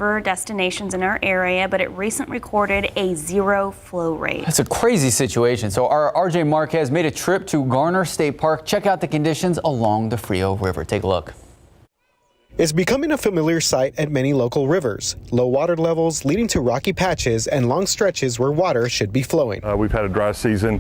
river destinations in our area, but it recently recorded a 0 flow rate. That's a crazy situation. So our RJ Marquez made a trip to Garner State Park. Check out the conditions along the Frio River. Take a look. It's becoming a familiar sight at many local rivers. Low water levels leading to rocky patches and long stretches where water should be flowing. We've had a dry season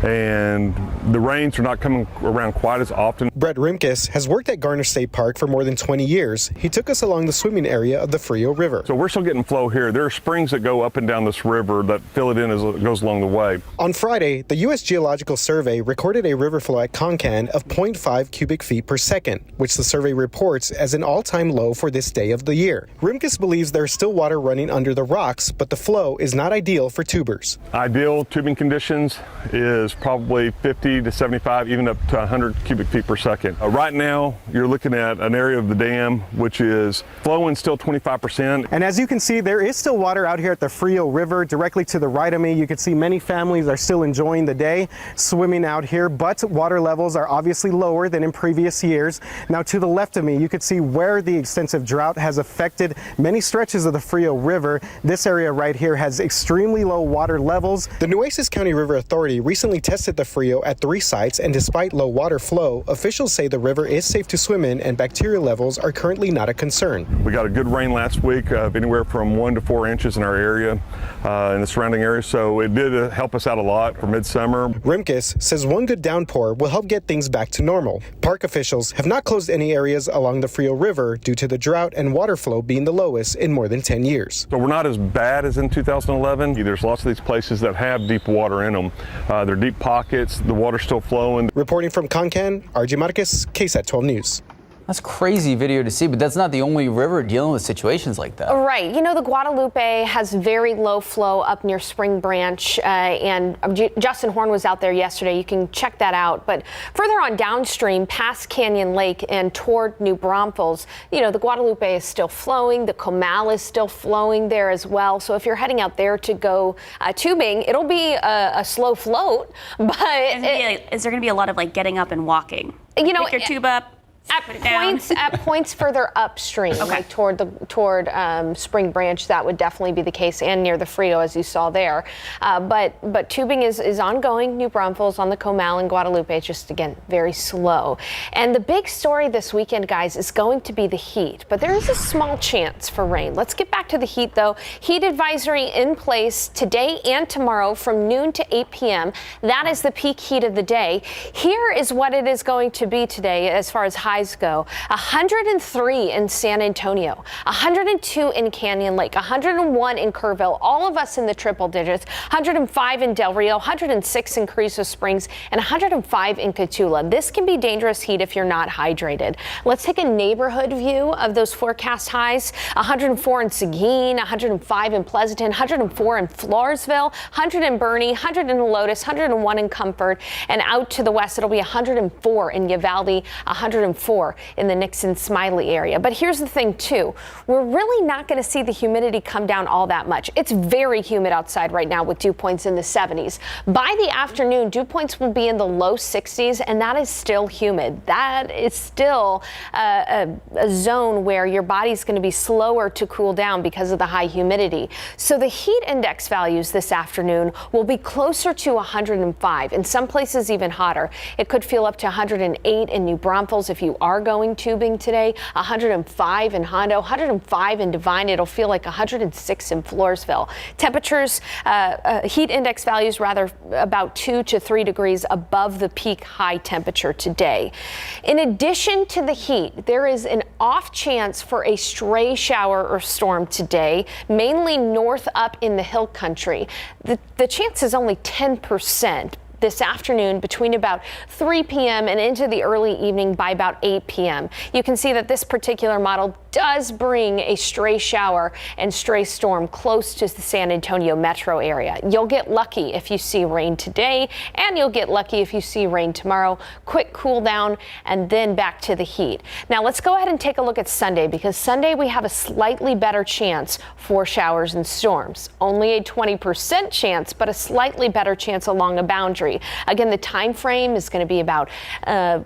and the rains are not coming around quite as often. Brett Rimkus has worked at Garner State Park for more than 20 years. He took us along the swimming area of the Frio River. So we're still getting flow here. There are springs that go up and down this river that fill it in as it goes along the way. On Friday, the U.S. Geological Survey recorded a river flow at Concan of 0.5 cubic feet per second, which the survey reports as an all-time low for this day of the year. Rimkus believes there's still water running under the rocks, but the flow is not ideal for tubers. Ideal tubing conditions is probably 50 to 75, even up to 100 cubic feet per second. Right now, you're looking at an area of the dam which is flowing still 25%. And as you can see, there is still water out here at the Frio River. Directly to the right of me, you can see many families are still enjoying the day swimming out here, but water levels are obviously lower than in previous years. Now to the left of me, you can see where the extensive drought has affected many stretches of the Frio River. This area right here has extremely low water levels. The Nueces County River Authority recently tested the Frio at 3 sites, and despite low water flow, officials say the river is safe to swim in and bacteria levels are currently not a concern. We got a good rain last week of anywhere from 1 to 4 inches in our area, in the surrounding area, so it did help us out a lot for midsummer. Rimkus says one good downpour will help get things back to normal. Park officials have not closed any areas along the Frio River due to the drought and water flow being the lowest in more than 10 years. So we're not as bad as in 2011. There's lots of these places that have deep water in them. They're deep pockets, the water's still flowing. Reporting from Concan, RJ Marquez, KSAT 12 News. That's crazy video to see, but that's not the only river dealing with situations like that. Right. You know, the Guadalupe has very low flow up near Spring Branch, and Justin Horn was out there yesterday. You can check that out. But further on downstream, past Canyon Lake and toward New Braunfels, you know, the Guadalupe is still flowing. The Comal is still flowing there as well. So if you're heading out there to go tubing, it'll be a slow float. But Is there going to be a lot of like getting up and walking? You know, pick your tube up. At points further upstream, like toward Spring Branch, that would definitely be the case, and near the Frio, as you saw there. But tubing is ongoing. New Braunfels on the Comal and Guadalupe, it's just again very slow. And the big story this weekend, guys, is going to be the heat. But there is a small chance for rain. Let's get back to the heat, though. Heat advisory in place today and tomorrow from noon to 8 p.m. That is the peak heat of the day. Here is what it is going to be today as far as highs go. 103 in San Antonio, 102 in Canyon Lake, 101 in Kerrville, all of us in the triple digits, 105 in Del Rio, 106 in Carrizo Springs, and 105 in Cotulla. This can be dangerous heat if you're not hydrated. Let's take a neighborhood view of those forecast highs. 104 in Seguin, 105 in Pleasanton, 104 in Floresville, 100 in Bernie, 100 in Lotus, 101 in Comfort, and out to the west it'll be 104 in Uvalde, 104 in the Nixon-Smiley area. But here's the thing, too. We're really not going to see the humidity come down all that much. It's very humid outside right now with dew points in the 70s. By the afternoon, dew points will be in the low 60s, and that is still humid. That is still a zone where your body's going to be slower to cool down because of the high humidity. So the heat index values this afternoon will be closer to 105, in some places even hotter. It could feel up to 108 in New Braunfels if you are going tubing today, 105 in Hondo, 105 in Divine. It'll feel like 106 in Floresville. Temperatures, heat index values rather about 2 to 3 degrees above the peak high temperature today. In addition to the heat, there is an off chance for a stray shower or storm today, mainly north up in the hill country. The chance is only 10%. This afternoon between about 3 p.m. and into the early evening by about 8 p.m. You can see that this particular model does bring a stray shower and stray storm close to the San Antonio metro area. You'll get lucky if you see rain today, and you'll get lucky if you see rain tomorrow. Quick cool down and then back to the heat. Now let's go ahead and take a look at Sunday, because Sunday we have a slightly better chance for showers and storms. Only a 20% chance, but a slightly better chance along a boundary. country. Again, the time frame is going to be about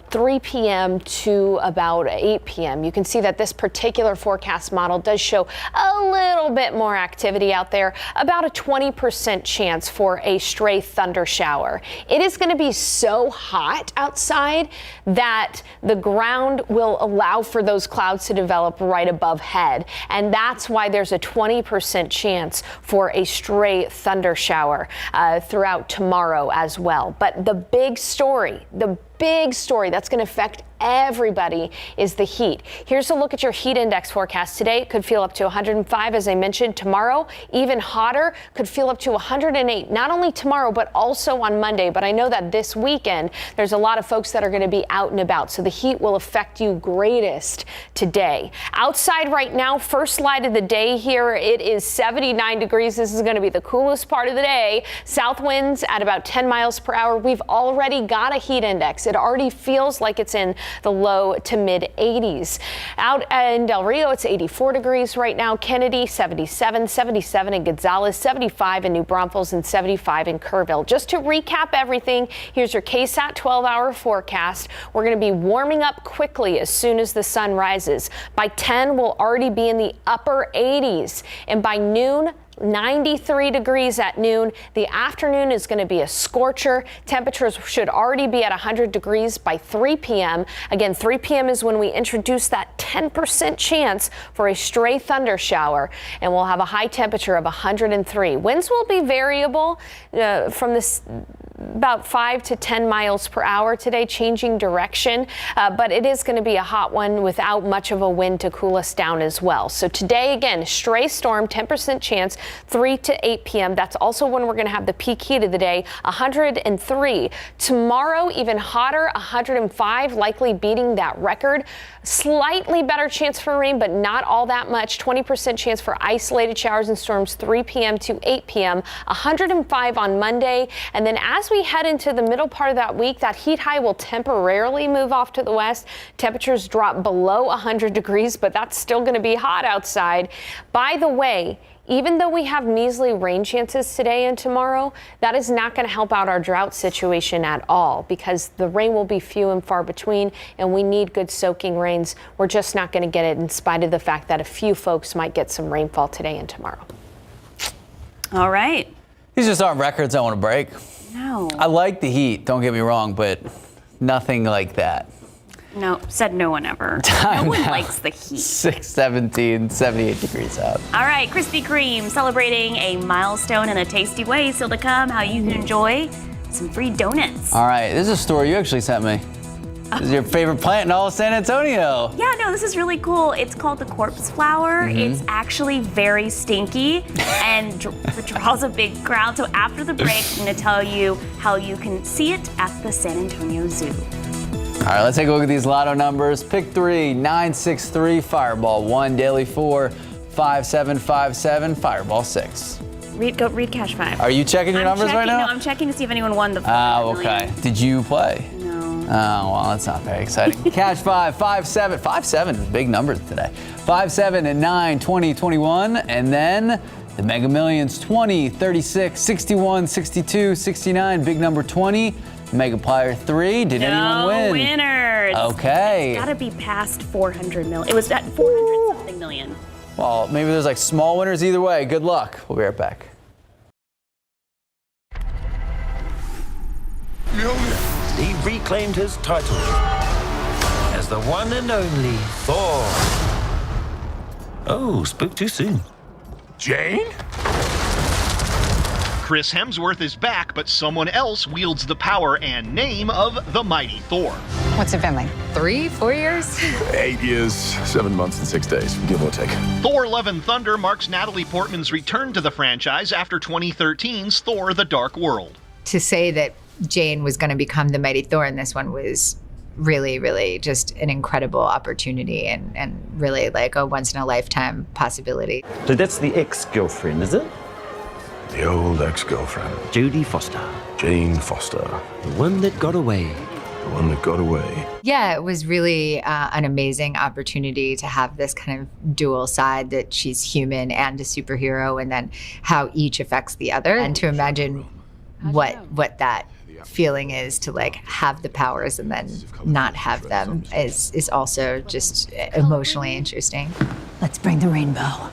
3 p.m. to about 8 p.m. You can see that this particular forecast model does show a little bit more activity out there, about a 20% chance for a stray thunder shower. It is going to be so hot outside that the ground will allow for those clouds to develop right above head, and that's why there's a 20% chance for a stray thunder shower throughout tomorrow as well. But the big story that's going to affect everybody is the heat. Here's a look at your heat index forecast. Today it could feel up to 105, as I mentioned. Tomorrow, even hotter, could feel up to 108, not only tomorrow, but also on Monday. But I know that this weekend, there's a lot of folks that are going to be out and about, so the heat will affect you greatest today. Outside right now, first light of the day here, it is 79 degrees. This is going to be the coolest part of the day. South winds at about 10 miles per hour. We've already got a heat index. It already feels like it's in the low to mid 80s. Out in Del Rio, it's 84 degrees right now. Kennedy, 77, 77 in Gonzales, 75 in New Braunfels, and 75 in Kerrville. Just to recap everything, here's your KSAT 12-hour forecast. We're going to be warming up quickly as soon as the sun rises. By 10, we'll already be in the upper 80s, and by noon, 93 degrees at noon. The afternoon is going to be a scorcher. Temperatures should already be at 100 degrees by 3 p.m. Again, 3 p.m. is when we introduce that 10% chance for a stray thunder shower, and we'll have a high temperature of 103. Winds will be variable from this about 5 to 10 miles per hour today, changing direction, but it is going to be a hot one without much of a wind to cool us down as well. So today, again, stray storm, 10% chance, 3 to 8 p.m. That's also when we're going to have the peak heat of the day, 103. Tomorrow, even hotter, 105, likely beating that record. Slightly better chance for rain, but not all that much. 20% chance for isolated showers and storms, 3 p.m. to 8 p.m. 105 on Monday. And then as we head into the middle part of that week, that heat high will temporarily move off to the west. Temperatures drop below 100 degrees, but that's still going to be hot outside. By the way, even though we have measly rain chances today and tomorrow, that is not going to help out our drought situation at all, because the rain will be few and far between, and we need good soaking rains. We're just not going to get it, in spite of the fact that a few folks might get some rainfall today and tomorrow. All right. These just aren't records I want to break. No. I like the heat, don't get me wrong, but nothing like that. No, said no one ever. Time no one now. likes the heat. 6:17, 78 degrees out. All right, Krispy Kreme celebrating a milestone in a tasty way. Still to come, how you can enjoy some free donuts. All right, this is a story you actually sent me. This is your favorite plant in all of San Antonio. Yeah, no, this is really cool. It's called the corpse flower. It's actually very stinky and draws a big crowd. So after the break, I'm going to tell you how you can see it at the San Antonio Zoo. All right, let's take a look at these Lotto numbers. Pick 3, 963, Fireball 1, Daily 4, 5757, Fireball 6. Read Cash 5. Are you checking your numbers right now? No, I'm checking to see if anyone won the okay. Did you play? No. Oh, well, that's not very exciting. Cash 5, 57. 57 is big numbers today. 5, 7, and 9, 20, 21. And then the Mega Millions, 20, 36, 61, 62, 69. Big number 20. Mega Player 3. Did anyone win? No winners. Okay. It's got to be past 400 million. It was at 400 something million. Well, maybe there's like small winners either way. Good luck. We'll be right back. He reclaimed his title as the one and only Thor. Oh, spoke too soon. Jane? Chris Hemsworth is back, but someone else wields the power and name of the mighty Thor. What's it been like, 3-4 years? 8 years, 7 months, and 6 days, give or take. Thor Love and Thunder marks Natalie Portman's return to the franchise after 2013's Thor The Dark World. To say that Jane was going to become the mighty Thor in this one was really, really just an incredible opportunity and really like a once-in-a-lifetime possibility. So that's the ex-girlfriend, is it? The old ex-girlfriend, Jodie Foster. Jane Foster, The one that got away. the one that got away. Yeah, it was really an amazing opportunity to have this kind of dual side, that she's human and a superhero, and then how each affects the other, and to imagine what that feeling is to like have the powers and then not have them is also just emotionally interesting. Let's bring the rainbow.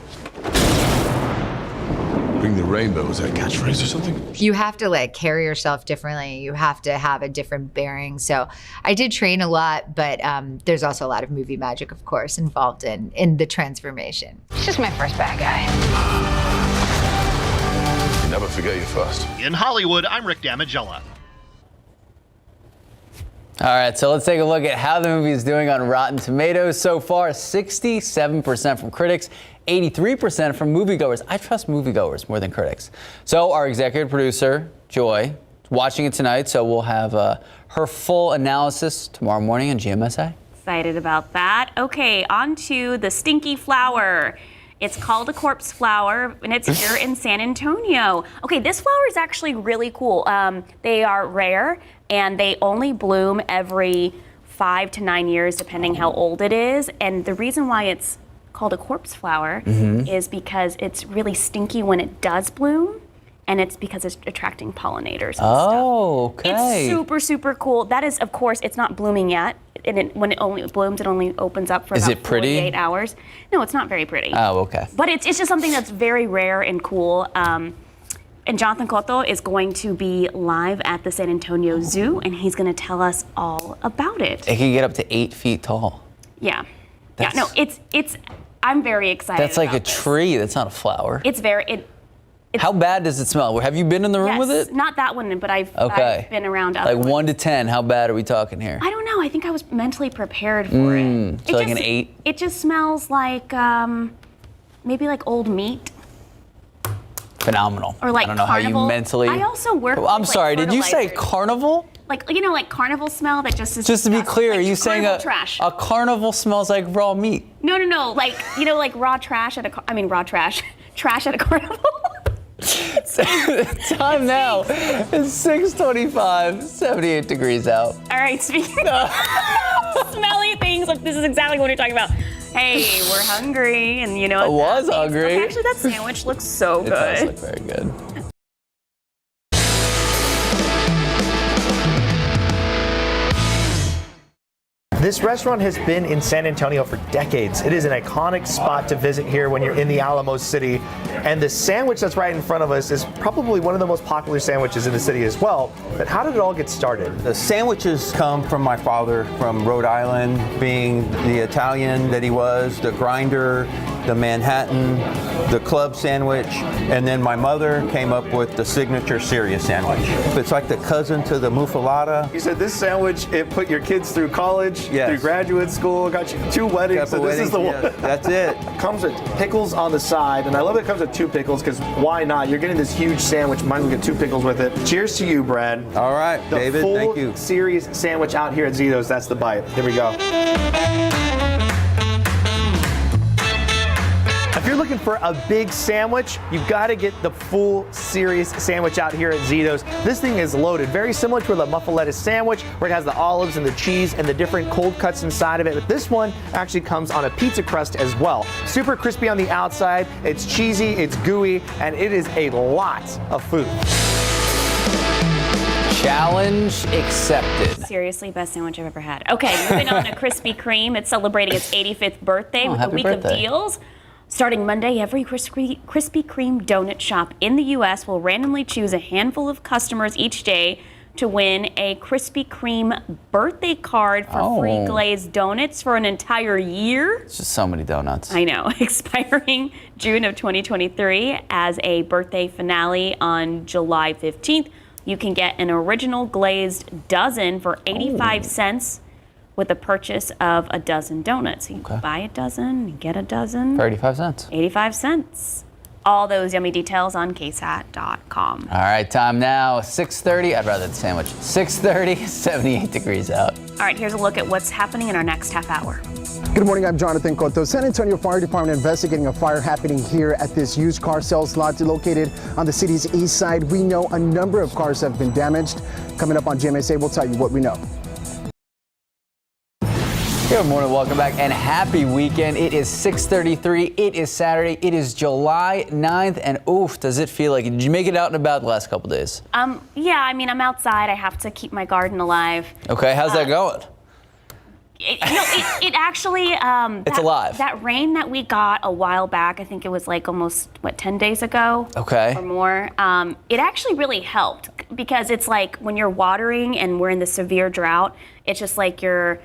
Bring the rainbow, is that a catchphrase or something? You have to like carry yourself differently. You have to have a different bearing. So I did train a lot, but there's also a lot of movie magic, of course, involved in the transformation. It's just my first bad guy. Never forget your first. In Hollywood, I'm Rick Damigella. All right, so let's take a look at how the movie is doing on Rotten Tomatoes so far. 67% from critics, 83% from moviegoers. I trust moviegoers more than critics. So our executive producer, Joy, is watching it tonight, so we'll have her full analysis tomorrow morning on GMSA. Excited about that. Okay, on to the stinky flower. It's called a corpse flower, and it's here in San Antonio. Okay, this flower is actually really cool. They are rare, and they only bloom every 5 to 9 years, depending how old it is. And the reason why it's called a corpse flower is because it's really stinky when it does bloom, and it's because it's attracting pollinators and stuff. Oh, okay. It's super, super cool. That is, of course, it's not blooming yet. When it only blooms, it only opens up for Is about it pretty? 48 hours. No, it's not very pretty. Oh, okay. But it's just something that's very rare and cool. And Jonathan Cotto is going to be live at the San Antonio Zoo, and he's going to tell us all about it. It can get up to 8 feet tall. Yeah. No, it's. I'm very excited. That's like about a this. tree. That's not a flower. It's very. How bad does it smell? Have you been in the room with it? Not that one, but I've been around other Like ones. 1 to 10, how bad are we talking here? I don't know. I think I was mentally prepared for it. So like an 8? It just smells like maybe like old meat. Phenomenal. Or like I don't know carnival. how you mentally. I also work I'm with, sorry, like, did you say fertilizers. carnival? Like like carnival smell that just is. Just to be clear, like are you saying carnival trash? a carnival smells like raw meat? No. Like like raw trash at a. Raw trash. Trash at a carnival. Time now is 6:25, 78 degrees out. All right, speaking of smelly things, look, this is exactly what we're talking about. Hey, we're hungry, and you know. I was hungry. Okay, actually, that sandwich looks so It good. does look very good. This restaurant has been in San Antonio for decades. It is an iconic spot to visit here when you're in the Alamo City. And the sandwich that's right in front of us is probably one of the most popular sandwiches in the city as well. But how did it all get started? The sandwiches come from my father from Rhode Island, being the Italian that he was, the grinder, the Manhattan, the club sandwich, and then my mother came up with the signature serious sandwich. It's like the cousin to the muffalata. You said this sandwich, it put your kids through college, Yes. through graduate school, got you 2 weddings, so this is the one. Yes, that's it. Comes with pickles on the side, and I love it comes with 2 pickles, because why not? You're getting this huge sandwich, might as well get 2 pickles with it. Cheers to you, Brad. All right, The David, full thank you. serious sandwich out here at Zito's, that's the bite. Here we go. If you're looking for a big sandwich, you've got to get the full serious sandwich out here at Zito's. This thing is loaded, very similar to the muffaletta sandwich, where it has the olives and the cheese and the different cold cuts inside of it. But this one actually comes on a pizza crust as well. Super crispy on the outside, it's cheesy, it's gooey, and it is a lot of food. Challenge accepted. Seriously, best sandwich I've ever had. Okay, moving on to Krispy Kreme. It's celebrating its 85th birthday with a happy week of birthday. deals. Starting Monday, every Krispy Kreme donut shop in the U.S. will randomly choose a handful of customers each day to win a Krispy Kreme birthday card for free glazed donuts for an entire year. It's just so many donuts. I know. Expiring June of 2023 as a birthday finale on July 15th. You can get an original glazed dozen for 85 cents with the purchase of a dozen donuts. You can buy a dozen, you get a dozen. For 85 cents. 85 cents. All those yummy details on KSAT.com. All right, time now, 6:30. I'd rather the sandwich. 6:30, 78 degrees out. All right, here's a look at what's happening in our next half hour. Good morning, I'm Jonathan Cotto. San Antonio Fire Department investigating a fire happening here at this used car sales lot located on the city's east side. We know a number of cars have been damaged. Coming up on GMSA, we'll tell you what we know. Good morning, welcome back, and happy weekend. It is 6:33. It is Saturday. It is July 9th, and oof, does it feel like it? Did you make it out and about the last couple days? Yeah, I mean, I'm outside. I have to keep my garden alive. Okay, how's that going? It actually, it's alive. That rain that we got a while back, I think it was like almost, 10 days ago? Okay. Or more. It actually really helped because it's like when you're watering and we're in the severe drought, it's just like you're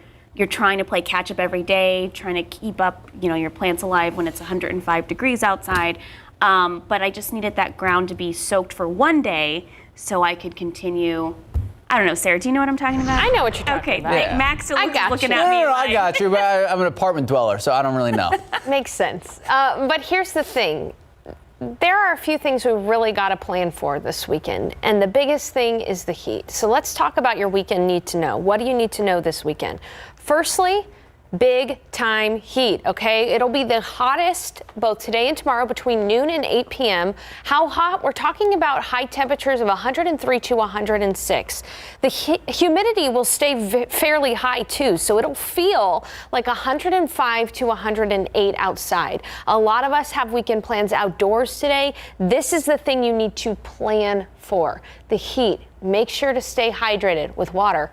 trying to play catch up every day, trying to keep up, your plants alive when it's 105 degrees outside. But I just needed that ground to be soaked for one day so I could continue. I don't know, Sarah, do you know what I'm talking about? I know what you're talking about. Okay, Max still looking No, at me. I got you, but I'm an apartment dweller, so I don't really know. Makes sense. But here's the thing. There are a few things we really got to plan for this weekend, and the biggest thing is the heat. So let's talk about your weekend need to know. What do you need to know this weekend? Firstly, big time heat, okay? It'll be the hottest both today and tomorrow between noon and 8 p.m. How hot? We're talking about high temperatures of 103 to 106. The humidity will stay fairly high too, so it'll feel like 105 to 108 outside. A lot of us have weekend plans outdoors today. This is the thing you need to plan for, the heat. Make sure to stay hydrated with water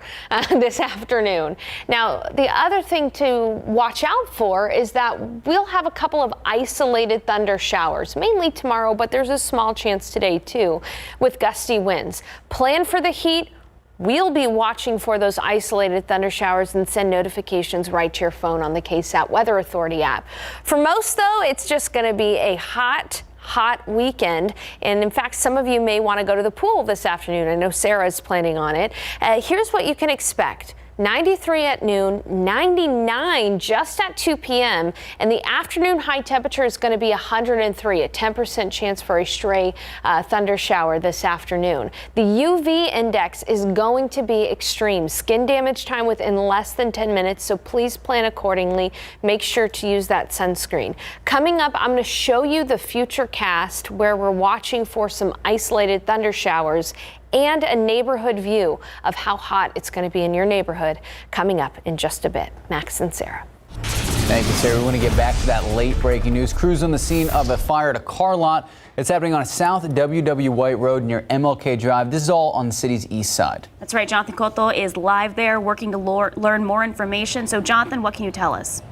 this afternoon. Now, the other thing to watch out for is that we'll have a couple of isolated thunder showers, mainly tomorrow, but there's a small chance today too, with gusty winds. Plan for the heat. We'll be watching for those isolated thunder showers and send notifications right to your phone on the KSAT Weather Authority app. For most, though, it's just going to be a hot weekend, and in fact some of you may want to go to the pool this afternoon. I know Sarah is planning on it. Here's what you can expect. 93 at noon, 99 just at 2 p.m. and the afternoon high temperature is going to be 103, a 10% chance for a stray thunder shower this afternoon. The UV index is going to be extreme. Skin damage time within less than 10 minutes, so please plan accordingly. Make sure to use that sunscreen. Coming up, I'm going to show you the future cast where we're watching for some isolated thunder showers and a neighborhood view of how hot it's going to be in your neighborhood coming up in just a bit. Max and Sarah. Thank you, Sarah. We want to get back to that late breaking news. Crews on the scene of a fire at a car lot. It's happening on South W.W. White Road near MLK Drive. This is all on the city's east side. That's right. Jonathan Cotto is live there working to learn more information. So, Jonathan, what can you tell us?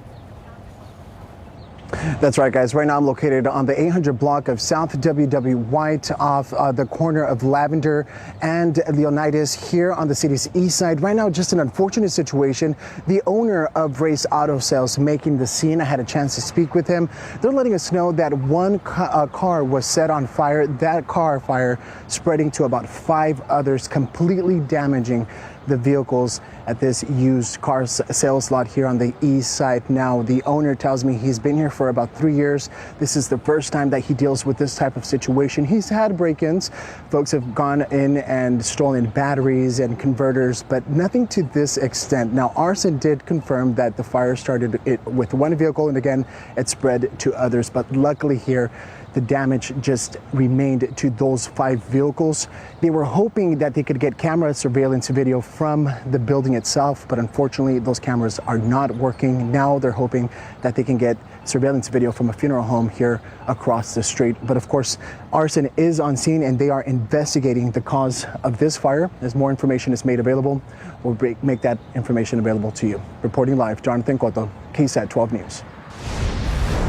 That's right, guys. Right now I'm located on the 800 block of South W.W. White off the corner of Lavender and Leonidas here on the city's east side. Right now, just an unfortunate situation. The owner of Race Auto Sales making the scene. I had a chance to speak with him. They're letting us know that one car was set on fire. That car fire spreading to about 5 others, completely damaging the vehicles at this used car sales lot here on the east side. Now, the owner tells me he's been here for about 3 years. This is the first time that he deals with this type of situation. He's had break-ins. Folks have gone in and stolen batteries and converters, but nothing to this extent. Now, arson did confirm that the fire started with one vehicle, and again, it spread to others. But luckily here, the damage just remained to those 5 vehicles. They were hoping that they could get camera surveillance video from the building itself, but unfortunately those cameras are not working. Now they're hoping that they can get surveillance video from a funeral home here across the street. But of course, arson is on scene and they are investigating the cause of this fire. As more information is made available, we'll make that information available to you. Reporting live, Jonathan Cotto, KSAT 12 News.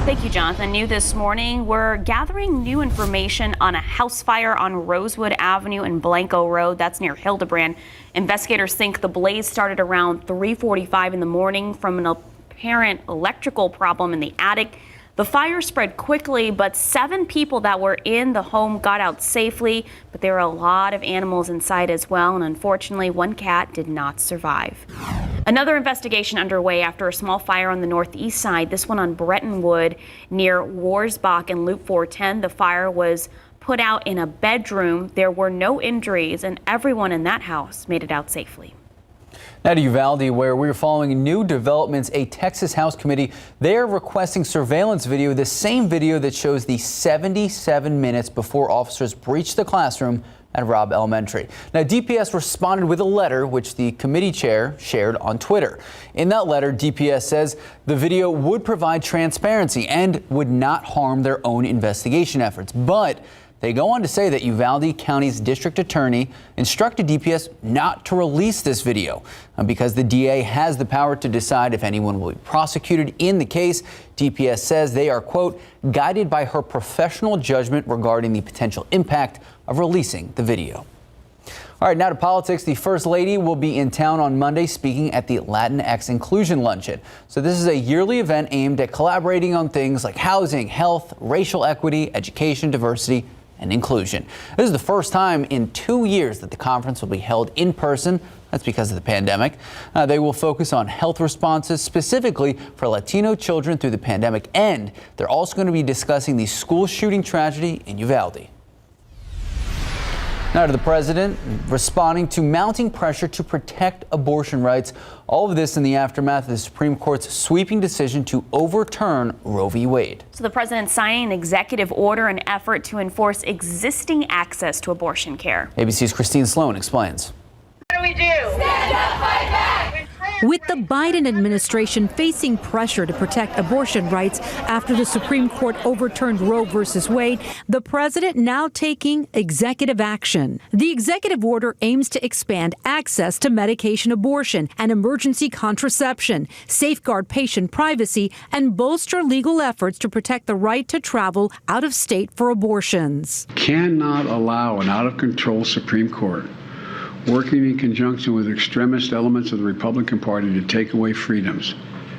Thank you, Jonathan. New this morning, we're gathering new information on a house fire on Rosewood Avenue and Blanco Road. That's near Hildebrand. Investigators think the blaze started around 3:45 in the morning from an apparent electrical problem in the attic. The fire spread quickly, but 7 people that were in the home got out safely, but there were a lot of animals inside as well, and unfortunately, 1 cat did not survive. Another investigation underway after a small fire on the northeast side, this one on Brettonwood near Warsbach and Loop 410. The fire was put out in a bedroom. There were no injuries, and everyone in that house made it out safely. Now to Uvalde, where we're following new developments. A Texas House committee, they're requesting surveillance video, the same video that shows the 77 minutes before officers breached the classroom at Robb Elementary. Now, DPS responded with a letter which the committee chair shared on Twitter. In that letter, DPS says the video would provide transparency and would not harm their own investigation efforts. But they go on to say that Uvalde County's district attorney instructed DPS not to release this video because the DA has the power to decide if anyone will be prosecuted in the case. DPS says they are, quote, guided by her professional judgment regarding the potential impact of releasing the video. All right, now to politics. The First Lady will be in town on Monday speaking at the Latinx Inclusion Luncheon. So this is a yearly event aimed at collaborating on things like housing, health, racial equity, education, diversity, and inclusion. This is the first time in 2 years that the conference will be held in person. That's because of the pandemic. They will focus on health responses specifically for Latino children through the pandemic, and they're also going to be discussing the school shooting tragedy in Uvalde. Now to the president responding to mounting pressure to protect abortion rights. All of this in the aftermath of the Supreme Court's sweeping decision to overturn Roe v. Wade. So the president signing an executive order in an effort to enforce existing access to abortion care. ABC's Christine Sloan explains. What do we do? Stand up, fight back! With the Biden administration facing pressure to protect abortion rights after the Supreme Court overturned Roe v. Wade, the president now taking executive action. The executive order aims to expand access to medication abortion and emergency contraception, safeguard patient privacy, and bolster legal efforts to protect the right to travel out of state for abortions. Cannot allow an out-of-control Supreme Court working in conjunction with extremist elements of the Republican Party to take away freedoms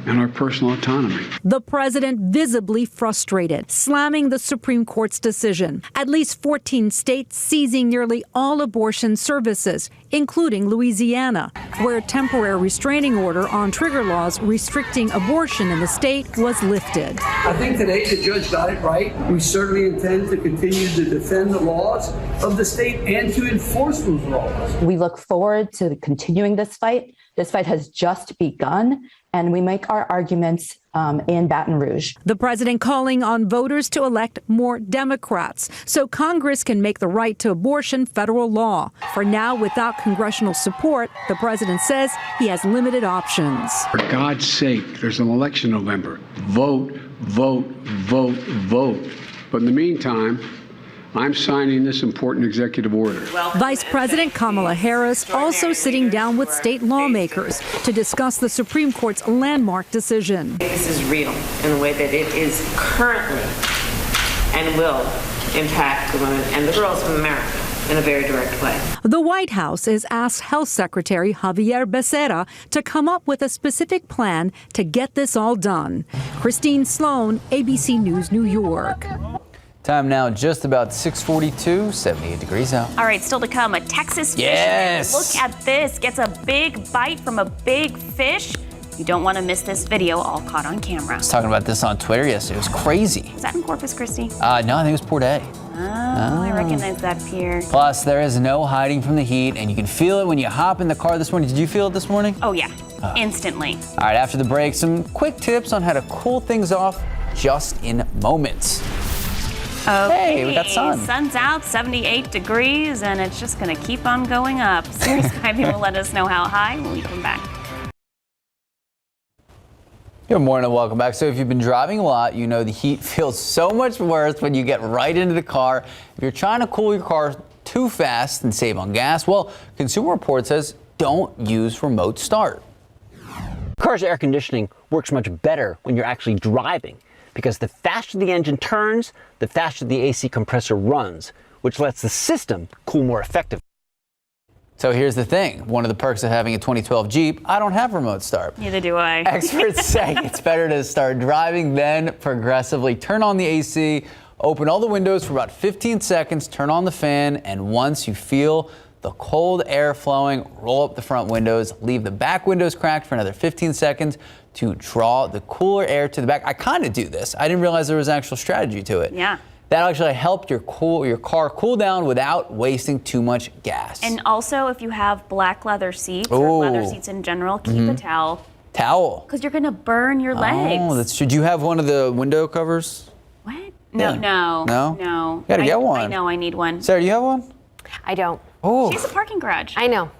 and our personal autonomy. The president visibly frustrated, slamming the Supreme Court's decision. At least 14 states seizing nearly all abortion services, including Louisiana, where a temporary restraining order on trigger laws restricting abortion in the state was lifted. I think today the judge got it right. We certainly intend to continue to defend the laws of the state and to enforce those laws. We look forward to continuing this fight. This fight has just begun, and we make our arguments in Baton Rouge. The president calling on voters to elect more Democrats so Congress can make the right to abortion federal law. For now, without congressional support, the president says he has limited options. For God's sake, there's an election in November. Vote, vote, vote, vote. But in the meantime, I'm signing this important executive order. Vice President Kamala Harris also sitting down with state lawmakers to discuss the Supreme Court's landmark decision. This is real in the way that it is currently and will impact the women and the girls of America in a very direct way. The White House has asked Health Secretary Javier Becerra to come up with a specific plan to get this all done. Christine Sloan, ABC News, New York. Time now just about 6:42, 78 degrees out. All right, still to come, a Texas Yes. fisherman. Look at this, gets a big bite from a big fish. You don't want to miss this video, all caught on camera. I was talking about this on Twitter yesterday. It was crazy. Is that in Corpus Christi? No, I think it was Port A. Oh, I recognize that pier. Plus, there is no hiding from the heat, and you can feel it when you hop in the car this morning. Did you feel it this morning? Oh, yeah, instantly. All right, after the break, some quick tips on how to cool things off just in moments. Okay, Hey, we got sun. Sun's out, 78 degrees, and it's just going to keep on going up. Sirius Skyview will let us know how high when we come back. Good morning and welcome back. So if you've been driving a lot, you know the heat feels so much worse when you get right into the car. If you're trying to cool your car too fast and save on gas, well, Consumer Report says don't use remote start. Car's air conditioning works much better when you're actually driving, because the faster the engine turns, the faster the AC compressor runs, which lets the system cool more effectively. So here's the thing. One of the perks of having a 2012 Jeep, I don't have remote start. Neither do I. Experts say it's better to start driving, then progressively turn on the AC, open all the windows for about 15 seconds, turn on the fan, and once you feel the cold air flowing, roll up the front windows, leave the back windows cracked for another 15 seconds to draw the cooler air to the back. I kind of do this. I didn't realize there was actual strategy to it. Yeah. That actually helped your car cool down without wasting too much gas. And also, if you have black leather seats or leather seats in general, keep a towel. Towel. Because you're going to burn your legs. Oh, that's true. Do you have one of the window covers? What? No, Yeah. no. No? No. You gotta get one. I know, I need one. Sarah, do you have one? I don't. Oh. She has a parking garage. I know.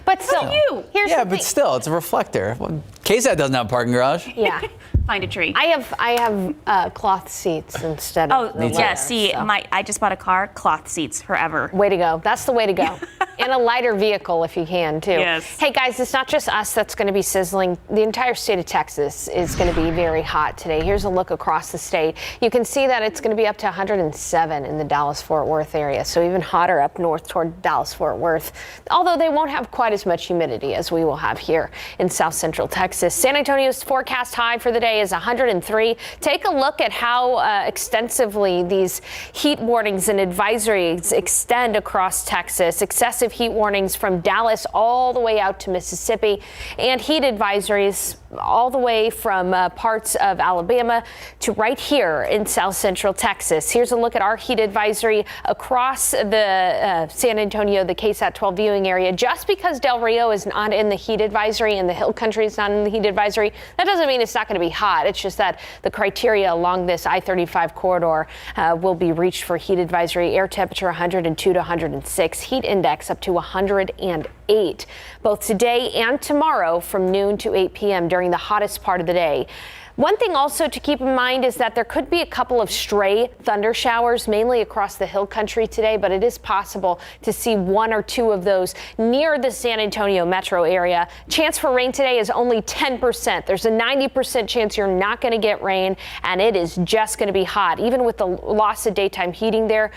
But still, here's yeah, the but thing. still, it's a reflector. Well, KSAT doesn't have a parking garage. Yeah. Find a tree. I have cloth seats instead of. Oh, yeah. See, I just bought a car. Cloth seats forever. Way to go. That's the way to go. And a lighter vehicle if you can, too. Yes. Hey, guys, it's not just us that's going to be sizzling. The entire state of Texas is going to be very hot today. Here's a look across the state. You can see that it's going to be up to 107 in the Dallas-Fort Worth area, so even hotter up north toward Dallas-Fort Worth, although they won't have quite as much humidity as we will have here in south central Texas. San Antonio's forecast high for the day is 103. Take a look at how extensively these heat warnings and advisories extend across Texas. Excessive heat warnings from Dallas all the way out to Mississippi, and heat advisories all the way from parts of Alabama to right here in south central Texas. Here's a look at our heat advisory across the San Antonio, the KSAT 12 viewing area. Just because Del Rio is not in the heat advisory and the Hill Country is not in the heat advisory, that doesn't mean it's not going to be hot. It's just that the criteria along this I-35 corridor will be reached for heat advisory. Air temperature 102 to 106, heat index up to 108, both today and tomorrow from noon to 8 p.m. during the hottest part of the day. One thing also to keep in mind is that there could be a couple of stray thunder showers, mainly across the hill country today, but it is possible to see one or two of those near the San Antonio metro area. Chance for rain today is only 10%. There's a 90% chance you're not going to get rain, and it is just going to be hot. Even with the loss of daytime heating there,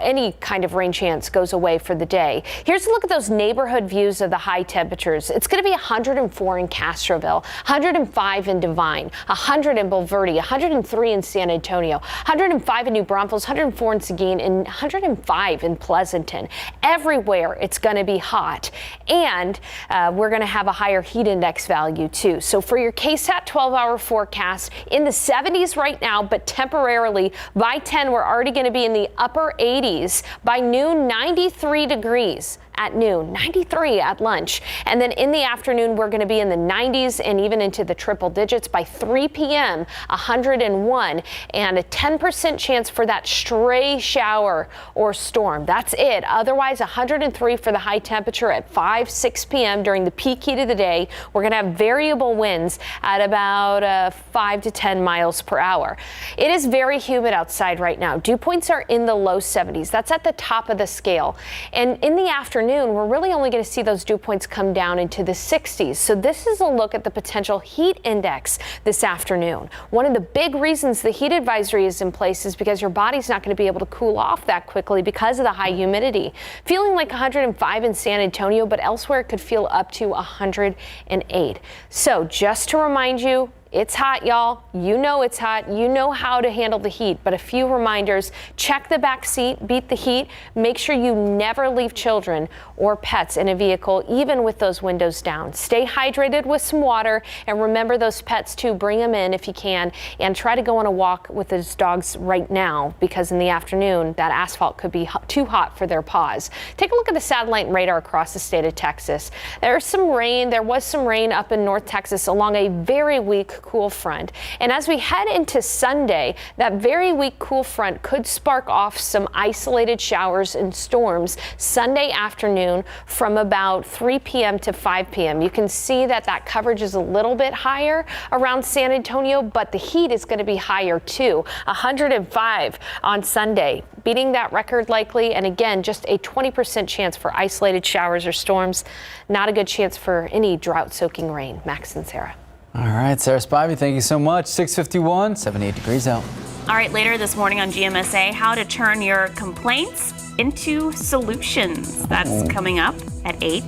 any kind of rain chance goes away for the day. Here's a look at those neighborhood views of the high temperatures. It's going to be 104 in Castroville, 105 in Devine, 100 in Bulverde, 103 in San Antonio, 105 in New Braunfels, 104 in Seguin, and 105 in Pleasanton. Everywhere it's going to be hot, and we're going to have a higher heat index value too. So for your KSAT 12-hour forecast, in the 70s right now, but temporarily by 10, we're already going to be in the upper 80s. By noon, 93 degrees. At noon, 93 at lunch. And then in the afternoon, we're going to be in the 90s and even into the triple digits. By 3 p.m., 101, and a 10% chance for that stray shower or storm. That's it. Otherwise, 103 for the high temperature at 6 p.m. during the peak heat of the day. We're going to have variable winds at about 5 to 10 miles per hour. It is very humid outside right now. Dew points are in the low 70s. That's at the top of the scale. And in the afternoon, we're really only going to see those dew points come down into the 60s. So this is a look at the potential heat index this afternoon. One of the big reasons the heat advisory is in place is because your body's not going to be able to cool off that quickly because of the high humidity. Feeling like 105 in San Antonio, but elsewhere it could feel up to 108. So just to remind you, it's hot, y'all. You know it's hot. You know how to handle the heat. But a few reminders: check the back seat, beat the heat. Make sure you never leave children or pets in a vehicle, even with those windows down. Stay hydrated with some water, and remember those pets too. Bring them in if you can, and try to go on a walk with those dogs right now, because in the afternoon that asphalt could be too hot for their paws. Take a look at the satellite and radar across the state of Texas. There's some rain. There was some rain up in North Texas along a very weak cool front. And as we head into Sunday, that very weak cool front could spark off some isolated showers and storms Sunday afternoon from about 3 p.m. to 5 p.m. You can see that that coverage is a little bit higher around San Antonio, but the heat is going to be higher too. 105 on Sunday, beating that record likely. And again, just a 20% chance for isolated showers or storms. Not a good chance for any drought soaking rain. Max and Sarah. All right, Sarah Spivey, thank you so much. 6:51, 78 degrees out. All right, later this morning on GMSA, how to turn your complaints into solutions. That's coming up at 8.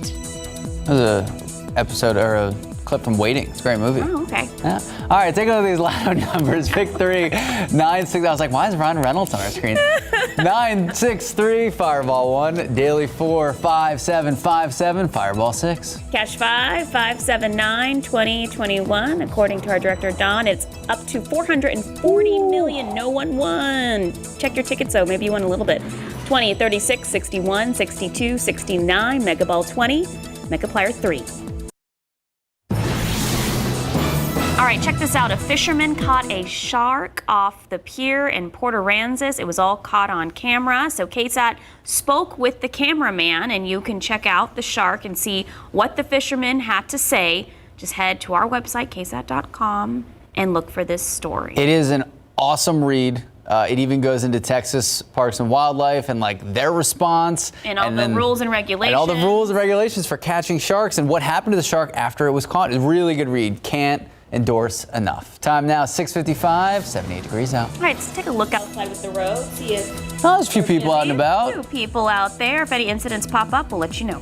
There's an episode or a clip from Waiting. It's a great movie. Oh, okay. Yeah. All right, take a look at these Lotto numbers. Pick 3, 9, 6. I was like, why is Ryan Reynolds on our screen? 9, 6, 3, Fireball 1. Daily 4, 5, 7, 5, 7, Fireball 6. Cash 5, 5, 7, 9, 20, 21. According to our director, Don, it's up to 440 million. No one won. Check your tickets, though. Maybe you won a little bit. 20, 36, 61, 62, 69. Mega Ball 20. Mega Player 3. All right, check this out. A fisherman caught a shark off the pier in Port Aransas. It was all caught on camera. So KSAT spoke with the cameraman, and you can check out the shark and see what the fisherman had to say. Just head to our website, ksat.com, and look for this story. It is an awesome read. It even goes into Texas Parks and Wildlife and like their response. And all the rules and regulations. And all the rules and regulations for catching sharks and what happened to the shark after it was caught. It's a really good read. Can't endorse enough. Time now, 6:55, 78 degrees out. All right, let's take a look outside with the road. See if there's a few people out and about. A few people out there. If any incidents pop up, we'll let you know.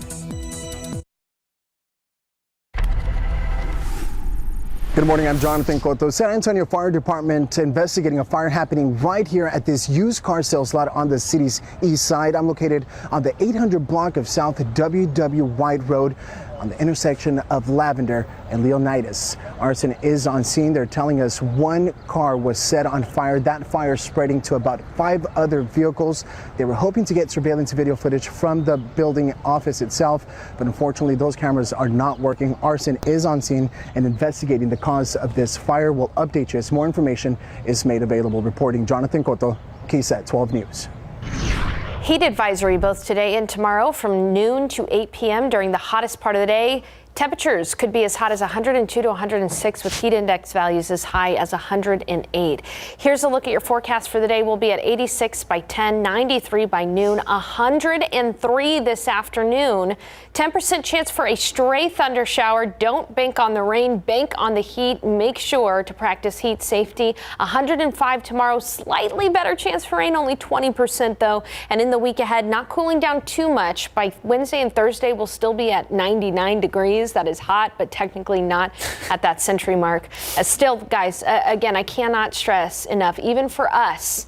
Good morning, I'm Jonathan Cotto. San Antonio Fire Department investigating a fire happening right here at this used car sales lot on the city's east side. I'm located on the 800 block of South W.W. White Road on the intersection of Lavender and Leonidas. Arson is on scene. They're telling us one car was set on fire. That fire spreading to about 5 other vehicles. They were hoping to get surveillance video footage from the building office itself, but unfortunately those cameras are not working. Arson is on scene and investigating the cause of this fire. We'll update you as more information is made available. Reporting Jonathan Cotto, KSAT 12 News. Heat advisory both today and tomorrow from noon to 8 p.m. during the hottest part of the day. Temperatures could be as hot as 102 to 106 with heat index values as high as 108. Here's a look at your forecast for the day. We'll be at 86 by 10, 93 by noon, 103 this afternoon. 10% chance for a stray thunder shower. Don't bank on the rain, bank on the heat. Make sure to practice heat safety. 105 tomorrow, slightly better chance for rain, only 20% though. And in the week ahead, not cooling down too much. By Wednesday and Thursday, we'll still be at 99 degrees. That is hot, but technically not at that century mark. Still, guys, again, I cannot stress enough, even for us,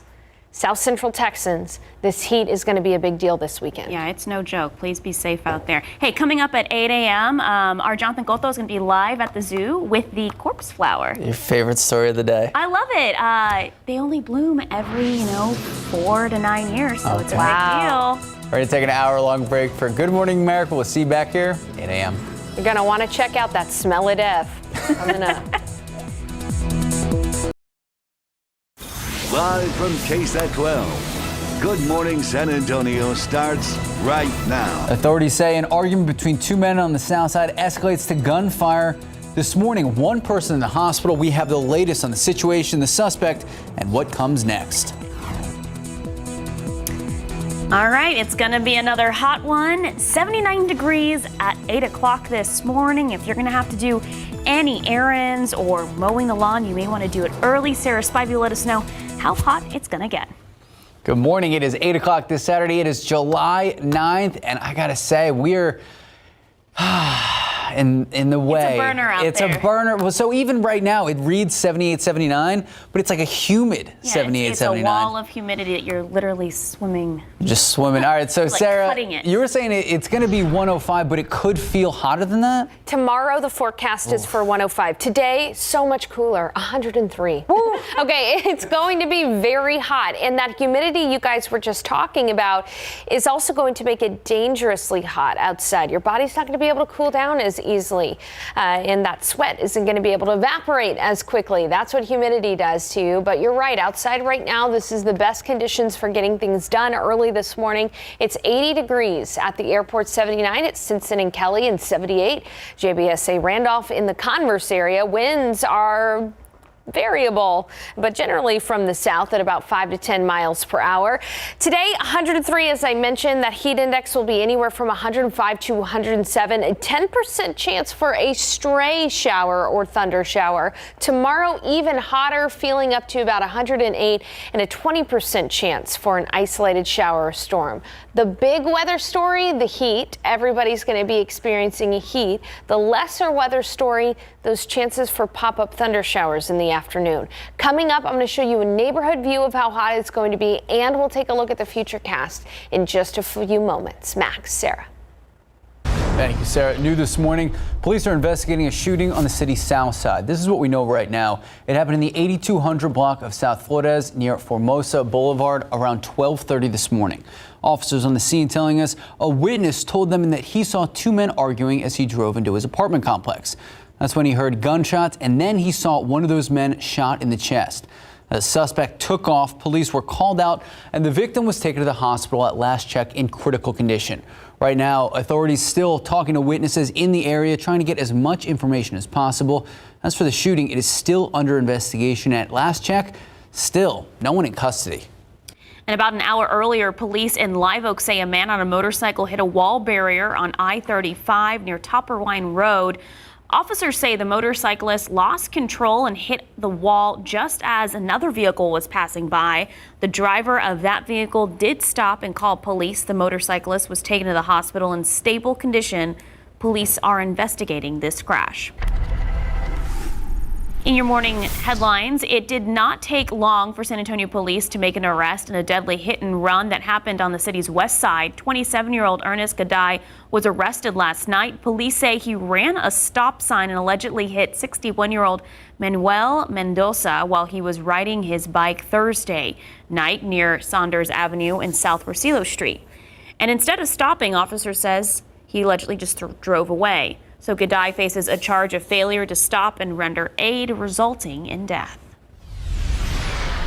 South Central Texans, this heat is going to be a big deal this weekend. Yeah, it's no joke. Please be safe out there. Hey, coming up at 8 a.m., our Jonathan Cotto is going to be live at the zoo with the corpse flower. Your favorite story of the day. I love it. They only bloom every, 4 to 9 years, so it's a big deal. We're going to take an hour-long break for Good Morning America. We'll see you back here, 8 a.m. You're going to want to check out that smell of death coming up. Live from KSAT 12, Good Morning San Antonio starts right now. Authorities say an argument between 2 men on the south side escalates to gunfire. This morning, 1 person in the hospital. We have the latest on the situation, the suspect, and what comes next. All right, it's going to be another hot one. 79 degrees at 8 o'clock this morning. If you're going to have to do any errands or mowing the lawn, you may want to do it early. Sarah Spivey will let us know how hot it's going to get. Good morning. It is 8 o'clock this Saturday. It is July 9th, and I got to say, we're in the way. It's a burner out It's there. a burner. Well, so even right now, it reads 78, 79, but it's like a humid 78, it's 79. a wall of humidity that you're literally swimming. Just swimming. All right, so Like Sarah, cutting it. you were saying it's going to be 105, but it could feel hotter than that? Tomorrow, the forecast is for 105. Today, so much cooler, 103. Okay, it's going to be very hot. And that humidity you guys were just talking about is also going to make it dangerously hot outside. Your body's not going to be able to cool down as easily. And that sweat isn't going to be able to evaporate as quickly. That's what humidity does to you. But you're right, outside right now, this is the best conditions for getting things done early this morning. It's 80 degrees at the airport, 79 at Stinson and Kelly, and 78 GMSA Randolph in the Converse area. Winds are variable, but generally from the south at about 5 to 10 miles per hour. Today, 103, as I mentioned, that heat index will be anywhere from 105 to 107. A 10% chance for a stray shower or thunder shower. Tomorrow, even hotter, feeling up to about 108, and a 20% chance for an isolated shower or storm. The big weather story, the heat. Everybody's going to be experiencing a heat. The lesser weather story, those chances for pop-up thunder showers in the afternoon. Coming up, I'm going to show you a neighborhood view of how hot it's going to be, and we'll take a look at the future cast in just a few moments. Max, Sarah. Thank you, Sarah. New this morning, police are investigating a shooting on the city's south side. This is what we know right now. It happened in the 8200 block of South Flores near Formosa Boulevard around 12:30 this morning. Officers on the scene telling us a witness told them that he saw 2 men arguing as he drove into his apartment complex. That's when he heard gunshots, and then he saw one of those men shot in the chest. The suspect took off, police were called out, and the victim was taken to the hospital at last check in critical condition. Right now, authorities still talking to witnesses in the area, trying to get as much information as possible. As for the shooting, it is still under investigation. At last check, still no one in custody. And about an hour earlier, police in Live Oak say a man on a motorcycle hit a wall barrier on I-35 near Topperwine Road. Officers say the motorcyclist lost control and hit the wall just as another vehicle was passing by. The driver of that vehicle did stop and call police. The motorcyclist was taken to the hospital in stable condition. Police are investigating this crash. In your morning headlines, it did not take long for San Antonio police to make an arrest in a deadly hit and run that happened on the city's west side. 27-year-old Ernest Gadai was arrested last night. Police say he ran a stop sign and allegedly hit 61-year-old Manuel Mendoza while he was riding his bike Thursday night near Saunders Avenue and South Rosillo Street. And instead of stopping, officer says he allegedly just drove away. So Gadai faces a charge of failure to stop and render aid, resulting in death.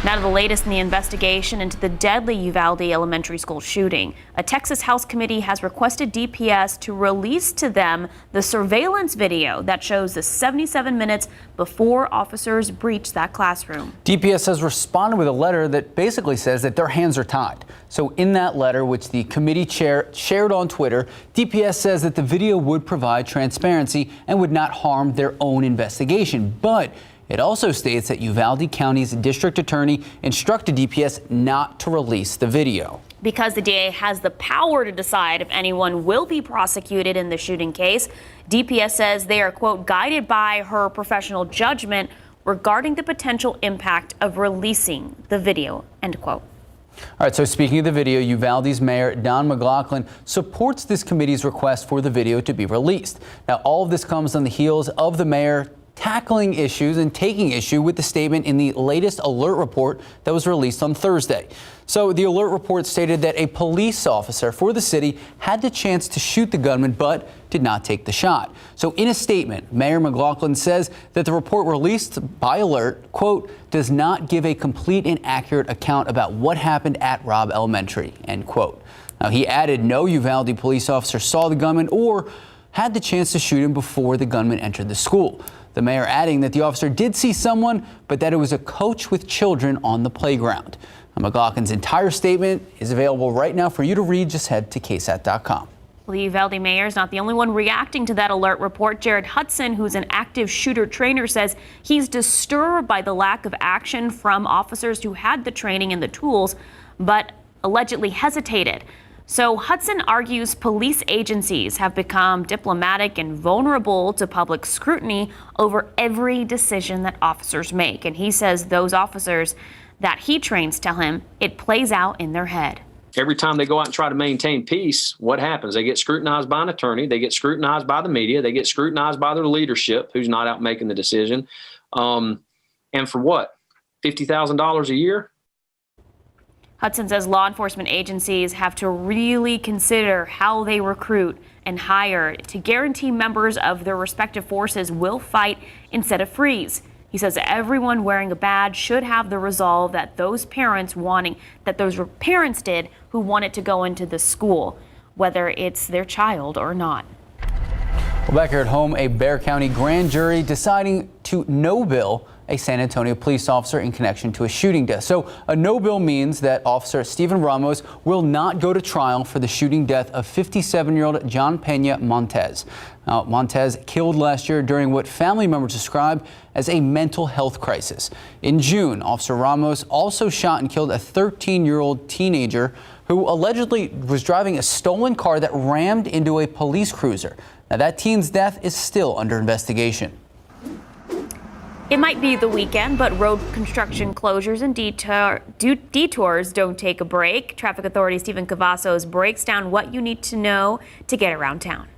Now to the latest in the investigation into the deadly Uvalde elementary school shooting. A Texas House committee has requested DPS to release to them the surveillance video that shows the 77 minutes before officers breached that classroom. DPS has responded with a letter that basically says that their hands are tied. So in that letter, which the committee chair shared on Twitter, DPS says that the video would provide transparency and would not harm their own investigation. But it also states that Uvalde County's district attorney instructed DPS not to release the video. Because the DA has the power to decide if anyone will be prosecuted in the shooting case, DPS says they are, quote, guided by her professional judgment regarding the potential impact of releasing the video, end quote. All right, so speaking of the video, Uvalde's Mayor Don McLaughlin supports this committee's request for the video to be released. Now, all of this comes on the heels of the mayor tackling issues and taking issue with the statement in the latest alert report that was released on Thursday. So the alert report stated that a police officer for the city had the chance to shoot the gunman but did not take the shot. So in a statement, Mayor McLaughlin says that the report released by alert, quote, does not give a complete and accurate account about what happened at Robb Elementary, end quote. Now he added no Uvalde police officer saw the gunman or had the chance to shoot him before the gunman entered the school. The mayor adding that the officer did see someone, but that it was a coach with children on the playground. Now, McLaughlin's entire statement is available right now for you to read. Just head to KSAT.com. Well, the Uvalde mayor is not the only one reacting to that alert report. Jared Hudson, who's an active shooter trainer, says he's disturbed by the lack of action from officers who had the training and the tools, but allegedly hesitated. So Hudson argues police agencies have become diplomatic and vulnerable to public scrutiny over every decision that officers make. And he says those officers that he trains tell him it plays out in their head. Every time they go out and try to maintain peace, what happens? They get scrutinized by an attorney. They get scrutinized by the media. They get scrutinized by their leadership, who's not out making the decision. And for what? $50,000 a year? Hudson says law enforcement agencies have to really consider how they recruit and hire to guarantee members of their respective forces will fight instead of freeze. He says everyone wearing a badge should have the resolve that those parents did who wanted to go into the school, whether it's their child or not. Well, back here at home, a Bexar County grand jury deciding to no bill a San Antonio police officer in connection to a shooting death. So a no bill means that Officer Steven Ramos will not go to trial for the shooting death of 57-year-old John Pena Montez. Now, Montez killed last year during what family members described as a mental health crisis. In June, Officer Ramos also shot and killed a 13-year-old teenager who allegedly was driving a stolen car that rammed into a police cruiser. Now, that teen's death is still under investigation. It might be the weekend, but road construction closures and detours don't take a break. Traffic Authority Stephen Cavazos breaks down what you need to know to get around town.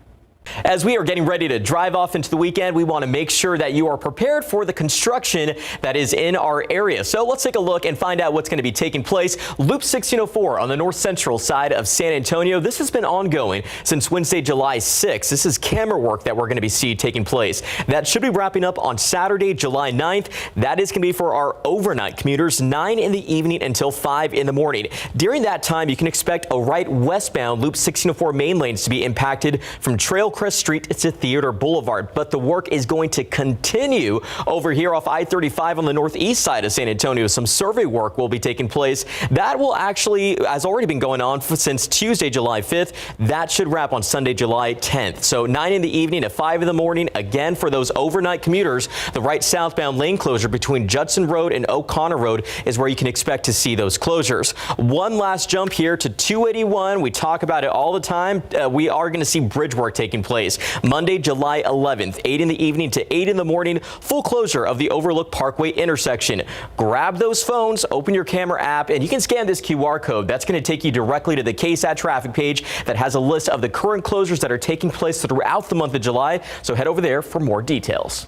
As we are getting ready to drive off into the weekend, we want to make sure that you are prepared for the construction that is in our area. So let's take a look and find out what's going to be taking place. Loop 1604 on the north central side of San Antonio. This has been ongoing since Wednesday, July 6th. This is camera work that we're going to see taking place. That should be wrapping up on Saturday, July 9th. That is going to be for our overnight commuters, 9 in the evening until 5 in the morning. During that time, you can expect a right westbound Loop 1604 main lanes to be impacted from Trailcrest Street to Theater Boulevard, but the work is going to continue over here off I-35 on the northeast side of San Antonio. Some survey work will be taking place. That will actually has already been going on since Tuesday, July 5th. That should wrap on Sunday, July 10th. So 9 in the evening to 5 in the morning. Again, for those overnight commuters, the right southbound lane closure between Judson Road and O'Connor Road is where you can expect to see those closures. One last jump here to 281. We talk about it all the time. We are going to see bridge work taking place Monday, July 11th, 8 in the evening to 8 in the morning. Full closure of the Overlook Parkway intersection. Grab those phones, open your camera app, and you can scan this QR code. That's going to take you directly to the KSAT traffic page that has a list of the current closures that are taking place throughout the month of July. So head over there for more details.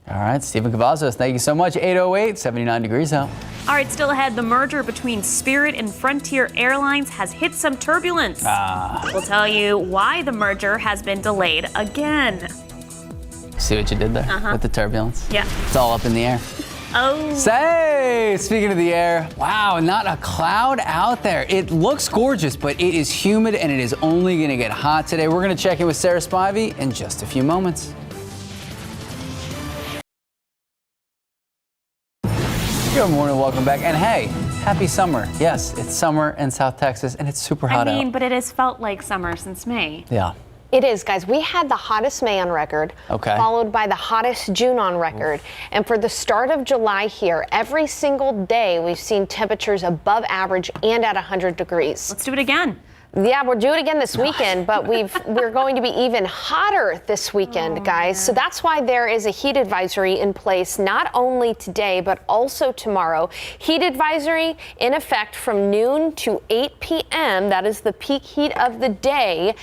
All right, Stephen Cavazos, thank you so much. 8:08, 79 degrees out. All right, still ahead, the merger between Spirit and Frontier Airlines has hit some turbulence. We'll tell you why the merger has been delayed again. See what you did there with the turbulence? Yeah. It's all up in the air. Oh. Say, speaking of the air, wow, not a cloud out there. It looks gorgeous, but it is humid and it is only going to get hot today. We're going to check in with Sarah Spivey in just a few moments. Good morning, welcome back. And hey, happy summer. Yes, it's summer in South Texas and it's super hot out. But it has felt like summer since May. Yeah. It is, guys. We had the hottest May on record, followed by the hottest June on record. And for the start of July here, every single day we've seen temperatures above average and at 100 degrees. Let's do it again. Yeah, we'll do it again this weekend, but we're going to be even hotter this weekend, guys. So that's why there is a heat advisory in place, not only today, but also tomorrow. Heat advisory in effect from noon to 8 p.m. That is the peak heat of the day.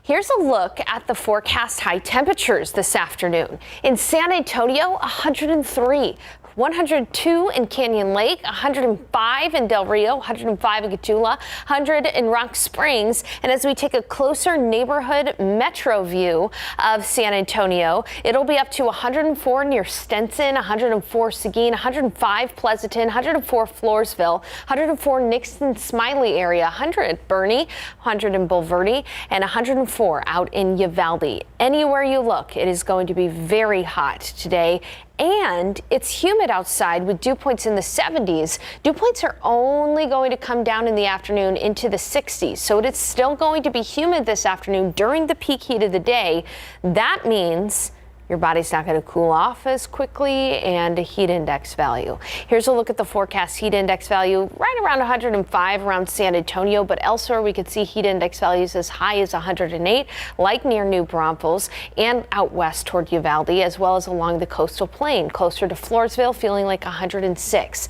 Here's a look at the forecast high temperatures this afternoon. In San Antonio, 103. 102 in Canyon Lake, 105 in Del Rio, 105 in Getula, 100 in Rock Springs. And as we take a closer neighborhood metro view of San Antonio, it'll be up to 104 near Stetson, 104 Seguin, 105 Pleasanton, 104 Floresville, 104 Nixon Smiley area, 100 Bernie, 100 in Bulverde, and 104 out in Uvalde. Anywhere you look, it is going to be very hot today. And it's humid outside with dew points in the 70s. Dew points are only going to come down in the afternoon into the 60s. So it's still going to be humid this afternoon during the peak heat of the day. That means your body's not going to cool off as quickly, and a heat index value. Here's a look at the forecast heat index value right around 105 around San Antonio, but elsewhere we could see heat index values as high as 108, like near New Braunfels and out west toward Uvalde, as well as along the coastal plain, closer to Floresville, feeling like 106.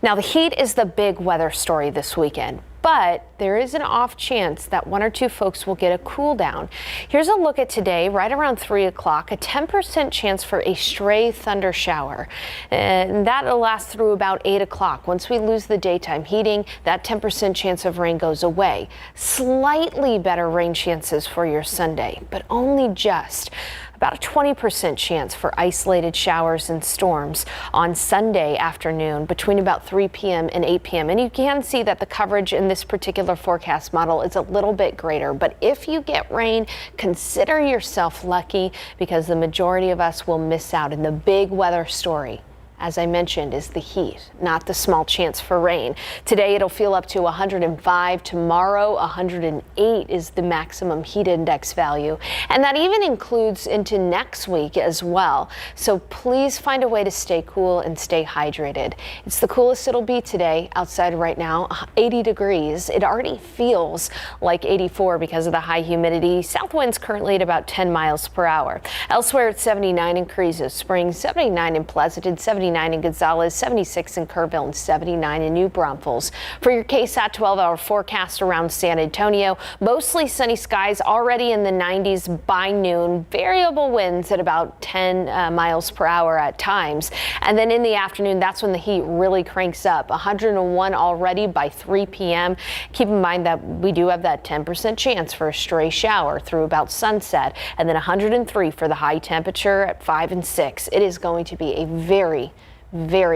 Now, the heat is the big weather story this weekend. But there is an off chance that one or two folks will get a cool down. Here's a look at today, right around 3 o'clock, a 10% chance for a stray thunder shower. And that'll last through about 8 o'clock. Once we lose the daytime heating, that 10% chance of rain goes away. Slightly better rain chances for your Sunday, but only just. About a 20% chance for isolated showers and storms on Sunday afternoon between about 3 p.m. and 8 p.m. And you can see that the coverage in this particular forecast model is a little bit greater. But if you get rain, consider yourself lucky, because the majority of us will miss out in the big weather story. As I mentioned, is the heat, not the small chance for rain. Today it'll feel up to 105. Tomorrow 108 is the maximum heat index value. And that even includes into next week as well. So please find a way to stay cool and stay hydrated. It's the coolest it'll be today outside right now, 80 degrees. It already feels like 84 because of the high humidity. South winds currently at about 10 miles per hour. Elsewhere it's 79 in Carrizo Springs, 79 in Pleasanton, 79 69 in Gonzales, 76 in Kerrville, and 79 in New Braunfels. For your KSAT 12-hour forecast around San Antonio, mostly sunny skies, already in the 90s by noon. Variable winds at about 10 miles per hour at times. And then in the afternoon, that's when the heat really cranks up. 101 already by 3 p.m. Keep in mind that we do have that 10% chance for a stray shower through about sunset, and then 103 for the high temperature at 5 and 6. It is going to be a very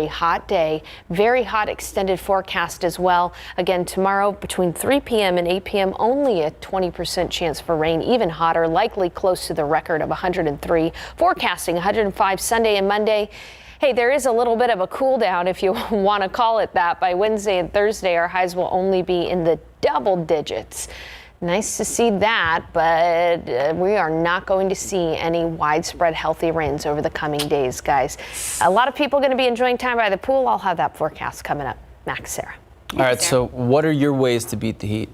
hot day, very hot extended forecast as well. Again, tomorrow between 3 p.m. and 8 p.m. only a 20% chance for rain, even hotter, likely close to the record of 103. Forecasting 105 Sunday and Monday. Hey, there is a little bit of a cool down, if you want to call it that. By Wednesday and Thursday, our highs will only be in the double digits. Nice to see that, but we are not going to see any widespread healthy rains over the coming days, guys. A lot of people are going to be enjoying time by the pool. I'll have that forecast coming up. Max, Sarah. All right, so what are your ways to beat the heat?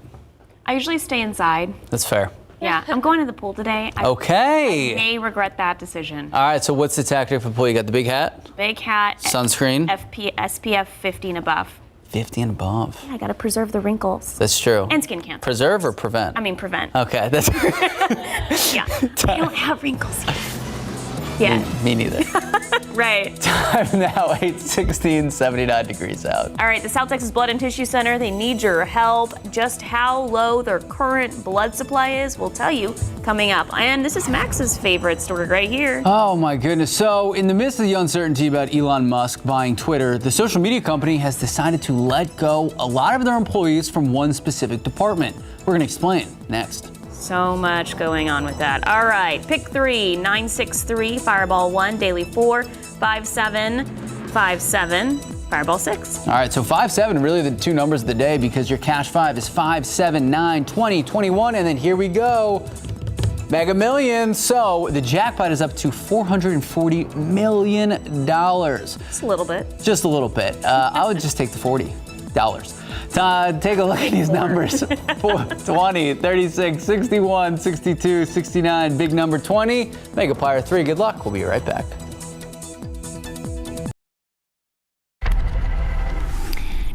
I usually stay inside. That's fair. Yeah, I'm going to the pool today. Okay. I may regret that decision. All right, so what's the tactic for the pool? You got the big hat? Big hat. Sunscreen? SPF 50 and above. 50 and above. Yeah, I got to preserve the wrinkles. That's true. And skin cancer. Preserve or prevent? I mean, prevent. Okay, that's Yeah, I don't have wrinkles yet. Me neither. Right. Time now, 8:16, 79 degrees out. All right, the South Texas Blood and Tissue Center, they need your help. Just how low their current blood supply is, we'll tell you coming up. And this is Max's favorite story right here. Oh my goodness. So in the midst of the uncertainty about Elon Musk buying Twitter, the social media company has decided to let go a lot of their employees from one specific department. We're going to explain next. So much going on with that. All right, pick 3, 963, Fireball 1, Daily 4, 5757, Fireball 6. All right, so 5-7 really the two numbers of the day because your cash 5 is 5, 7, 9, 20, 21, and then here we go. Mega Millions. So the jackpot is up to $440 million. Just a little bit. Just a little bit. I would just take the $40. Take a look at these numbers. 20, 36, 61, 62, 69, big number 20. Mega Player 3. Good luck. We'll be right back.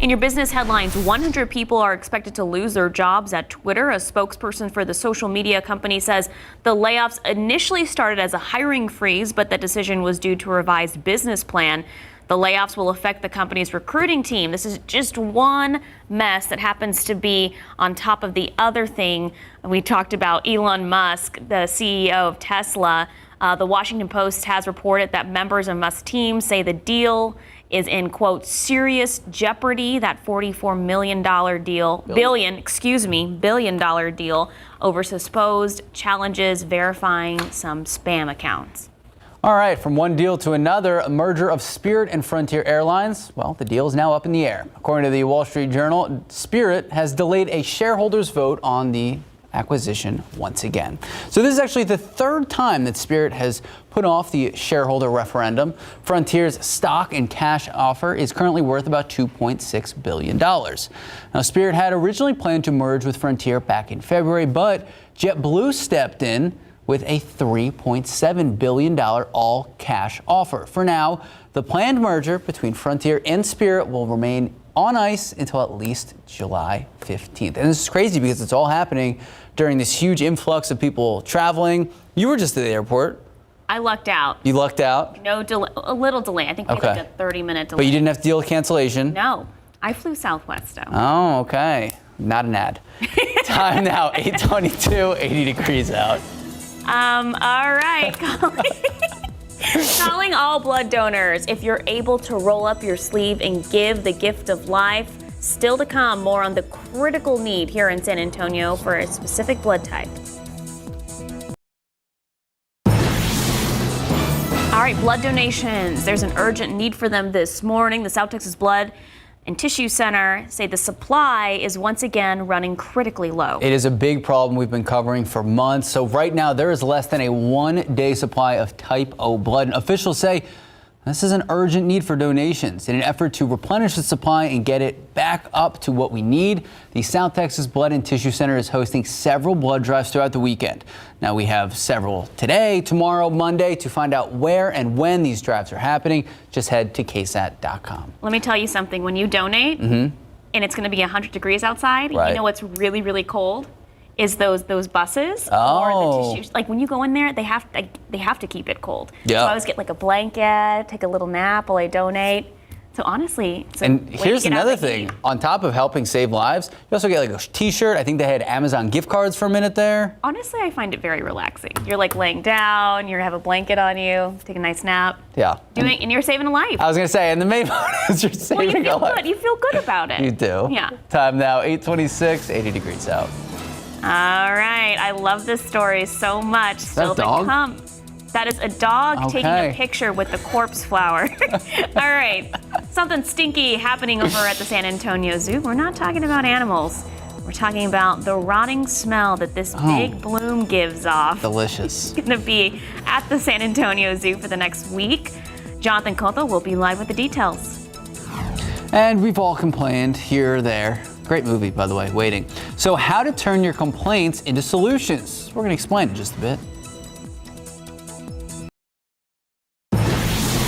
In your business headlines, 100 people are expected to lose their jobs at Twitter. A spokesperson for the social media company says the layoffs initially started as a hiring freeze, but the decision was due to a revised business plan. The layoffs will affect the company's recruiting team. This is just one mess that happens to be on top of the other thing. We talked about Elon Musk, the CEO of Tesla. The Washington Post has reported that members of Musk's team say the deal is in, quote, serious jeopardy. That $44 million deal, billion dollar deal over supposed challenges verifying some spam accounts. All right, from one deal to another, a merger of Spirit and Frontier Airlines. Well, the deal is now up in the air. According to the Wall Street Journal, Spirit has delayed a shareholders vote on the acquisition once again. So this is actually the third time that Spirit has put off the shareholder referendum. Frontier's stock and cash offer is currently worth about $2.6 billion. Now, Spirit had originally planned to merge with Frontier back in February, but JetBlue stepped in with a $3.7 billion all-cash offer. For now, the planned merger between Frontier and Spirit will remain on ice until at least July 15th. And this is crazy because it's all happening during this huge influx of people traveling. You were just at the airport. I lucked out. You lucked out? No delay, a little delay. I think we had like a 30-minute delay. But you didn't have to deal with cancellation? No, I flew Southwest though. Oh, okay. Not an ad. Time now, 8:22, 80 degrees out. All right. Calling all blood donors. If you're able to roll up your sleeve and give the gift of life, still to come, more on the critical need here in San Antonio for a specific blood type. All right, blood donations. There's an urgent need for them this morning. The South Texas Blood and Tissue Center say the supply is once again running critically low. It is a big problem we've been covering for months. So right now there is less than a one-day supply of type O blood. And officials say This is an urgent need for donations in an effort to replenish the supply and get it back up to what we need. The South Texas Blood and Tissue Center is hosting several blood drives throughout the weekend. Now we have several today, tomorrow, Monday. To find out where and when these drives are happening, just head to KSAT.com. Let me tell you something. When you donate, and it's going to be 100 degrees outside, you know what's really, really cold? Is those buses or the tissues. Like when you go in there, they have to keep it cold. Yeah. So I always get like a blanket, take a little nap while I donate. So honestly, and here's another thing. On top of helping save lives, you also get like a T-shirt. I think they had Amazon gift cards for a minute there. Honestly, I find it very relaxing. You're like laying down, you have a blanket on you, take a nice nap. Yeah. And you're saving a life. I was gonna say, and the main part is you're saving a life. Good. You feel good about it. You do. Yeah. Time now, 8:26, 80 degrees out. All right, I love this story so much. That a dog? That is a dog taking a picture with the corpse flower. All right, something stinky happening over at the San Antonio Zoo. We're not talking about animals. We're talking about the rotting smell that this big bloom gives off. Delicious. It's going to be at the San Antonio Zoo for the next week. Jonathan Cotho will be live with the details. And we've all complained here or there. Great movie, by the way, Waiting. So how to turn your complaints into solutions. We're going to explain in just a bit.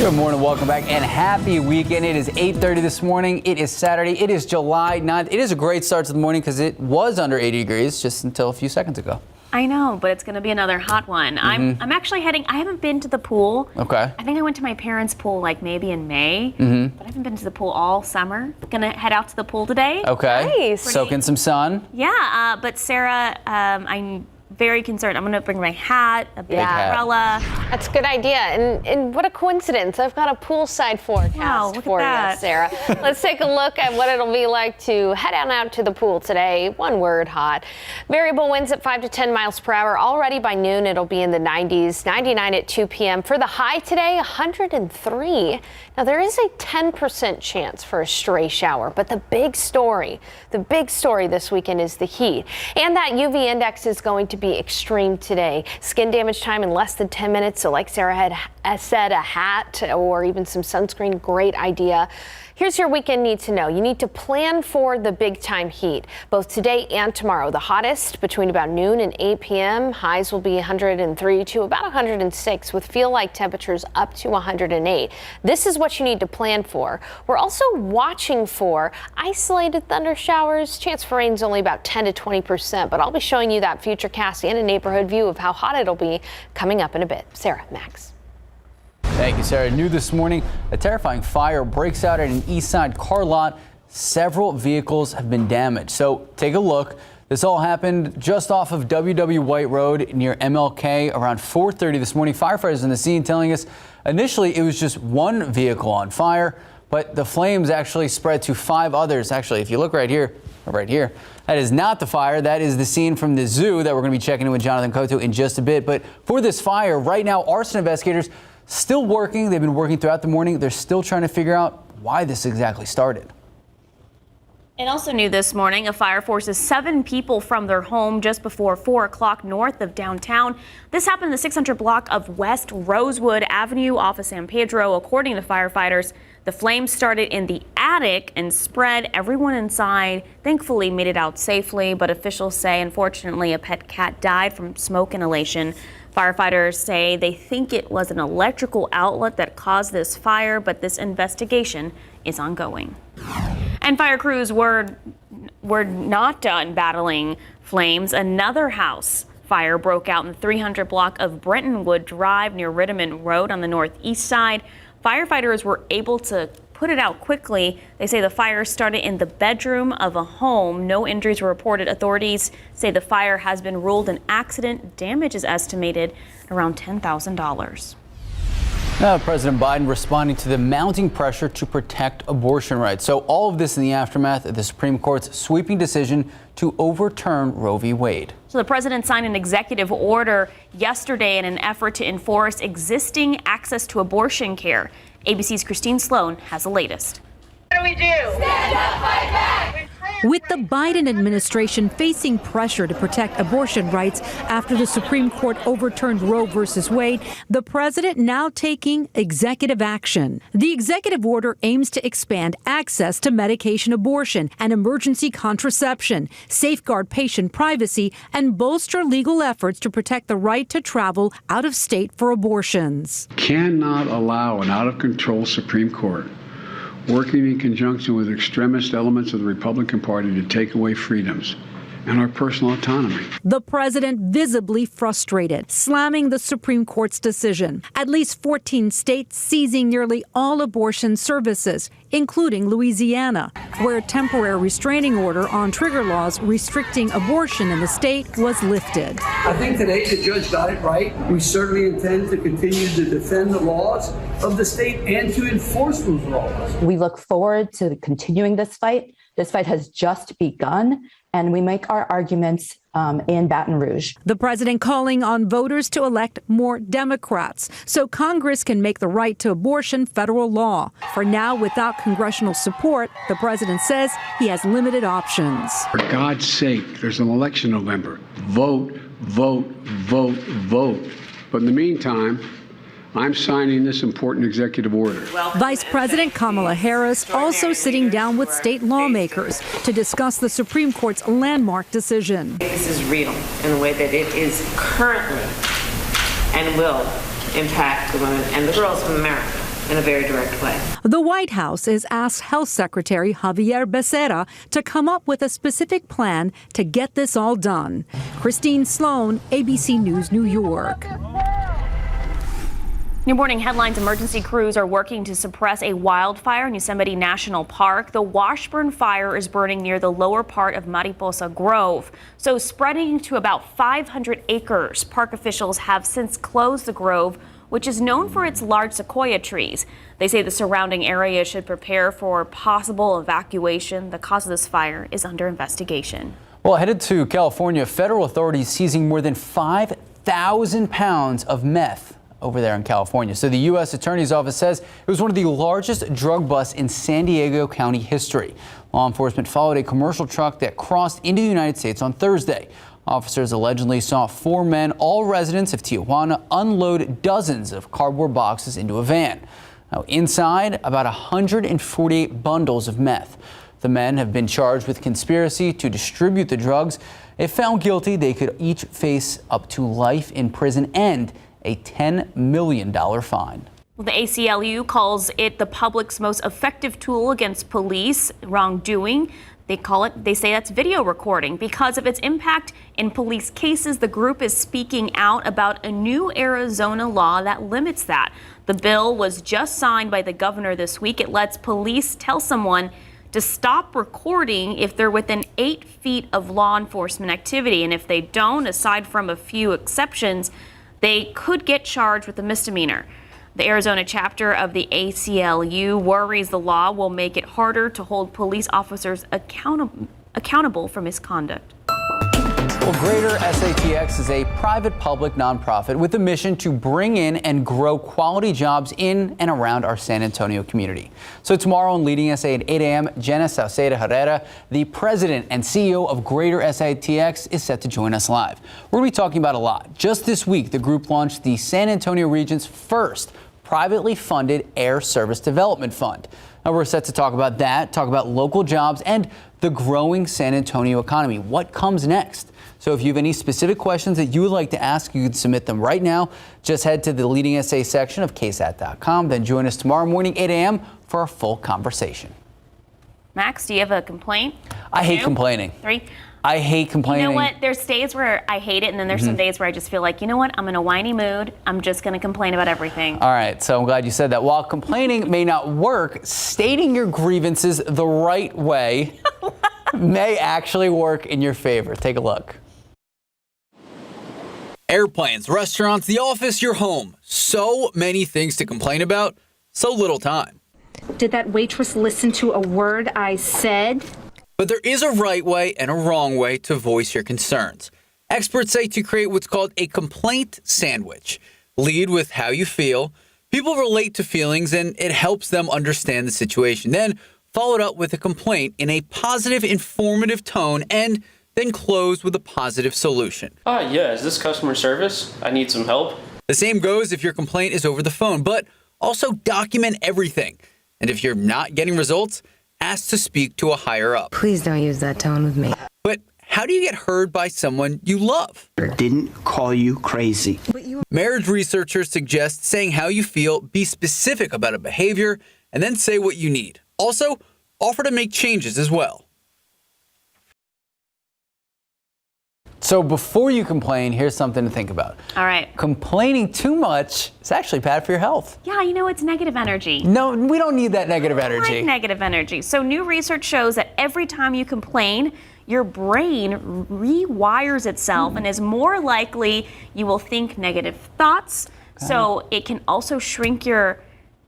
Good morning, welcome back, and happy weekend. It is 8:30 this morning. It is Saturday. It is July 9th. It is a great start to the morning because it was under 80 degrees just until a few seconds ago. I know, but it's going to be another hot one. I'm actually heading, I haven't been to the pool. Okay. I think I went to my parents' pool like maybe in May, but I haven't been to the pool all summer. Gonna head out to the pool today. Okay. Nice. Soak in some sun. Yeah, but Sarah, I'm very concerned. I'm gonna bring my hat, a big umbrella. That's a good idea. And what a coincidence. I've got a poolside forecast for you, Sarah. Let's take a look at what it'll be like to head on out to the pool today. One word, hot. Variable winds at 5 to 10 miles per hour. Already by noon, it'll be in the 90s, 99 at 2 p.m. For the high today, 103. Now, there is a 10% chance for a stray shower, but the big story this weekend is the heat. And that UV index is going to be extreme today. Skin damage time in less than 10 minutes. So like Sarah had said, a hat or even some sunscreen, great idea. Here's your weekend need to know. You need to plan for the big time heat, both today and tomorrow. The hottest between about noon and 8 p.m. Highs will be 103 to about 106 with feel-like temperatures up to 108. This is what you need to plan for. We're also watching for isolated thunder showers. Chance for rain is only about 10 to 20%, but I'll be showing you that futurecast and a neighborhood view of how hot it'll be coming up in a bit. Sarah, Max. Thank you, Sarah. New this morning, a terrifying fire breaks out at an east side car lot. Several vehicles have been damaged. So take a look. This all happened just off of WW White Road near MLK around 4:30 this morning. Firefighters on the scene telling us initially it was just one vehicle on fire, but the flames actually spread to 5 others. Actually, if you look right here, that is not the fire. That is the scene from the zoo that we're going to be checking in with Jonathan Cotho in just a bit. But for this fire, right now, arson investigators still working. They've been working throughout the morning. They're still trying to figure out why this exactly started. And also new this morning, a fire forces 7 people from their home just before 4 o'clock north of downtown. This happened in the 600 block of West Rosewood Avenue off of San Pedro. According to firefighters, the flames started in the attic and spread. Everyone inside thankfully made it out safely, but officials say, unfortunately, a pet cat died from smoke inhalation. Firefighters say they think it was an electrical outlet that caused this fire, but this investigation is ongoing. And fire crews were not done battling flames. Another house fire broke out in the 300 block of Brentonwood Drive near Rittiman Road on the northeast side. Firefighters were able to put it out quickly. They say the fire started in the bedroom of a home. No injuries were reported. Authorities say the fire has been ruled an accident. Damage is estimated around $10,000. Now, President Biden responding to the mounting pressure to protect abortion rights. So all of this in the aftermath of the Supreme Court's sweeping decision to overturn Roe v. Wade. So the president signed an executive order yesterday in an effort to enforce existing access to abortion care. ABC's Christine Sloan has the latest. What do we do? Stand up, fight back. With the Biden administration facing pressure to protect abortion rights after the Supreme Court overturned Roe versus Wade, the president now taking executive action. The executive order aims to expand access to medication abortion and emergency contraception, safeguard patient privacy, and bolster legal efforts to protect the right to travel out of state for abortions. Cannot allow an out-of-control Supreme Court working in conjunction with extremist elements of the Republican Party to take away freedoms and our personal autonomy. The president visibly frustrated, slamming the Supreme Court's decision. At least 14 states seizing nearly all abortion services, including Louisiana, where a temporary restraining order on trigger laws restricting abortion in the state was lifted. I think today the judge got it right. We certainly intend to continue to defend the laws of the state and to enforce those laws. We look forward to continuing this fight. This fight has just begun, and we make our arguments in Baton Rouge. The president calling on voters to elect more Democrats so Congress can make the right to abortion federal law. For now, without congressional support, the president says he has limited options. For God's sake, there's an election in November. Vote, vote, vote, vote. But in the meantime, I'm signing this important executive order. Vice President Kamala Harris also sitting down with state lawmakers to discuss the Supreme Court's landmark decision. This is real in the way that it is currently and will impact the women and the girls of America in a very direct way. The White House has asked Health Secretary Javier Becerra to come up with a specific plan to get this all done. Christine Sloan, ABC News, New York. New morning headlines. Emergency crews are working to suppress a wildfire in Yosemite National Park. The Washburn fire is burning near the lower part of Mariposa Grove, so spreading to about 500 acres. Park officials have since closed the grove, which is known for its large sequoia trees. They say the surrounding area should prepare for possible evacuation. The cause of this fire is under investigation. Well, headed to California, federal authorities seizing more than 5,000 pounds of meth over there in California. So the U.S. Attorney's Office says it was one of the largest drug busts in San Diego County history. Law enforcement followed a commercial truck that crossed into the United States on Thursday. Officers allegedly saw 4 men, all residents of Tijuana, unload dozens of cardboard boxes into a van. Now, inside, about 148 bundles of meth. The men have been charged with conspiracy to distribute the drugs. If found guilty, they could each face up to life in prison and a $10 million fine. The ACLU calls it the public's most effective tool against police wrongdoing. They say that's video recording. Because of its impact in police cases, the group is speaking out about a new Arizona law that limits that. The bill was just signed by the governor this week. It lets police tell someone to stop recording if they're within 8 feet of law enforcement activity. And if they don't, aside from a few exceptions, they could get charged with a misdemeanor. The Arizona chapter of the ACLU worries the law will make it harder to hold police officers accountable for misconduct. Well, Greater SATX is a private public nonprofit with a mission to bring in and grow quality jobs in and around our San Antonio community. So tomorrow on Leading SA at 8 a.m., Jenna Sauceda Herrera, the president and CEO of Greater SATX, is set to join us live. We're going to be talking about a lot. Just this week, the group launched the San Antonio region's first privately funded air service development fund. Now we're set to talk about that, talk about local jobs and the growing San Antonio economy. What comes next? So if you have any specific questions that you would like to ask, you can submit them right now. Just head to the Leading SA section of KSAT.com. Then join us tomorrow morning, 8 a.m. for a full conversation. Max, do you have a complaint? I hate complaining. 3. I hate complaining. You know what? There's days where I hate it, and then there's some days where I just feel like, you know what? I'm in a whiny mood. I'm just going to complain about everything. All right, so I'm glad you said that. While complaining may not work, stating your grievances the right way may actually work in your favor. Take a look. Airplanes, restaurants, the office, your home. So many things to complain about, so little time. Did that waitress listen to a word I said? But there is a right way and a wrong way to voice your concerns. Experts say to create what's called a complaint sandwich. Lead with how you feel. People relate to feelings and it helps them understand the situation. Then followed up with a complaint in a positive, informative tone, and then closed with a positive solution. Yeah, is this customer service? I need some help. The same goes if your complaint is over the phone, but also document everything. And if you're not getting results, ask to speak to a higher up. Please don't use that tone with me. But how do you get heard by someone you love? Didn't call you crazy. Marriage researchers suggest saying how you feel, be specific about a behavior, and then say what you need. Also, offer to make changes as well. So before you complain, here's something to think about. All right. Complaining too much is actually bad for your health. Yeah, it's negative energy. No, we don't need that negative energy. Like negative energy. So new research shows that every time you complain, your brain rewires itself and is more likely you will think negative thoughts. Okay. So it can also shrink your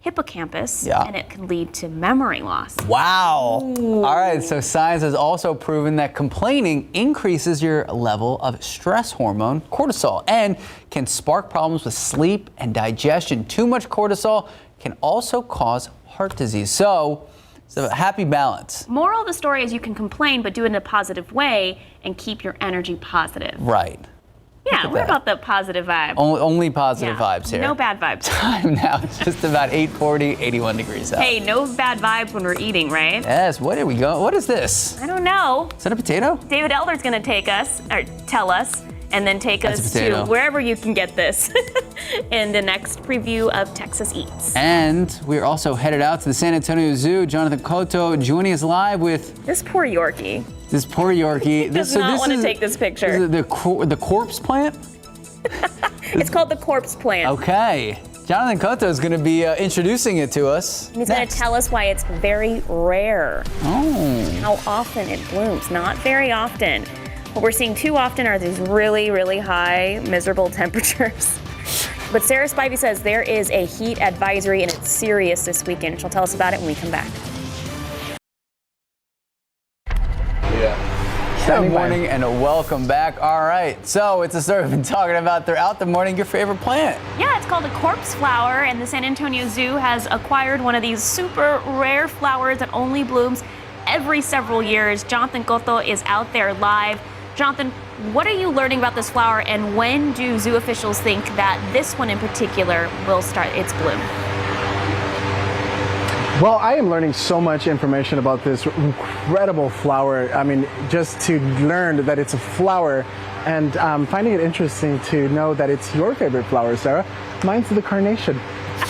hippocampus, and it can lead to memory loss. Wow. Ooh. All right, so science has also proven that complaining increases your level of stress hormone, cortisol, and can spark problems with sleep and digestion. Too much cortisol can also cause heart disease. So it's a happy balance. Moral of the story is you can complain, but do it in a positive way and keep your energy positive. Right. Yeah, we're about the positive vibe. Only positive vibes here. No bad vibes. Time now, it's just about 8:40, 81 degrees out. Hey, no bad vibes when we're eating, right? Yes, where are we going? What is this? I don't know. Is that a potato? David Elder's gonna take us, or tell us, and then take us to wherever you can get this in the next preview of Texas Eats. And we're also headed out to the San Antonio Zoo. Jonathan Cotto joining us live with... This poor Yorkie. This poor Yorkie. He does not want to take this picture. Is it the corpse plant? It's called the corpse plant. Okay. Jonathan Cotto is going to be introducing it to us. He's going to tell us why it's very rare. Oh. How often it blooms. Not very often. What we're seeing too often are these really, really high, miserable temperatures. But Sarah Spivey says there is a heat advisory and it's serious this weekend. She'll tell us about it when we come back. Good morning and welcome back. All right, so it's a story we've been talking about throughout the morning. Your favorite plant? Yeah, it's called a corpse flower, and the San Antonio Zoo has acquired one of these super rare flowers that only blooms every several years. Jonathan Cotto is out there live. Jonathan, what are you learning about this flower, and when do zoo officials think that this one in particular will start its bloom? Well, I am learning so much information about this incredible flower. I mean, just to learn that it's a flower, and finding it interesting to know that it's your favorite flower, Sarah. Mine's the carnation.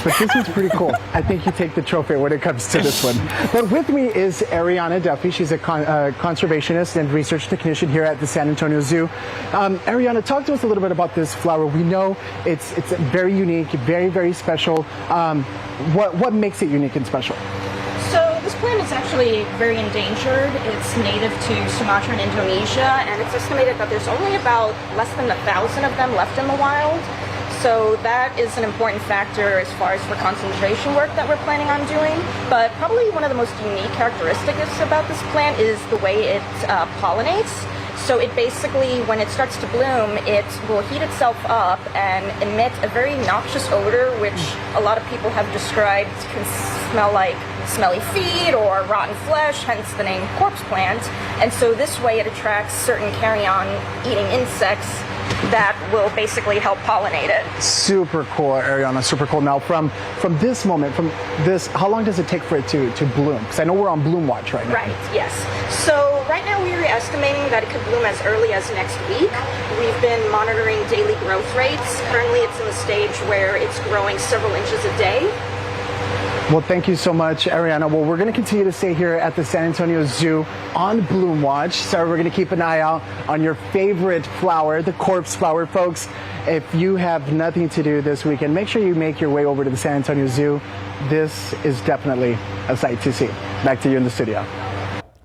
But this is pretty cool. I think you take the trophy when it comes to this one. But with me is Ariana Duffy. She's a conservationist and research technician here at the San Antonio Zoo. Ariana, talk to us a little bit about this flower. We know it's very unique, very, very special. What makes it unique and special? So this plant is actually very endangered. It's native to Sumatra and Indonesia, and it's estimated that there's only about less than 1,000 of them left in the wild. So that is an important factor as far as for concentration work that we're planning on doing. But probably one of the most unique characteristics about this plant is the way it pollinates. So it basically, when it starts to bloom, it will heat itself up and emit a very noxious odor, which a lot of people have described can smell like smelly feet or rotten flesh, hence the name corpse plant. And so this way it attracts certain carrion eating insects that will basically help pollinate it. Super cool, Ariana, super cool. Now from this moment, how long does it take for it to bloom? Because I know we're on bloom watch right now. Right, yes. So right now we're estimating that it could bloom as early as next week. We've been monitoring daily growth rates. Currently it's in the stage where it's growing several inches a day. Well, thank you so much, Ariana. Well, we're going to continue to stay here at the San Antonio Zoo on Bloom Watch. Sarah, we're going to keep an eye out on your favorite flower, the corpse flower. Folks, if you have nothing to do this weekend, make sure you make your way over to the San Antonio Zoo. This is definitely a sight to see. Back to you in the studio.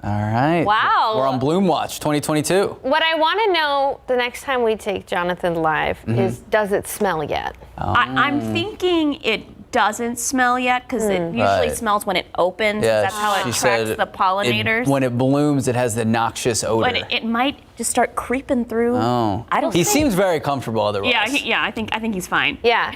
All right. Wow. We're on Bloom Watch 2022. What I want to know the next time we take Jonathan live is, does it smell yet? I'm thinking it doesn't smell yet because it usually smells when it opens. Yeah, that's how it attracts the pollinators. When it blooms, it has the noxious odor. But it might just start creeping through. Oh. I don't. He seems very comfortable otherwise. Yeah, I think he's fine. Yeah.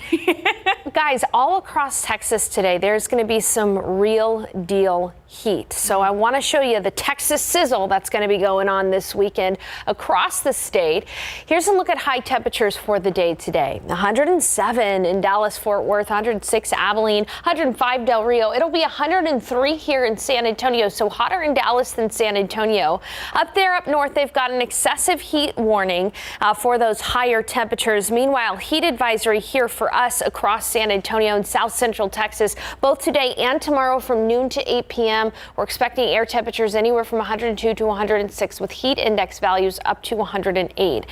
Guys, all across Texas today, there's going to be some real deal heat. So I want to show you the Texas sizzle that's going to be going on this weekend across the state. Here's a look at high temperatures for the day today. 107 in Dallas, Fort Worth, 106 Abilene, 105 Del Rio. It'll be 103 here in San Antonio, so hotter in Dallas than San Antonio. Up there up north, they've got an excessive heat warning for those higher temperatures. Meanwhile, heat advisory here for us across San Antonio and south central Texas, both today and tomorrow from noon to 8 p.m. We're expecting air temperatures anywhere from 102 to 106 with heat index values up to 108.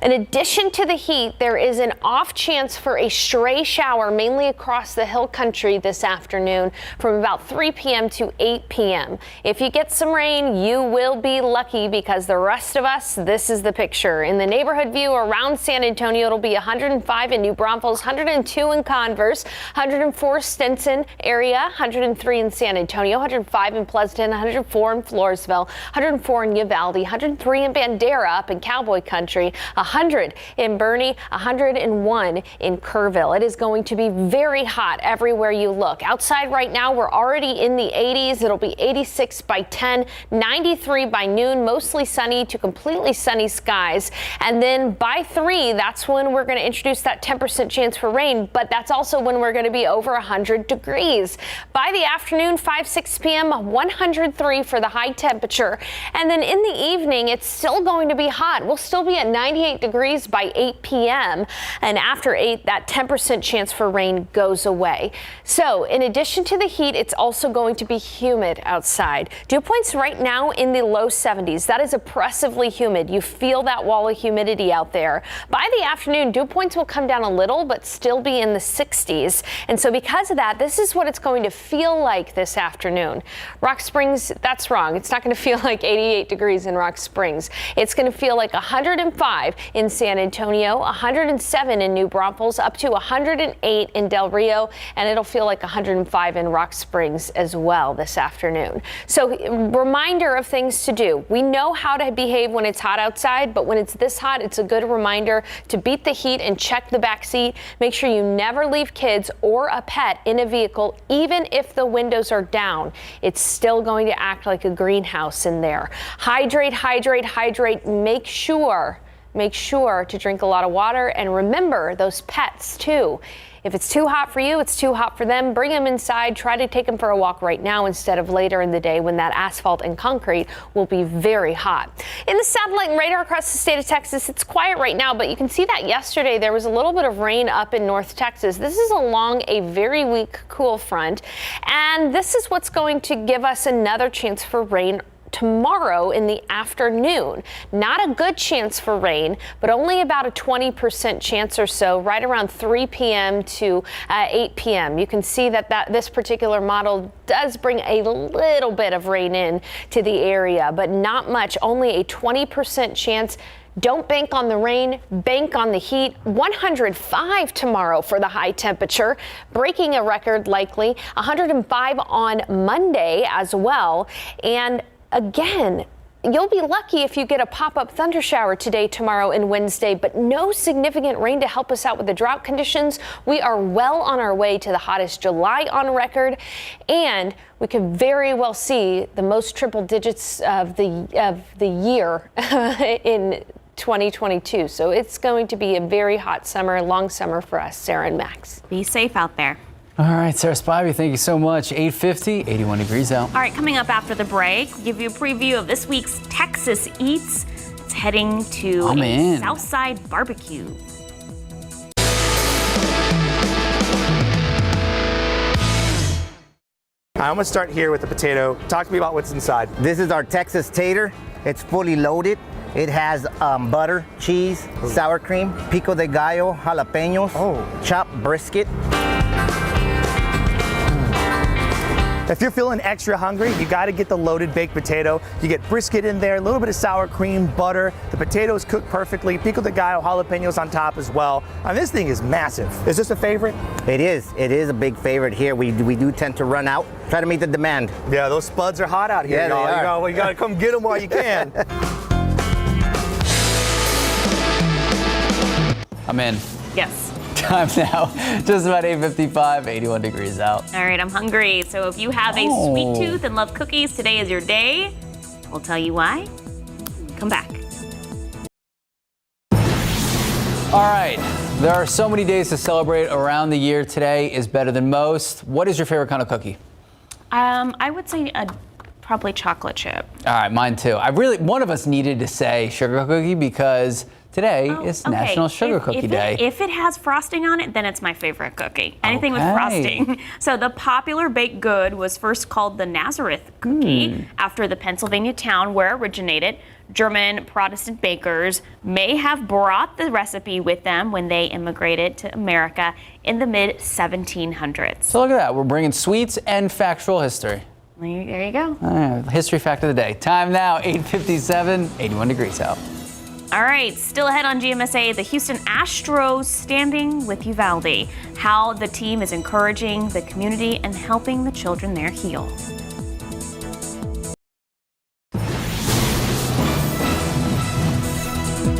In addition to the heat, there is an off chance for a stray shower mainly across the hill country this afternoon from about 3 p.m. to 8 p.m. If you get some rain, you will be lucky because the rest of us, this is the picture. In the neighborhood view around San Antonio, it'll be 105 in New Braunfels, 102 in Converse, 104 Stinson area, 103 in San Antonio, 105 in Pleasanton, 104 in Floresville, 104 in Uvalde, 103 in Bandera up in Cowboy Country, 100 in Bernie, 101 in Kerrville. It is going to be very hot everywhere you look. Outside right now, we're already in the 80s. It'll be 86 by 10, 93 by noon, mostly sunny to completely sunny skies. And then by 3, that's when we're going to introduce that 10% chance for rain, but that's also when we're going to be over 100 degrees. By the afternoon, 5, 6 p.m., 103 for the high temperature. And then in the evening, it's still going to be hot. We'll still be at 98 degrees by 8 p.m. And after 8, that 10% chance for rain goes away. So in addition to the heat, it's also going to be humid outside. Dew points right now in the low 70s. That is oppressively humid. You feel that wall of humidity out there. By the afternoon, dew points will come down a little, but still be in the 60s. And so because of that, this is what it's going to feel like this afternoon. Rock Springs, that's wrong. It's not going to feel like 88 degrees in Rock Springs. It's going to feel like 105 in San Antonio, 107 in New Braunfels, up to 108 in Del Rio, and it'll feel like 105 in Rock Springs as well this afternoon. So reminder of things to do. We know how to behave when it's hot outside, but when it's this hot, it's a good reminder to beat the heat and check the back seat. Make sure you never leave kids or a pet in a vehicle, even if the windows are down. It's still going to act like a greenhouse in there. Hydrate, hydrate, hydrate. Make sure to drink a lot of water, and remember those pets too. If it's too hot for you, it's too hot for them. Bring them inside. Try to take them for a walk right now instead of later in the day when that asphalt and concrete will be very hot. In the satellite and radar across the state of Texas, it's quiet right now, but you can see that yesterday there was a little bit of rain up in North Texas. This is along a very weak cool front, and this is what's going to give us another chance for rain tomorrow in the afternoon. Not a good chance for rain, but only about a 20% chance or so, right around 3 p.m. to 8 p.m. You can see that this particular model does bring a little bit of rain in to the area, but not much, only a 20% chance. Don't bank on the rain, bank on the heat. 105 tomorrow for the high temperature, breaking a record likely. 105 on Monday as well. And again, you'll be lucky if you get a pop-up thunder shower today, tomorrow, and Wednesday, but no significant rain to help us out with the drought conditions. We are well on our way to the hottest July on record, and we could very well see the most triple digits of the year in 2022. So it's going to be a very hot summer, long summer for us, Sarah and Max. Be safe out there. All right, Sarah Spivey, thank you so much. 8:50, 81 degrees out. All right, coming up after the break, we'll give you a preview of this week's Texas Eats. It's heading to a Southside barbecue. I'm gonna start here with the potato. Talk to me about what's inside. This is our Texas tater. It's fully loaded. It has butter, cheese, sour cream, pico de gallo, jalapenos, chopped brisket. If you're feeling extra hungry, you gotta get the loaded baked potato. You get brisket in there, a little bit of sour cream, butter. The potatoes cook perfectly, pico de gallo, jalapenos on top as well. And this thing is massive. Is this a favorite? It is a big favorite here. We do tend to run out. Try to meet the demand. Yeah, those spuds are hot out here, yeah, y'all. You gotta come get them while you can. I'm in. Yes. Time now, just about 8:55, 81 degrees out. All right, I'm hungry. So if you have a sweet tooth and love cookies, today is your day. We'll tell you why. Come back. All right, there are so many days to celebrate around the year. Today is better than most. What is your favorite kind of cookie? I would say probably chocolate chip. All right, mine too. One of us needed to say sugar cookie because today is National Sugar Cookie Day. If it has frosting on it, then it's my favorite cookie. Anything with frosting. So the popular baked good was first called the Nazareth cookie after the Pennsylvania town where it originated. German Protestant bakers may have brought the recipe with them when they immigrated to America in the mid-1700s. So look at that. We're bringing sweets and factual history. There you go. History fact of the day. Time now, 8:57, 81 degrees out. All right, still ahead on GMSA, the Houston Astros standing with Uvalde. How the team is encouraging the community and helping the children there heal.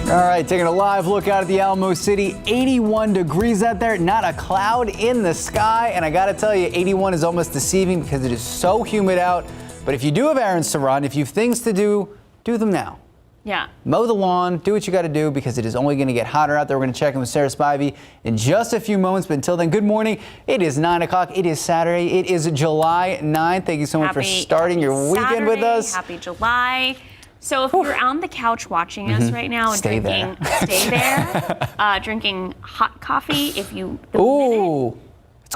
All right, taking a live look out at the Alamo City. 81 degrees out there, not a cloud in the sky. And I got to tell you, 81 is almost deceiving because it is so humid out. But if you do have errands to run, if you have things to do, do them now. Yeah. Mow the lawn, do what you got to do because it is only going to get hotter out there. We're going to check in with Sarah Spivey in just a few moments. But until then, good morning. It is 9 o'clock. It is Saturday. It is July 9th. Thank you so much for starting your weekend with us. Happy July. So if you're on the couch watching us right now and stay there, drinking hot coffee, it's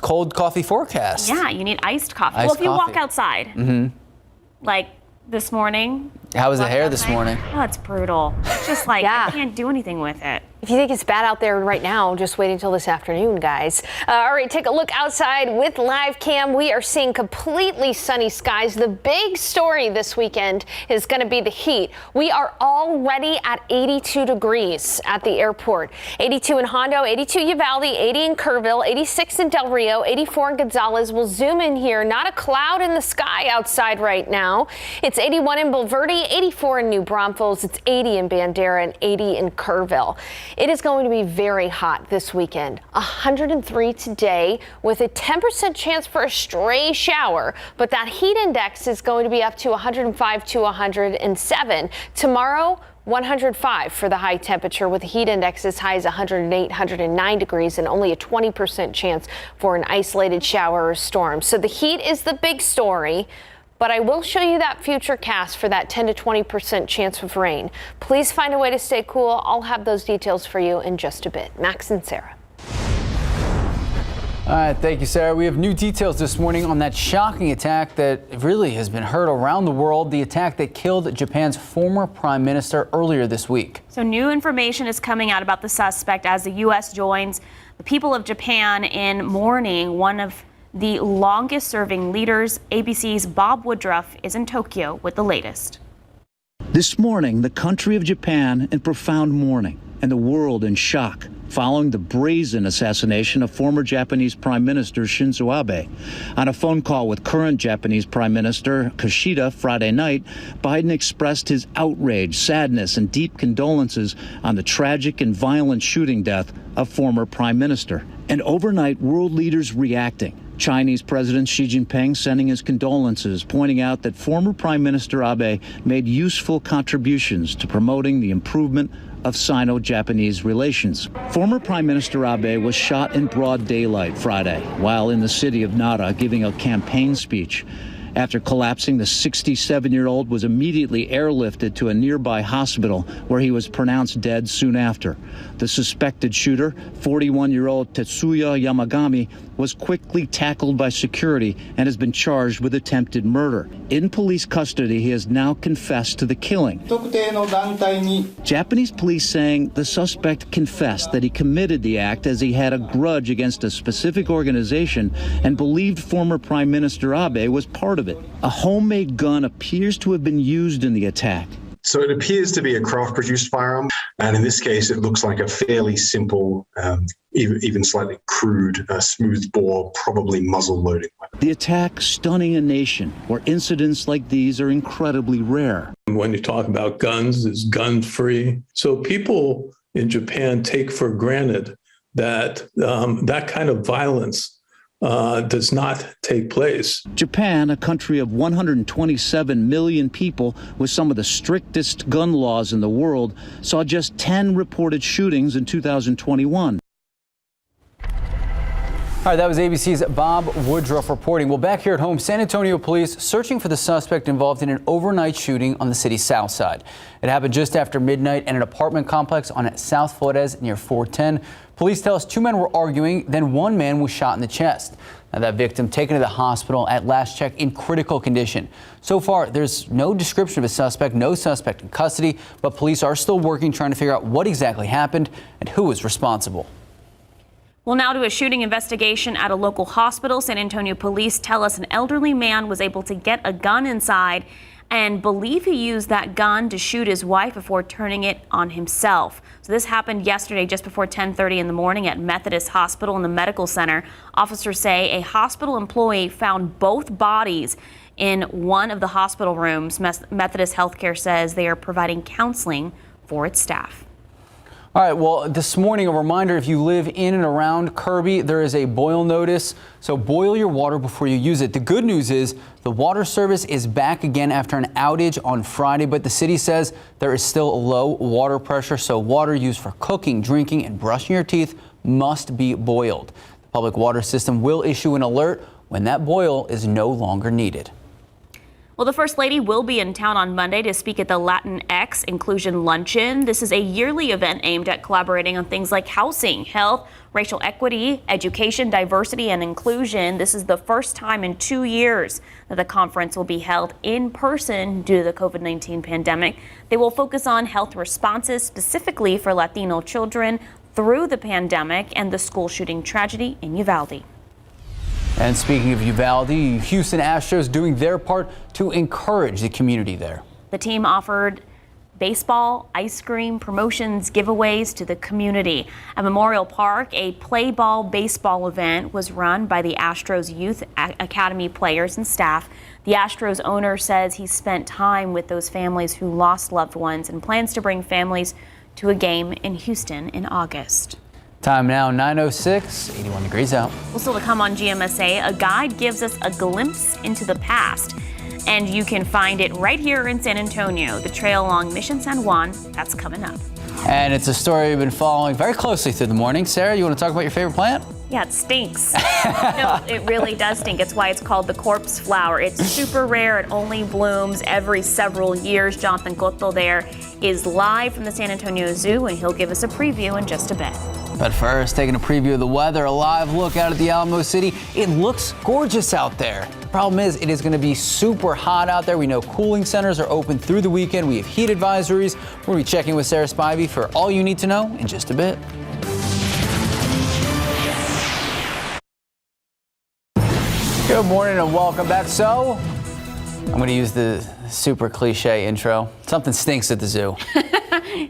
cold coffee forecast. Yeah, you need iced coffee. If you walk outside, like this morning. How was the hair this morning? Oh, it's brutal. It's just like, I can't do anything with it. If you think it's bad out there right now, just wait until this afternoon, guys. All right, take a look outside with live cam. We are seeing completely sunny skies. The big story this weekend is going to be the heat. We are already at 82 degrees at the airport. 82 in Hondo, 82 Uvalde, 80 in Kerrville, 86 in Del Rio, 84 in Gonzales. We'll zoom in here. Not a cloud in the sky outside right now. It's 81 in Bulverde, 84 in New Braunfels. It's 80 in Bandera and 80 in Kerrville. It is going to be very hot this weekend. 103 today with a 10% chance for a stray shower, but that heat index is going to be up to 105 to 107. Tomorrow, 105 for the high temperature with a heat index as high as 108, 109 degrees and only a 20% chance for an isolated shower or storm. So the heat is the big story. But I will show you that future cast for that 10 to 20% chance of rain. Please find a way to stay cool. I'll have those details for you in just a bit. Max and Sarah. All right, thank you, Sarah. We have new details this morning on that shocking attack that really has been heard around the world, the attack that killed Japan's former prime minister earlier this week. So new information is coming out about the suspect as the U.S. joins the people of Japan in mourning one of the longest-serving leaders. ABC's Bob Woodruff is in Tokyo with the latest. This morning, the country of Japan in profound mourning and the world in shock following the brazen assassination of former Japanese Prime Minister Shinzo Abe. On a phone call with current Japanese Prime Minister Kishida Friday night, Biden expressed his outrage, sadness, and deep condolences on the tragic and violent shooting death of former Prime Minister. And overnight, world leaders reacting. Chinese President Xi Jinping sending his condolences, pointing out that former Prime Minister Abe made useful contributions to promoting the improvement of Sino-Japanese relations. Former Prime Minister Abe was shot in broad daylight Friday while in the city of Nara giving a campaign speech. After collapsing, the 67-year-old was immediately airlifted to a nearby hospital where he was pronounced dead soon after. The suspected shooter, 41-year-old Tetsuya Yamagami, was quickly tackled by security and has been charged with attempted murder. In police custody, he has now confessed to the killing. Japanese police saying the suspect confessed that he committed the act as he had a grudge against a specific organization and believed former Prime Minister Abe was part of it. A homemade gun appears to have been used in the attack. So it appears to be a craft-produced firearm, and in this case, it looks like a fairly simple, even slightly crude, smooth-bore, probably muzzle-loading weapon. The attack stunning a nation where incidents like these are incredibly rare. When you talk about guns, it's gun-free. So people in Japan take for granted that that kind of violence does not take place. Japan, a country of 127 million people with some of the strictest gun laws in the world, saw just 10 reported shootings in 2021. All right, that was ABC's Bob Woodruff reporting. Well, back here at home, San Antonio police searching for the suspect involved in an overnight shooting on the city's south side. It happened just after midnight in an apartment complex on South Flores near 410. Police tell us 2 men were arguing, then 1 man was shot in the chest. Now, that victim taken to the hospital at last check in critical condition. So far, there's no description of a suspect, no suspect in custody, but police are still working, trying to figure out what exactly happened and who was responsible. Well, now to a shooting investigation at a local hospital. San Antonio police tell us an elderly man was able to get a gun inside and believe he used that gun to shoot his wife before turning it on himself. So this happened yesterday just before 10:30 in the morning at Methodist Hospital in the medical center. Officers say a hospital employee found both bodies in one of the hospital rooms. Methodist Healthcare says they are providing counseling for its staff. All right, well, this morning, a reminder, if you live in and around Kirby, there is a boil notice, so boil your water before you use it. The good news is the water service is back again after an outage on Friday, but the city says there is still a low water pressure, so water used for cooking, drinking, and brushing your teeth must be boiled. The public water system will issue an alert when that boil is no longer needed. Well, the First Lady will be in town on Monday to speak at the Latinx Inclusion Luncheon. This is a yearly event aimed at collaborating on things like housing, health, racial equity, education, diversity, and inclusion. This is the first time in 2 years that the conference will be held in person due to the COVID-19 pandemic. They will focus on health responses specifically for Latino children through the pandemic and the school shooting tragedy in Uvalde. And speaking of Uvalde, Houston Astros doing their part to encourage the community there. The team offered baseball, ice cream, promotions, giveaways to the community. At Memorial Park, a play ball baseball event was run by the Astros Youth Academy players and staff. The Astros owner says he spent time with those families who lost loved ones and plans to bring families to a game in Houston in August. Time now, 9:06, 81 degrees out. Well, still to come on GMSA, a guide gives us a glimpse into the past. And you can find it right here in San Antonio, the trail along Mission San Juan. That's coming up. And it's a story we've been following very closely through the morning. Sarah, you want to talk about your favorite plant? Yeah, it stinks. No, it really does stink. It's why it's called the corpse flower. It's super rare. It only blooms every several years. Jonathan Cotto there is live from the San Antonio Zoo, and he'll give us a preview in just a bit. But first, taking a preview of the weather, a live look out at the Alamo City. It looks gorgeous out there. The problem is it is going to be super hot out there. We know cooling centers are open through the weekend. We have heat advisories. We'll be checking with Sarah Spivey for all you need to know in just a bit. Good morning and welcome back. So, I'm going to use the super cliche intro. Something stinks at the zoo.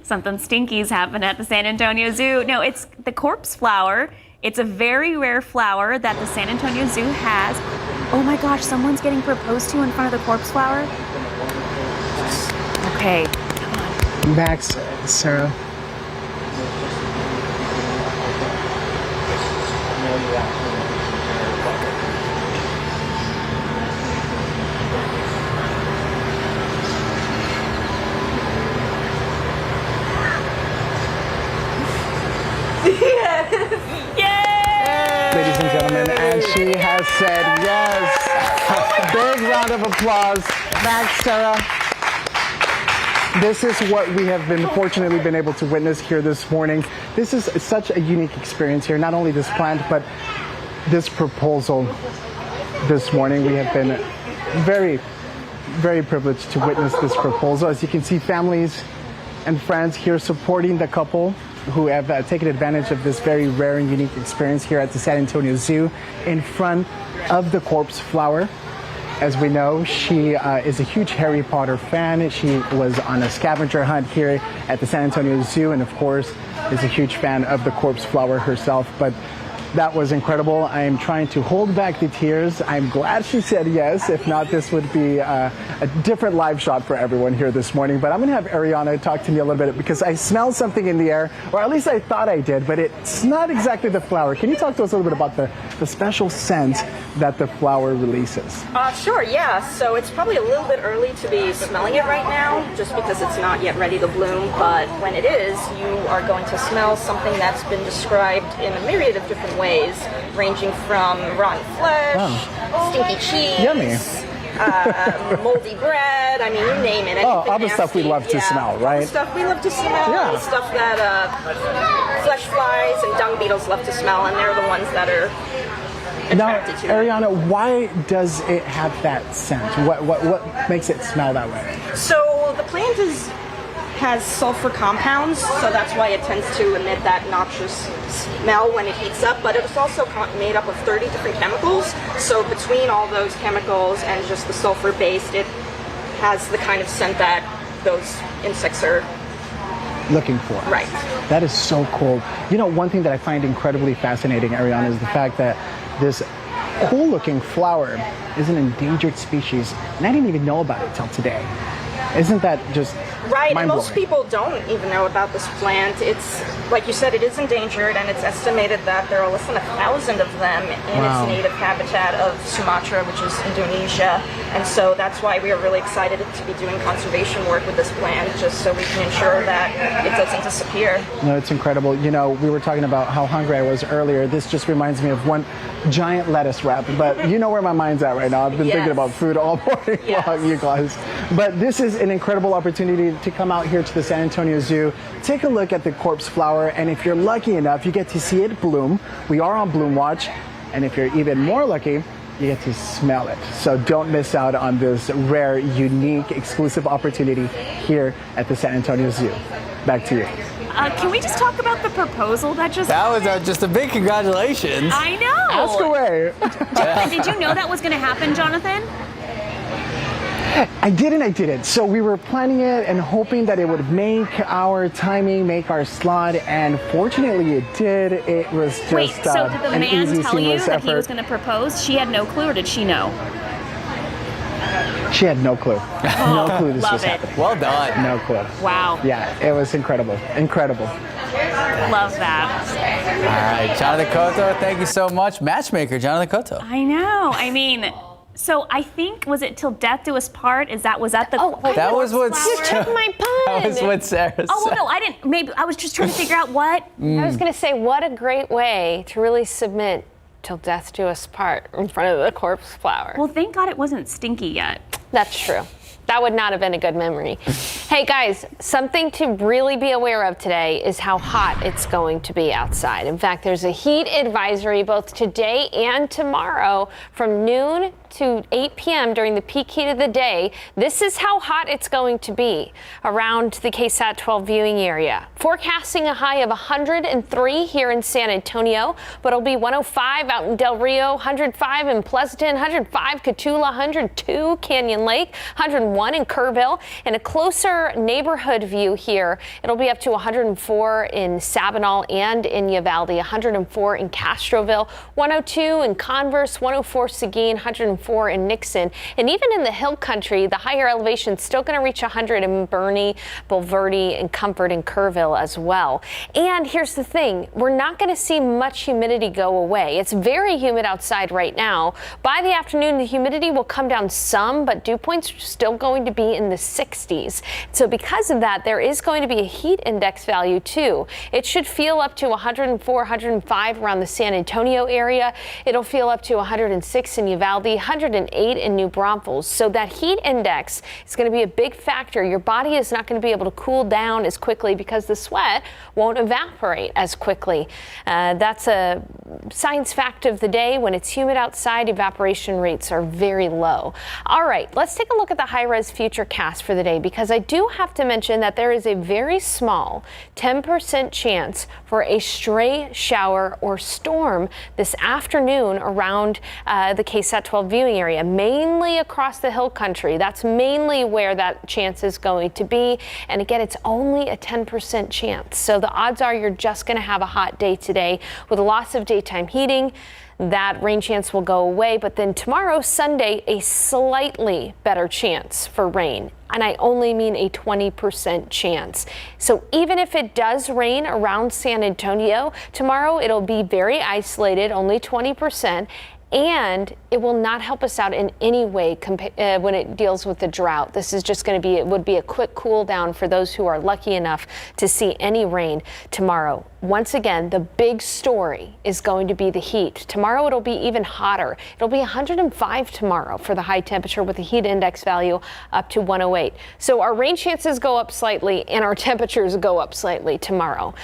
Something stinky's happened at the San Antonio Zoo. No, it's the corpse flower. It's a very rare flower that the San Antonio Zoo has. Oh my gosh, someone's getting proposed to in front of the corpse flower? Okay, come on. Max, Sarah. Ladies and gentlemen, and she has said yes. Big round of applause. Max, Sarah. This is what we have fortunately been able to witness here this morning. This is such a unique experience here, not only this plant, but this proposal this morning. We have been very, very privileged to witness this proposal. As you can see, families and friends here supporting the couple who have taken advantage of this very rare and unique experience here at the San Antonio Zoo in front of the corpse flower. As we know, she is a huge Harry Potter fan. She was on a scavenger hunt here at the San Antonio Zoo, and of course is a huge fan of the corpse flower herself. But That was incredible. I am trying to hold back the tears. I'm glad she said yes. If not, this would be a different live shot for everyone here this morning. But I'm going to have Ariana talk to me a little bit because I smell something in the air, or at least I thought I did, but it's not exactly the flower. Can you talk to us a little bit about the special scent that the flower releases? Sure, yeah. So it's probably a little bit early to be smelling it right now, just because it's not yet ready to bloom. But when it is, you are going to smell something that's been described in a myriad of different ways, ranging from rotten flesh, stinky cheese, yummy, moldy bread. I mean, you name it. All the stuff we love to smell, right? All the stuff we love to smell. Yeah. The stuff that flesh flies and dung beetles love to smell, and they're the ones that are attracted to it. Ariana, why does it have that scent? What makes it smell that way? So the plant has sulfur compounds, so that's why it tends to emit that noxious smell when it heats up, but it's also made up of 30 different chemicals. So between all those chemicals and just the sulfur base, it has the kind of scent that those insects are looking for. Right. That is so cool. You know, one thing that I find incredibly fascinating, Ariana, is the fact that this cool looking flower is an endangered species, and I didn't even know about it till today. Isn't that just right? And mind-blowing? most people don't even know about this plant. It's, like you said, it is endangered, and it's estimated that there are less than 1,000 of them in its native habitat of Sumatra, which is Indonesia. And so that's why we are really excited to be doing conservation work with this plant, just so we can ensure that it doesn't disappear. No, it's incredible. You know, we were talking about how hungry I was earlier. This just reminds me of one giant lettuce wrap, but you know where my mind's at right now. I've been thinking about food all morning long, you guys. But this is an incredible opportunity to come out here to the San Antonio Zoo, take a look at the corpse flower, and if you're lucky enough, you get to see it bloom. We are on Bloom Watch, and if you're even more lucky, you get to smell it. So don't miss out on this rare, unique, exclusive opportunity here at the San Antonio Zoo. Back to you. Can we just talk about the proposal that just happened? That was just a big congratulations. I know. Ask away. Did you know that was going to happen, Jonathan? I didn't. So we were planning it and hoping that it would make our timing, make our slot, and fortunately it did. It was just Wait, so did the an man easy, tell you seamless that he was effort. going to propose? She had no clue, or did she know? She had no clue. No clue this was happening. Well done. No clue. Wow. Yeah, it was incredible. Incredible. Love that. All right, Jonathan Cotto, thank you so much. Matchmaker, Jonathan Cotto. I know. I mean, so I think, was it till death do us part? Was that the that was what You took my pun. That was what Sarah said. Oh, well, no, I didn't. Maybe I was just trying to figure out what. I was going to say, what a great way to really submit till death do us part in front of the corpse flower. Well, thank God it wasn't stinky yet. That's true. That would not have been a good memory. Hey guys, something to really be aware of today is how hot it's going to be outside. In fact, there's a heat advisory both today and tomorrow from noon to 8 p.m. during the peak heat of the day. This is how hot it's going to be around the KSAT 12 viewing area. Forecasting a high of 103 here in San Antonio, but it'll be 105 out in Del Rio, 105 in Pleasanton, 105 Cotulla, 102 Canyon Lake, 101 in Kerrville, and a closer neighborhood view here. It'll be up to 104 in Sabinal and in Uvalde, 104 in Castroville, 102 in Converse, 104 Seguin, 104 in Nixon, and even in the hill country, the higher elevation is still going to reach 100 in Bernie, Bulverde, and Comfort and Kerrville as well. And here's the thing, we're not going to see much humidity go away. It's very humid outside right now. By the afternoon, the humidity will come down some, but dew points are still going to be in the 60s. So because of that, there is going to be a heat index value too. It should feel up to 104, 105 around the San Antonio area. It'll feel up to 106 in Uvalde, 108 in New Braunfels. So that heat index is going to be a big factor. Your body is not going to be able to cool down as quickly because the sweat won't evaporate as quickly. That's a science fact of the day. When it's humid outside, evaporation rates are very low. All right, let's take a look at the high-res futurecast for the day, because I do have to mention that there is a very small 10% chance for a stray shower or storm this afternoon around the KSAT 12 viewing area, mainly across the hill country. That's mainly where that chance is going to be. And again, it's only a 10% chance. So the odds are you're just going to have a hot day today with lots of days daytime heating. That rain chance will go away, but then tomorrow, Sunday, a slightly better chance for rain. And I only mean a 20% chance. So even if it does rain around San Antonio, tomorrow it'll be very isolated, only 20%. And it will not help us out in any way when it deals with the drought. This is just going to be, it would be a quick cool down for those who are lucky enough to see any rain tomorrow. Once again, the big story is going to be the heat. Tomorrow it'll be even hotter. It'll be 105 tomorrow for the high temperature with the heat index value up to 108. So our rain chances go up slightly and our temperatures go up slightly tomorrow,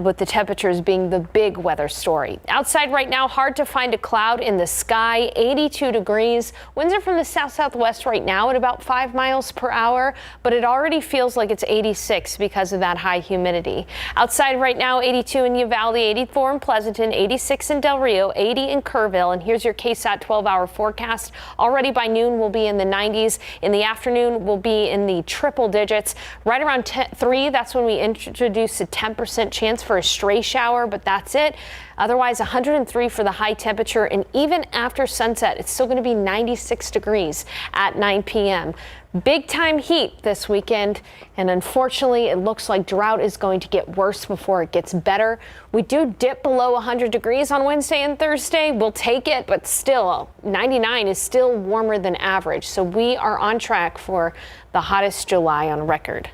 with the temperatures being the big weather story. Outside right now, hard to find a cloud in the sky, 82 degrees. Winds are from the south-southwest right now at about 5 miles per hour, but it already feels like it's 86 because of that high humidity. Outside right now, 82 in Uvalde, 84 in Pleasanton, 86 in Del Rio, 80 in Kerrville. And here's your KSAT 12-hour forecast. Already by noon, we'll be in the 90s. In the afternoon, we'll be in the triple digits. Right around 3, that's when we introduce a 10% chance for a stray shower, but that's it. Otherwise, 103 for the high temperature, and even after sunset, it's still going to be 96 degrees at 9 p.m. Big time heat this weekend, and unfortunately, it looks like drought is going to get worse before it gets better. We do dip below 100 degrees on Wednesday and Thursday. We'll take it, but still, 99 is still warmer than average. So we are on track for the hottest July on record.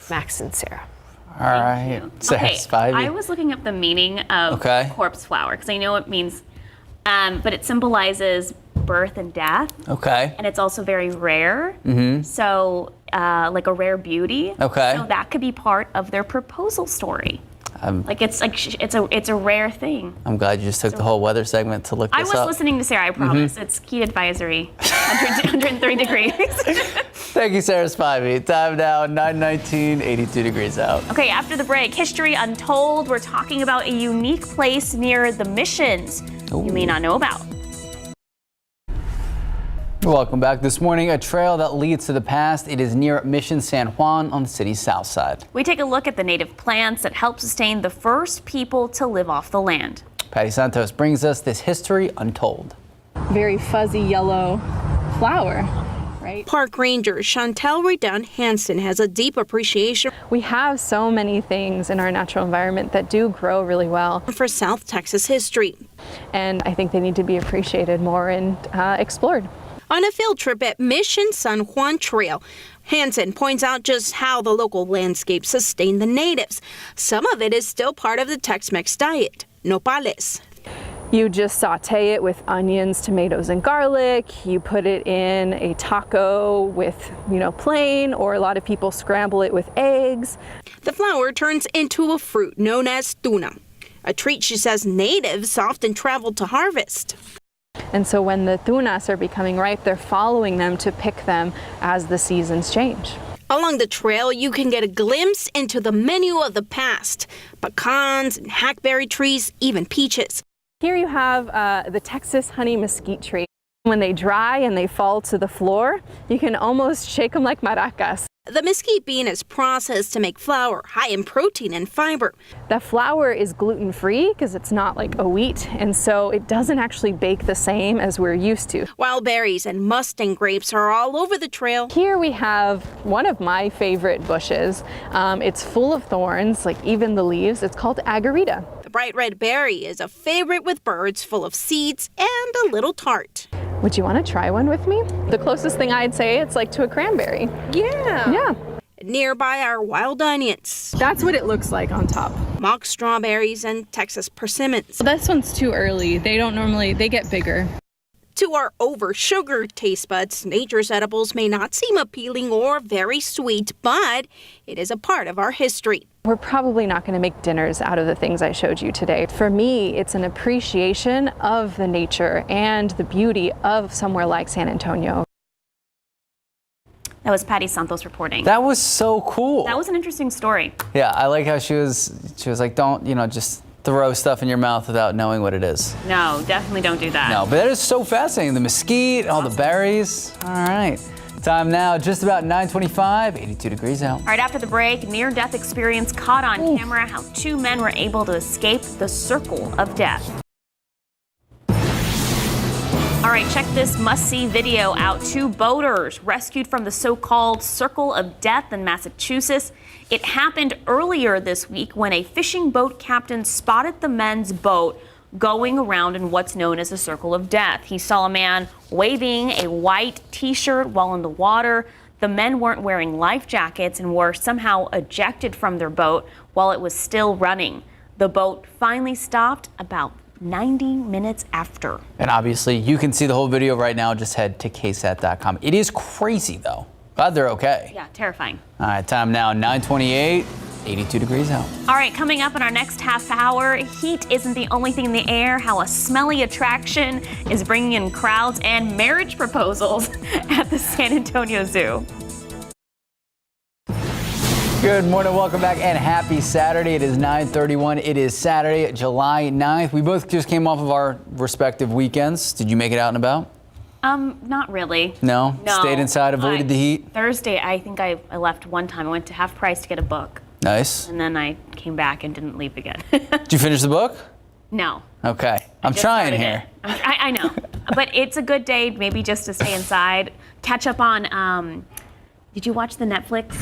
Max and Sarah. All right. Okay, I was looking up the meaning of corpse flower because I know it means, but it symbolizes birth and death. Okay. And it's also very rare. Mm-hmm. So, like a rare beauty. Okay. So that could be part of their proposal story. It's a rare thing. I'm glad you just took the whole weather segment to look this up. I was listening to Sarah, I promise. Mm-hmm. It's heat advisory, 103 degrees. Thank you, Sarah Spivey. Time now, 9:19, 82 degrees out. Okay, after the break, History Untold. We're talking about a unique place near the Missions you may not know about. Welcome back. This morning, a trail that leads to the past. It is near Mission San Juan on the city's south side. We take a look at the native plants that help sustain the first people to live off the land. Patty Santos brings us this History Untold. Very fuzzy yellow flower, right? Park Ranger Chantel Redun Hansen has a deep appreciation. We have so many things in our natural environment that do grow really well. For South Texas history. And I think they need to be appreciated more and explored. On a field trip at Mission San Juan Trail, Hansen points out just how the local landscape sustained the natives. Some of it is still part of the Tex-Mex diet, nopales. You just saute it with onions, tomatoes, and garlic. You put it in a taco with, plain, or a lot of people scramble it with eggs. The flower turns into a fruit known as tuna, a treat she says natives often travel to harvest. And so when the tunas are becoming ripe, they're following them to pick them as the seasons change. Along the trail, you can get a glimpse into the menu of the past. Pecans and hackberry trees, even peaches. Here you have the Texas honey mesquite tree. When they dry and they fall to the floor, you can almost shake them like maracas. The mesquite bean is processed to make flour, high in protein and fiber. The flour is gluten-free because it's not like a wheat, and so it doesn't actually bake the same as we're used to. Wild berries and Mustang grapes are all over the trail. Here we have one of my favorite bushes. It's full of thorns, like even the leaves. It's called agarita. The bright red berry is a favorite with birds, full of seeds and a little tart. Would you want to try one with me? The closest thing I'd say it's like to a cranberry. Yeah. Nearby are wild onions. That's what it looks like on top. Mock strawberries and Texas persimmons. This one's too early. They get bigger. To our over-sugared taste buds, nature's edibles may not seem appealing or very sweet, but it is a part of our history. We're probably not going to make dinners out of the things I showed you today. For me, it's an appreciation of the nature and the beauty of somewhere like San Antonio. That was Patty Santos reporting. That was so cool. That was an interesting story. Yeah, I like how she was like, don't, just throw stuff in your mouth without knowing what it is. No, definitely don't do that. No, but that is so fascinating. The mesquite, all the berries. All right. Time now, just about 9:25, 82 degrees out. All right, after the break, near-death experience caught on camera, how 2 men were able to escape the circle of death. All right, check this must-see video out. 2 boaters rescued from the so-called Circle of Death in Massachusetts. It happened earlier this week when a fishing boat captain spotted the men's boat going around in what's known as the Circle of Death. He saw a man waving a white T-shirt while in the water. The men weren't wearing life jackets and were somehow ejected from their boat while it was still running. The boat finally stopped about 90 minutes after. And obviously, you can see the whole video right now. Just head to KSAT.com. It is crazy, though. Glad they're okay. Yeah, terrifying. All right, time now, 9:28, 82 degrees out. All right, coming up in our next half hour, heat isn't the only thing in the air, how a smelly attraction is bringing in crowds and marriage proposals at the San Antonio Zoo. Good morning, welcome back, and happy Saturday. It is 9:31. It is Saturday, July 9th. We both just came off of our respective weekends. Did you make it out and about? Not really. No? Stayed inside, avoided the heat? Thursday, I think I left one time. I went to Half Price to get a book. Nice. And then I came back and didn't leave again. Did you finish the book? No. Okay. I'm trying here. I know. But it's a good day, maybe just to stay inside. Catch up on, did you watch the Netflix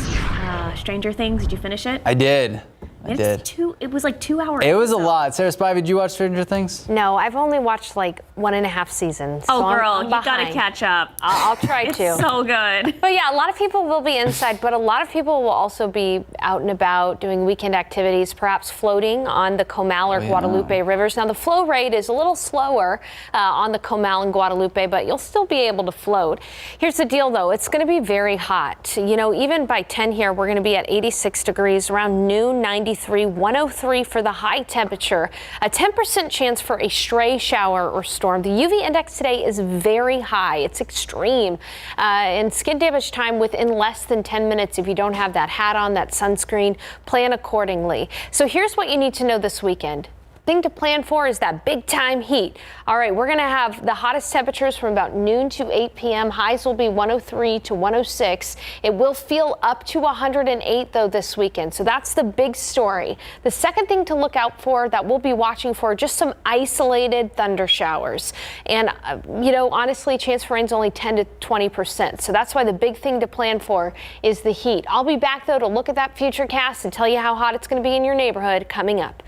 Stranger Things? Did you finish it? I did. It was like 2 hours. It was a lot. Sarah Spivey, did you watch Stranger Things? No, I've only watched like 1.5 seasons. Oh, so girl, I'm you gotta behind. catch up. I'll try to. It's so good. But yeah, a lot of people will be inside, but a lot of people will also be out and about doing weekend activities, perhaps floating on the Comal or Guadalupe rivers. Now, the flow rate is a little slower on the Comal and Guadalupe, but you'll still be able to float. Here's the deal, though. It's going to be very hot. You know, even by 10 here, we're going to be at 86 degrees. Around noon, 93, 103 for the high temperature. A 10% chance for a stray shower or storm. The UV index today is very high. It's extreme. And skin damage time within less than 10 minutes if you don't have that hat on, that sunscreen. Plan accordingly. So here's what you need to know this weekend. Thing to plan for is that big time heat. All right, we're going to have the hottest temperatures from about noon to 8 p.m. Highs will be 103 to 106. It will feel up to 108 though this weekend. So that's the big story. The second thing to look out for that we'll be watching for, just some isolated thunder showers. And you know, honestly, chance for rain's only 10 to 20%. So that's why the big thing to plan for is the heat. I'll be back though to look at that futurecast and tell you how hot it's going to be in your neighborhood coming up.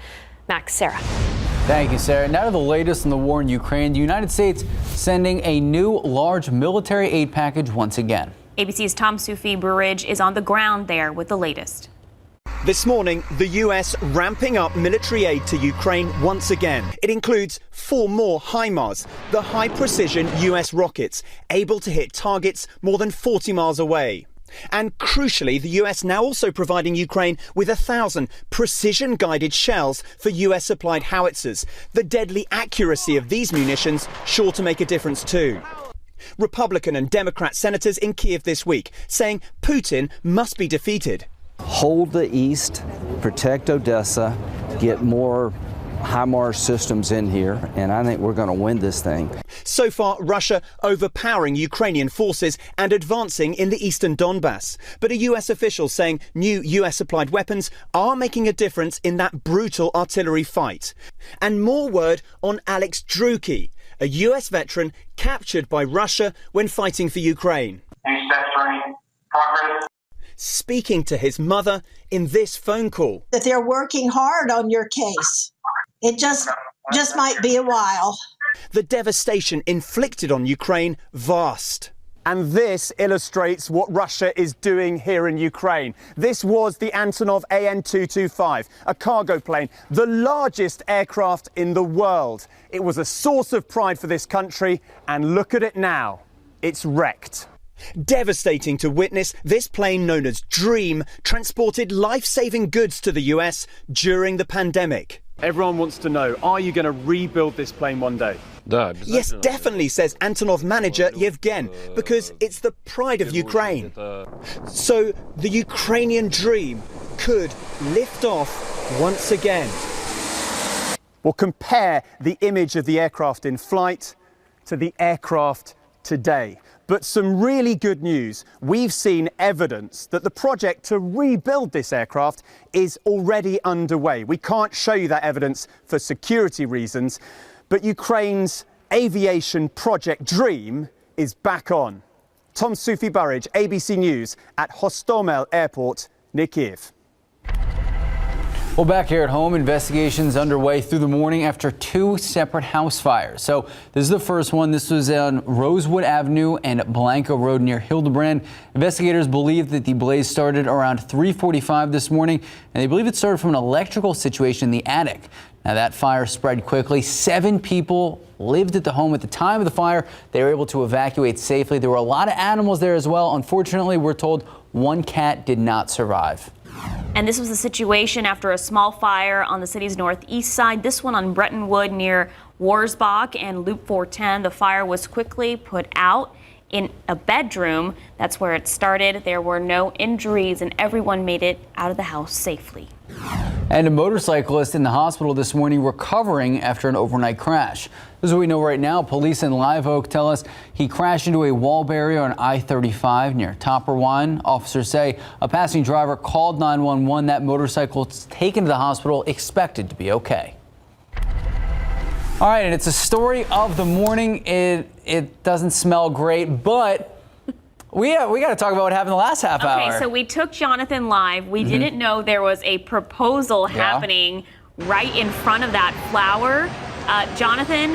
Max, Sarah. Thank you, Sarah. Now to the latest in the war in Ukraine. The United States sending a new large military aid package once again. ABC's Tom Sufi-Burridge is on the ground there with the latest. This morning, the U.S. ramping up military aid to Ukraine once again. It includes 4 more HIMARS, the high-precision U.S. rockets, able to hit targets more than 40 miles away. And crucially, the US now also providing Ukraine with 1,000 precision-guided shells for US-supplied howitzers. The deadly accuracy of these munitions sure to make a difference too. Republican and Democrat senators in Kyiv this week saying Putin must be defeated. Hold the east, protect Odessa, get more HIMARS systems in here, and I think we're going to win this thing. So far, Russia overpowering Ukrainian forces and advancing in the eastern Donbass. But a US official saying new US-supplied weapons are making a difference in that brutal artillery fight. And more word on Alex Druki, a US veteran captured by Russia when fighting for Ukraine. Speaking to his mother in this phone call. That they're working hard on your case. It just might be a while. The devastation inflicted on Ukraine vast. And this illustrates what Russia is doing here in Ukraine. This was the Antonov AN-225, a cargo plane, the largest aircraft in the world. It was a source of pride for this country, and look at it now. It's wrecked. Devastating to witness, this plane known as Dream transported life-saving goods to the US during the pandemic. Everyone wants to know, are you going to rebuild this plane one day? Yes, definitely, says Antonov manager Yevgen, because it's the pride of Ukraine. So the Ukrainian dream could lift off once again. Well, compare the image of the aircraft in flight to the aircraft today. But some really good news. We've seen evidence that the project to rebuild this aircraft is already underway. We can't show you that evidence for security reasons, but Ukraine's Aviation Project Dream is back on. Tom Sufi Burridge, ABC News at Hostomel Airport near Kiev. Well, back here at home, investigations underway through the morning after 2 separate house fires. So this is the first one. This was on Rosewood Avenue and Blanco Road near Hildebrand. Investigators believe that the blaze started around 3:45 this morning, and they believe it started from an electrical situation in the attic. Now that fire spread quickly. 7 people lived at the home at the time of the fire. They were able to evacuate safely. There were a lot of animals there as well. Unfortunately, we're told 1 cat did not survive. And this was the situation after a small fire on the city's northeast side. This one on Brettonwood near Warsbach and Loop 410. The fire was quickly put out in a bedroom. That's where it started. There were no injuries and everyone made it out of the house safely. And a motorcyclist in the hospital this morning recovering after an overnight crash. This is what we know right now. Police in Live Oak tell us he crashed into a wall barrier on I-35 near Topperwine. Officers say a passing driver called 911. That motorcycle was taken to the hospital, expected to be okay. All right, and it's a story of the morning. It doesn't smell great, but we got to talk about what happened the last half hour. Okay, so we took Jonathan live. We didn't know there was a proposal happening right in front of that flower. Jonathan,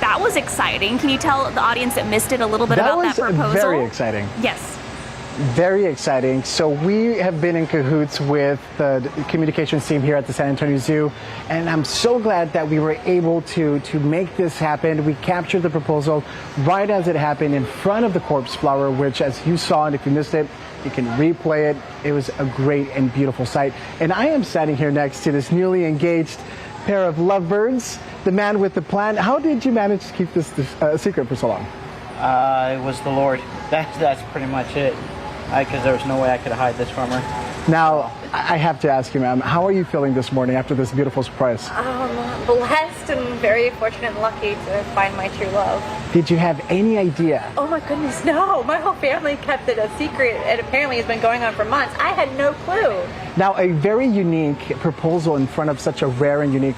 that was exciting. Can you tell the audience that missed it a little bit about that proposal? That was very exciting. Yes. Very exciting. So we have been in cahoots with the communications team here at the San Antonio Zoo, and I'm so glad that we were able to make this happen. We captured the proposal right as it happened in front of the corpse flower, which, as you saw, and if you missed it, you can replay it. It was a great and beautiful sight. And I am standing here next to this newly engaged pair of lovebirds, the man with the plan. How did you manage to keep this secret for so long? It was the Lord. That's pretty much it. Because there was no way I could hide this from her. Now, I have to ask you, ma'am, how are you feeling this morning after this beautiful surprise? Blessed and very fortunate and lucky to find my true love. Did you have any idea? Oh my goodness, no. My whole family kept it a secret. It apparently has been going on for months. I had no clue. Now, a very unique proposal in front of such a rare and unique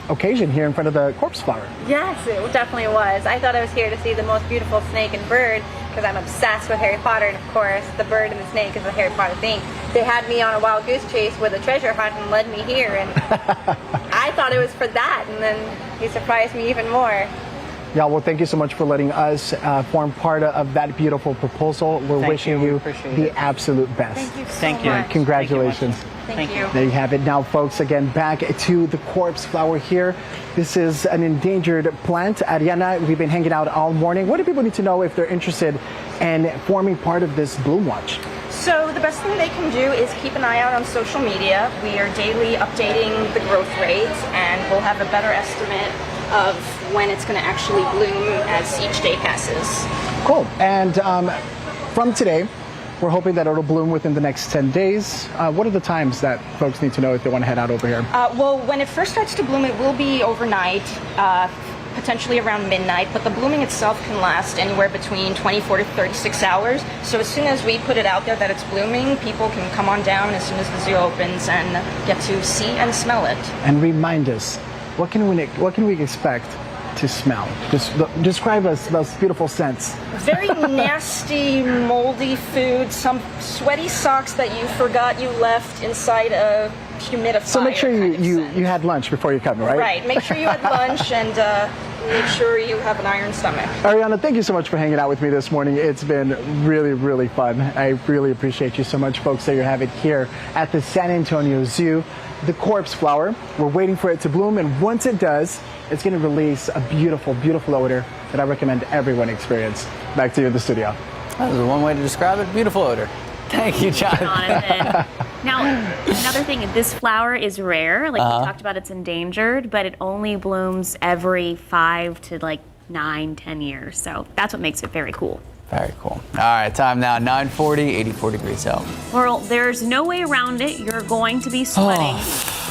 occasion here in front of the corpse flower. Yes, it definitely was. I thought I was here to see the most beautiful snake and bird because I'm obsessed with Harry Potter, and of course the bird and the snake is a Harry Potter thing. They had me on a wild goose chase with a treasure hunt and led me here, and I thought it was for that, and then he surprised me even more. Yeah, well, thank you so much for letting us form part of that beautiful proposal. We're wishing you the absolute best. Thank you so much. Congratulations. Thank you. There you have it. Now, folks, again, back to the corpse flower here. This is an endangered plant. Ariana, we've been hanging out all morning. What do people need to know if they're interested in forming part of this Bloom Watch? So the best thing they can do is keep an eye out on social media. We are daily updating the growth rates, and we'll have a better estimate of when it's going to actually bloom as each day passes. Cool. And from today, we're hoping that it'll bloom within the next 10 days. What are the times that folks need to know if they want to head out over here? Well, when it first starts to bloom, it will be overnight, potentially around midnight, but the blooming itself can last anywhere between 24 to 36 hours. So as soon as we put it out there that it's blooming, people can come on down as soon as the zoo opens and get to see and smell it. And remind us, what can we expect to smell? Just describe us those beautiful scents. Very nasty, moldy food, some sweaty socks that you forgot you left inside a humidifier. So make sure you had lunch before you come, right? Right. Make sure you had lunch and make sure you have an iron stomach. Ariana, thank you so much for hanging out with me this morning. It's been really, really fun. I really appreciate you so much, folks. There you have it here at the San Antonio Zoo. The corpse flower. We're waiting for it to bloom, and once it does, it's going to release a beautiful, beautiful odor that I recommend everyone experience. Back to you in the studio. That was one way to describe it. Beautiful odor. Thank you, Jonathan. Now, another thing, this flower is rare. Like we talked about, it's endangered, but it only blooms every 5 to 9, 10 years. So that's what makes it very cool. Very cool. All right, time now, 9:40, 84 degrees out. Well, there's no way around it. You're going to be sweating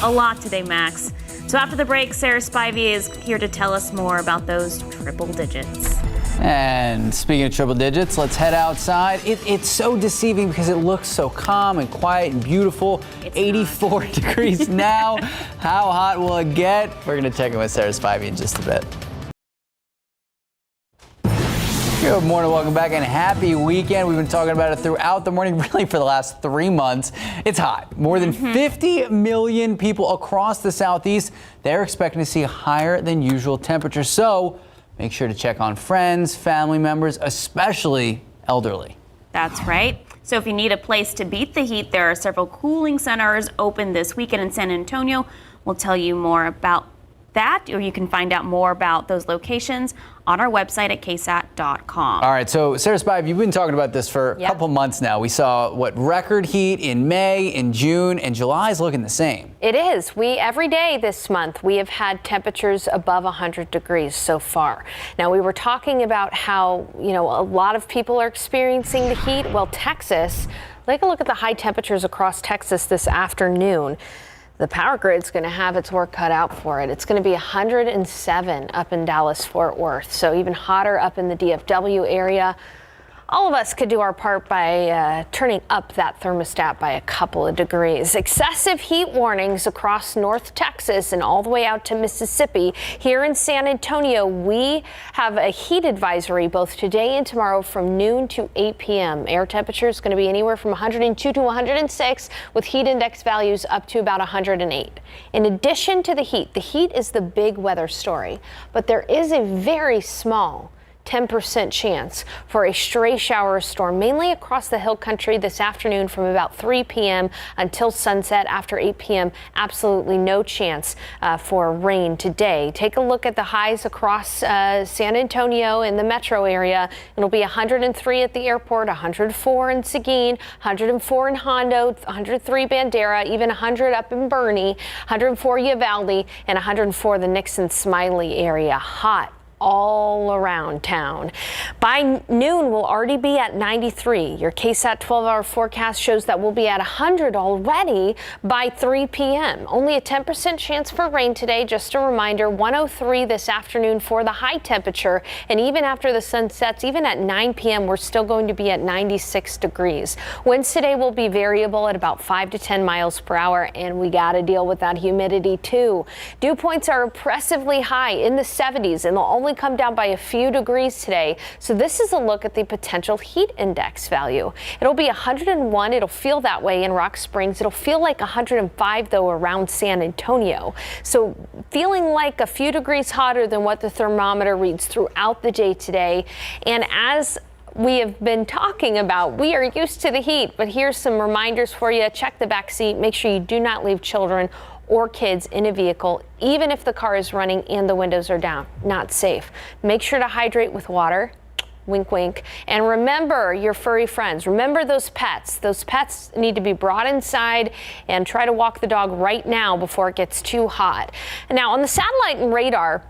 a lot today, Max. So after the break, Sarah Spivey is here to tell us more about those triple digits. And speaking of triple digits, let's head outside. It's so deceiving because it looks so calm and quiet and beautiful. It's 84 degrees now. How hot will it get? We're going to check in with Sarah Spivey in just a bit. Good morning, welcome back, and happy weekend. We've been talking about it throughout the morning, really for the last 3 months. It's hot. More than 50 million people across the Southeast, they're expecting to see higher than usual temperatures. So make sure to check on friends, family members, especially elderly. That's right. So if you need a place to beat the heat, there are several cooling centers open this weekend in San Antonio. We'll tell you more about that, or you can find out more about those locations on our website at ksat.com. All right, so Sarah Spivey, you've been talking about this for a couple months now. We saw record heat in May, in June, and July is looking the same. It is. Every day this month we have had temperatures above 100 degrees so far. Now, we were talking about how, a lot of people are experiencing the heat. Well, Texas, take a look at the high temperatures across Texas this afternoon. The power grid's going to have its work cut out for it. It's going to be 107 up in Dallas-Fort Worth, so even hotter up in the DFW area. All of us could do our part by turning up that thermostat by a couple of degrees. Excessive heat warnings across North Texas and all the way out to Mississippi. Here in San Antonio, we have a heat advisory both today and tomorrow from noon to 8 p.m. Air temperature is going to be anywhere from 102 to 106 with heat index values up to about 108. In addition to the heat is the big weather story, but there is a very small 10% chance for a stray shower or storm, mainly across the hill country this afternoon from about 3 p.m. until sunset. After 8 p.m., absolutely no chance for rain today. Take a look at the highs across San Antonio and the metro area. It'll be 103 at the airport, 104 in Seguin, 104 in Hondo, 103 Bandera, even 100 up in Bernie, 104 Uvalde, and 104 the Nixon Smiley area. Hot all around town. By noon, we'll already be at 93. Your KSAT 12-hour forecast shows that we'll be at 100 already by 3 p.m. Only a 10% chance for rain today. Just a reminder, 103 this afternoon for the high temperature. And even after the sun sets, even at 9 p.m., we're still going to be at 96 degrees. Winds today will be variable at about 5 to 10 miles per hour, and we got to deal with that humidity too. Dew points are oppressively high in the 70s, and they'll only come down by a few degrees today. So this is a look at the potential heat index value. It'll be 101. It'll feel that way in Rock Springs. It'll feel like 105 though around San Antonio. So feeling like a few degrees hotter than what the thermometer reads throughout the day today. And as we have been talking about, we are used to the heat, but here's some reminders for you. Check the back seat. Make sure you do not leave children or kids in a vehicle, even if the car is running and the windows are down. Not safe. Make sure to hydrate with water. Wink, wink. And remember your furry friends. Remember those pets. Those pets need to be brought inside, and try to walk the dog right now before it gets too hot. Now, on the satellite and radar,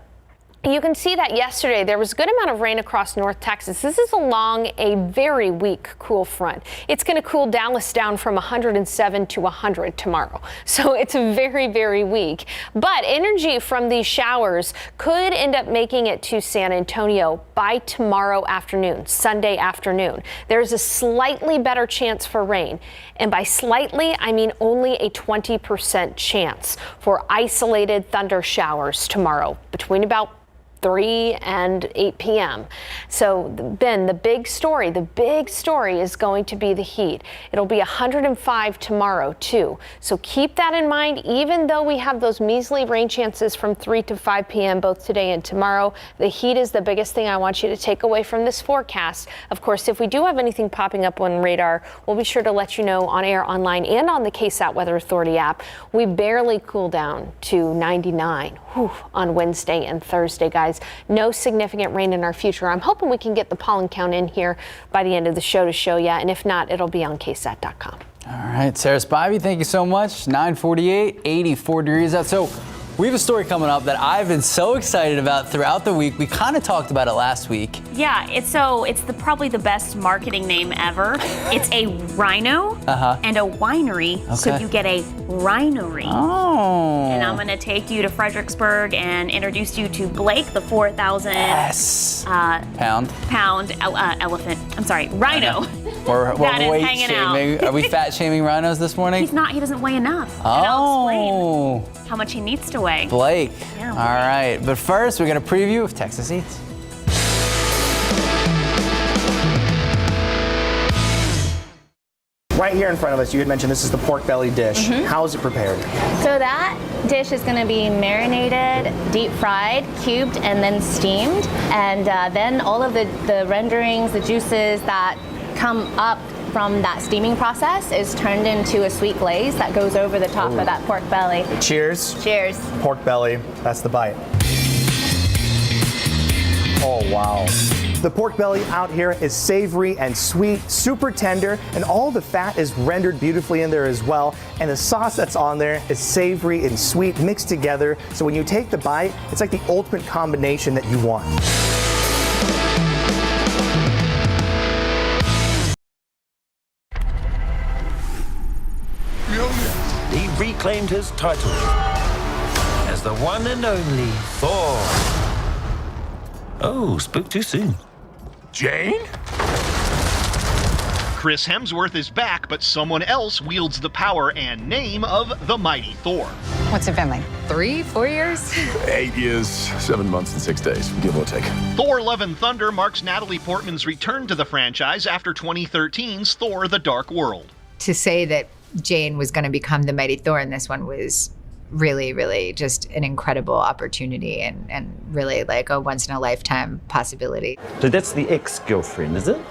you can see that yesterday there was a good amount of rain across North Texas. This is along a very weak cool front. It's going to cool Dallas down from 107 to 100 tomorrow. So it's very, very weak. But energy from these showers could end up making it to San Antonio by tomorrow afternoon, Sunday afternoon. There's a slightly better chance for rain. And by slightly, I mean only a 20% chance for isolated thunder showers tomorrow between about 3 and 8 p.m. So Ben, the big story is going to be the heat. It'll be 105 tomorrow too. So keep that in mind. Even though we have those measly rain chances from 3 to 5 p.m. both today and tomorrow, the heat is the biggest thing I want you to take away from this forecast. Of course, if we do have anything popping up on radar, we'll be sure to let you know on air, online, and on the KSAT Weather Authority app. We barely cool down to 99 on Wednesday and Thursday, guys. No significant rain in our future. I'm hoping we can get the pollen count in here by the end of the show to show you, and if not, it'll be on ksat.com. All right, Sarah Spivey, thank you so much. 9:48, 84 degrees out. So we have a story coming up that I've been so excited about throughout the week. We kind of talked about it last week. Yeah, it's probably the best marketing name ever. It's a rhino and a winery, so you get a rhinery. Oh. And I'm going to take you to Fredericksburg and introduce you to Blake, the 4,000 pound elephant. I'm sorry, rhino. We're weight hanging shaming. out. Are we fat shaming rhinos this morning? He's not. He doesn't weigh enough. Oh. And I'll explain how much he needs to weigh. Blake. Yeah, All right. But first, we're going to preview of Texas Eats. right here in front of us, you had mentioned this is the pork belly dish. How is it prepared? So that dish is going to be marinated, deep fried, cubed, and then steamed. And then all of the renderings, the juices that come up from that steaming process is turned into a sweet glaze that goes over the top of that pork belly. Cheers. Cheers. Pork belly, that's the bite. Oh, wow. The pork belly out here is savory and sweet, super tender, and all the fat is rendered beautifully in there as well. And the sauce that's on there is savory and sweet mixed together. So when you take the bite, it's like the ultimate combination that you want. He reclaimed his title as the one and only Thor. Oh, spoke too soon. Jane? Chris Hemsworth is back, but someone else wields the power and name of the mighty Thor. What's it been like, 3-4 years? 8 years, 7 months and 6 days, give or take. Thor Love and Thunder marks Natalie Portman's return to the franchise after 2013's Thor The Dark World. To say that Jane was going to become the mighty Thor in this one was really, really just an incredible opportunity and really like a once-in-a-lifetime possibility. So that's the ex-girlfriend, is it?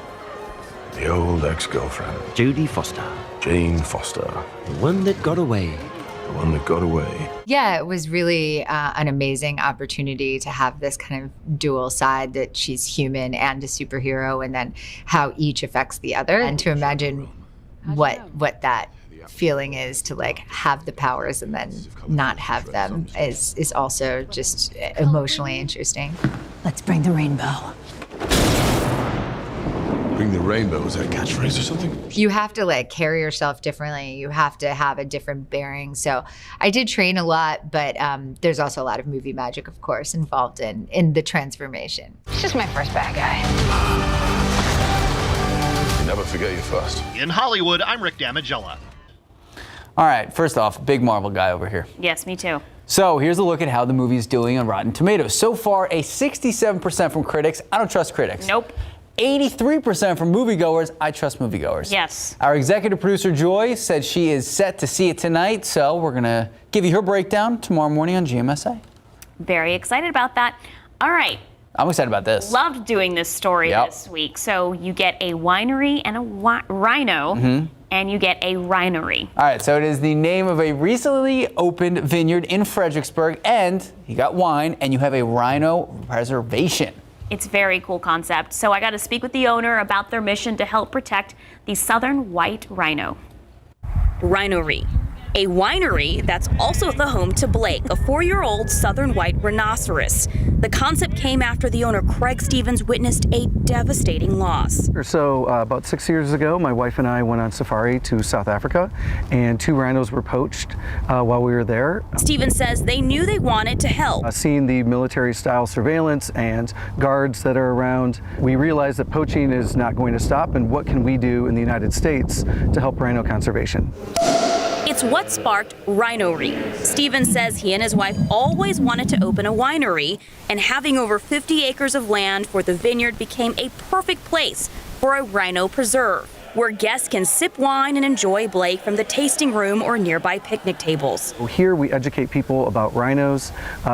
The old ex-girlfriend. Jodie Foster. Jane Foster. The one that got away. The one that got away. Yeah, it was really an amazing opportunity to have this kind of dual side that she's human and a superhero, and then how each affects the other, and to imagine what that feeling is to like have the powers and then not have them is also just emotionally interesting. Let's bring the rainbow. Bring the rainbow, is that a catchphrase or something? You have to like carry yourself differently. You have to have a different bearing. So I did train a lot, but there's also a lot of movie magic, of course, involved in the transformation. It's just my first bad guy. Never forget your first. In Hollywood, I'm Rick Damigella. All right, first off, big Marvel guy over here. Yes, me too. So here's a look at how the movie is doing on Rotten Tomatoes. So far, a 67% from critics. I don't trust critics. Nope. 83% from moviegoers. I trust moviegoers. Yes. Our executive producer, Joy, said she is set to see it tonight. So we're going to give you her breakdown tomorrow morning on GMSA. Very excited about that. All right. I'm excited about this. Loved doing this story this week. So you get a winery and a rhino. And you get a rhinery. All right, so it is the name of a recently opened vineyard in Fredericksburg, and you got wine, and you have a rhino preservation. It's a very cool concept. So I got to speak with the owner about their mission to help protect the southern white rhino. Rhinery. A winery that's also the home to Blake, a 4-year-old southern white rhinoceros. The concept came after the owner, Craig Stevens, witnessed a devastating loss. So about 6 years ago, my wife and I went on safari to South Africa, and 2 rhinos were poached while we were there. Stevens says they knew they wanted to help. Seeing the military-style surveillance and guards that are around, we realized that poaching is not going to stop, and what can we do in the United States to help rhino conservation? It's what sparked Rhinery. Stevens says he and his wife always wanted to open a winery, and having over 50 acres of land for the vineyard became a perfect place for a rhino preserve, where guests can sip wine and enjoy Blake from the tasting room or nearby picnic tables. Here we educate people about rhinos.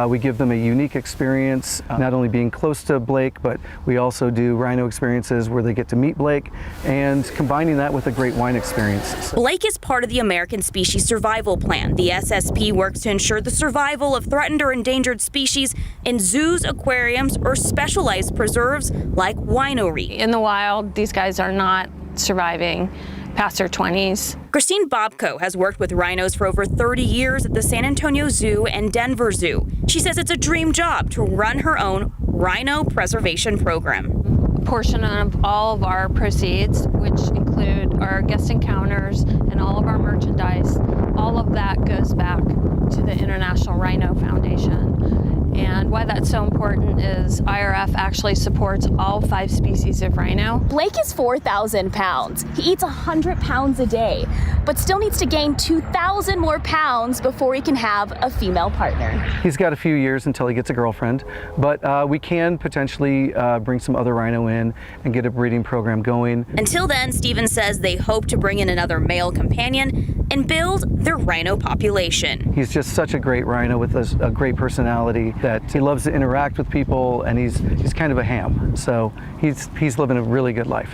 We give them a unique experience, not only being close to Blake, but we also do rhino experiences where they get to meet Blake, and combining that with a great wine experience. Blake is part of the American Species Survival Plan. The SSP works to ensure the survival of threatened or endangered species in zoos, aquariums, or specialized preserves like Winery. In the wild, these guys are not surviving past their 20s. Christine Bobko has worked with rhinos for over 30 years at the San Antonio Zoo and Denver Zoo. She says it's a dream job to run her own rhino preservation program. A portion of all of our proceeds, which include our guest encounters and all of our merchandise, all of that goes back to the International Rhino Foundation. And And why that's so important is IRF actually supports all 5 species of rhino. Blake is 4,000 pounds. He eats 100 pounds a day, but still needs to gain 2,000 more pounds before he can have a female partner. He's got a few years until he gets a girlfriend, but we can potentially bring some other rhino in and get a breeding program going. Until then, Steven says they hope to bring in another male companion and build their rhino population. He's just such a great rhino with a great personality that he loves to interact with people, and he's kind of a ham. So he's living a really good life.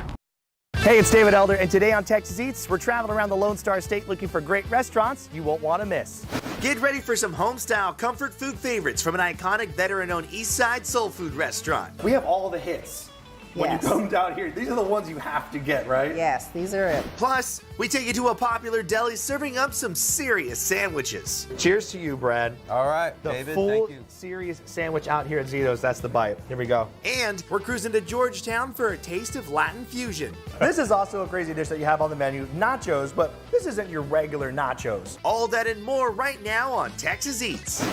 Hey, it's David Elder, and today on Texas Eats, we're traveling around the Lone Star State looking for great restaurants you won't want to miss. Get ready for some home-style comfort food favorites from an iconic veteran-owned East Side soul food restaurant. We have all the hits. When you come down here, these are the ones you have to get, right? Yes, these are it. Plus, we take you to a popular deli serving up some serious sandwiches. Cheers to you, Brad. All right, the David, full thank you. serious sandwich out here at Zito's. That's the bite. Here we go. And we're cruising to Georgetown for a taste of Latin fusion. This is also a crazy dish that you have on the menu, nachos, but this isn't your regular nachos. All that and more right now on Texas Eats.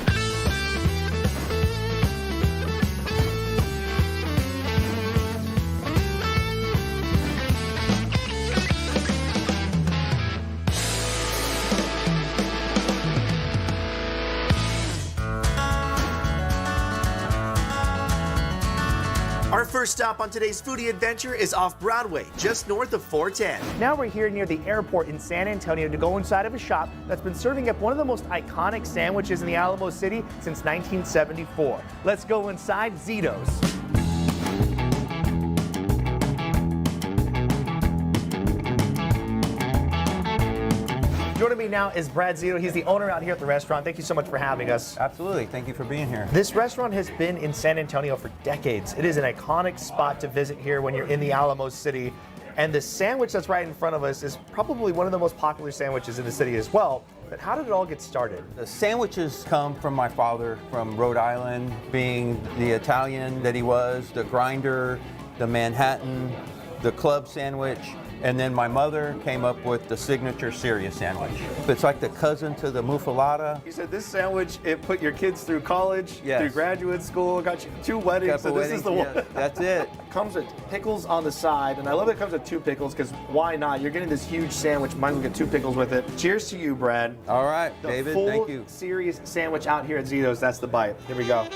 Our first stop on today's foodie adventure is off Broadway, just north of 410. Now we're here near the airport in San Antonio to go inside of a shop that's been serving up one of the most iconic sandwiches in the Alamo City since 1974. Let's go inside Zito's. Joining me now is Brad Zito. He's the owner out here at the restaurant. Thank you so much for having us. Absolutely. Thank you for being here. This restaurant has been in San Antonio for decades. It is an iconic spot to visit here when you're in the Alamo City. And the sandwich that's right in front of us is probably one of the most popular sandwiches in the city as well. But how did it all get started? The sandwiches come from my father from Rhode Island, being the Italian that he was, the grinder, the Manhattan, the club sandwich. And then my mother came up with the signature serious sandwich. It's like the cousin to the muffaletta. You said this sandwich, it put your kids through college, Yes. through graduate school, got you 2 weddings, Couple so this is the weddings, one. yes, that's it. Comes with pickles on the side, and I love it comes with 2 pickles, because why not? You're getting this huge sandwich, might as well get 2 pickles with it. Cheers to you, Brad. All right, the David, full thank you. serious sandwich out here at Zito's, that's the bite. Here we go.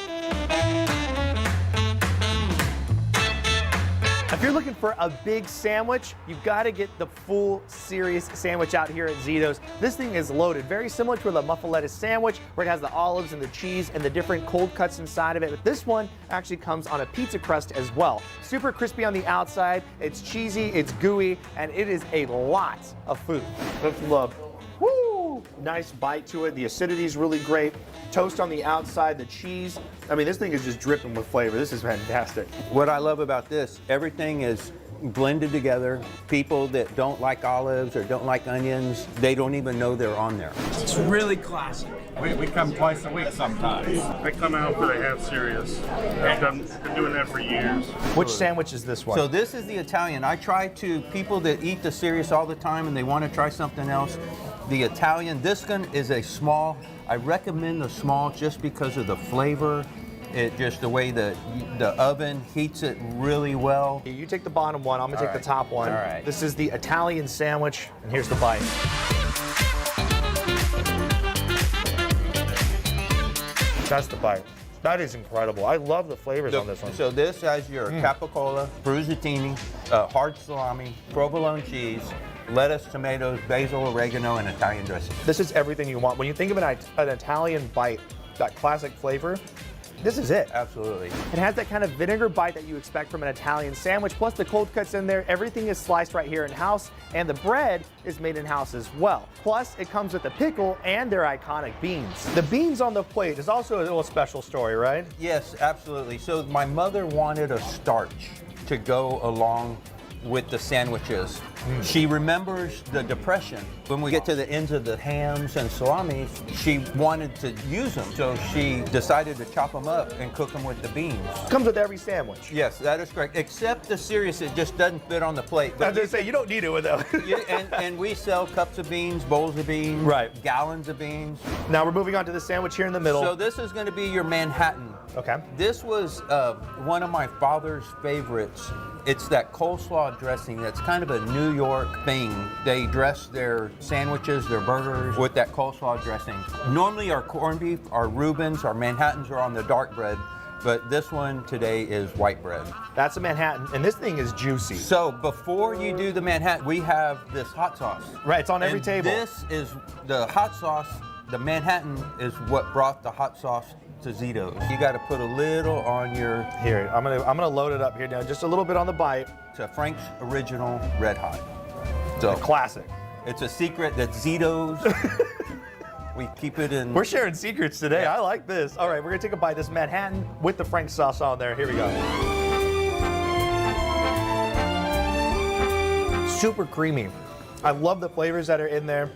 If you're looking for a big sandwich, you've got to get the full serious sandwich out here at Zito's. This thing is loaded, very similar to the muffaletta sandwich, where it has the olives and the cheese and the different cold cuts inside of it. But this one actually comes on a pizza crust as well. Super crispy on the outside, it's cheesy, it's gooey, and it is a lot of food. Let's love. Woo! Nice bite to it. The acidity is really great. Toast on the outside, the cheese. I mean, this thing is just dripping with flavor. This is fantastic. What I love about this, everything is blended together. People that don't like olives or don't like onions, they don't even know they're on there. It's really classic. We come twice a week sometimes. They come out for the half serious. They've been doing that for years. Which sandwich is this one? So this is the Italian. I try to, people that eat the serious all the time and they want to try something else, the Italian, this one is a small. I recommend the small just because of the flavor. It just the way the oven heats it really well. You take the bottom one, I'm gonna take the top one. All right. This is the Italian sandwich, and here's the bite. That's the bite. That is incredible. I love the flavors on this one. So this has your capicola, bruschetta, hard salami, provolone cheese, lettuce, tomatoes, basil, oregano, and Italian dressing. This is everything you want. When you think of an Italian bite, that classic flavor, this is it. Absolutely. It has that kind of vinegar bite that you expect from an Italian sandwich, plus the cold cuts in there. Everything is sliced right here in-house, and the bread is made in-house as well. Plus, it comes with a pickle and their iconic beans. The beans on the plate is also a little special story, right? Yes, absolutely. So my mother wanted a starch to go along with the sandwiches. She remembers the Depression. When we get to the ends of the hams and salami, she wanted to use them. So she decided to chop them up and cook them with the beans. Comes with every sandwich. Yes, that is correct. Except the serious, it just doesn't fit on the plate. I was going to say, you don't need it with them. and we sell cups of beans, bowls of beans, gallons of beans. Now we're moving on to the sandwich here in the middle. So this is going to be your Manhattan. Okay. This was one of my father's favorites. It's that coleslaw dressing that's kind of a New York thing. They dress their sandwiches, their burgers with that coleslaw dressing. Normally our corned beef, our Reubens, our Manhattans are on the dark bread, but this one today is white bread. That's a Manhattan, and this thing is juicy. So before you do the Manhattan, we have this hot sauce. Right, it's on every table. This is the hot sauce. The Manhattan is what brought the hot sauce to Zito's. You got to put a little on your... Here, I'm gonna load it up here now, just a little bit on the bite. To Frank's Original Red Hot. So a classic. It's a secret that Zito's, we keep it in... We're sharing secrets today. Yeah. I like this. All right, we're gonna take a bite of this Manhattan with the Frank's sauce on there. Here we go. Super creamy. I love the flavors that are in there.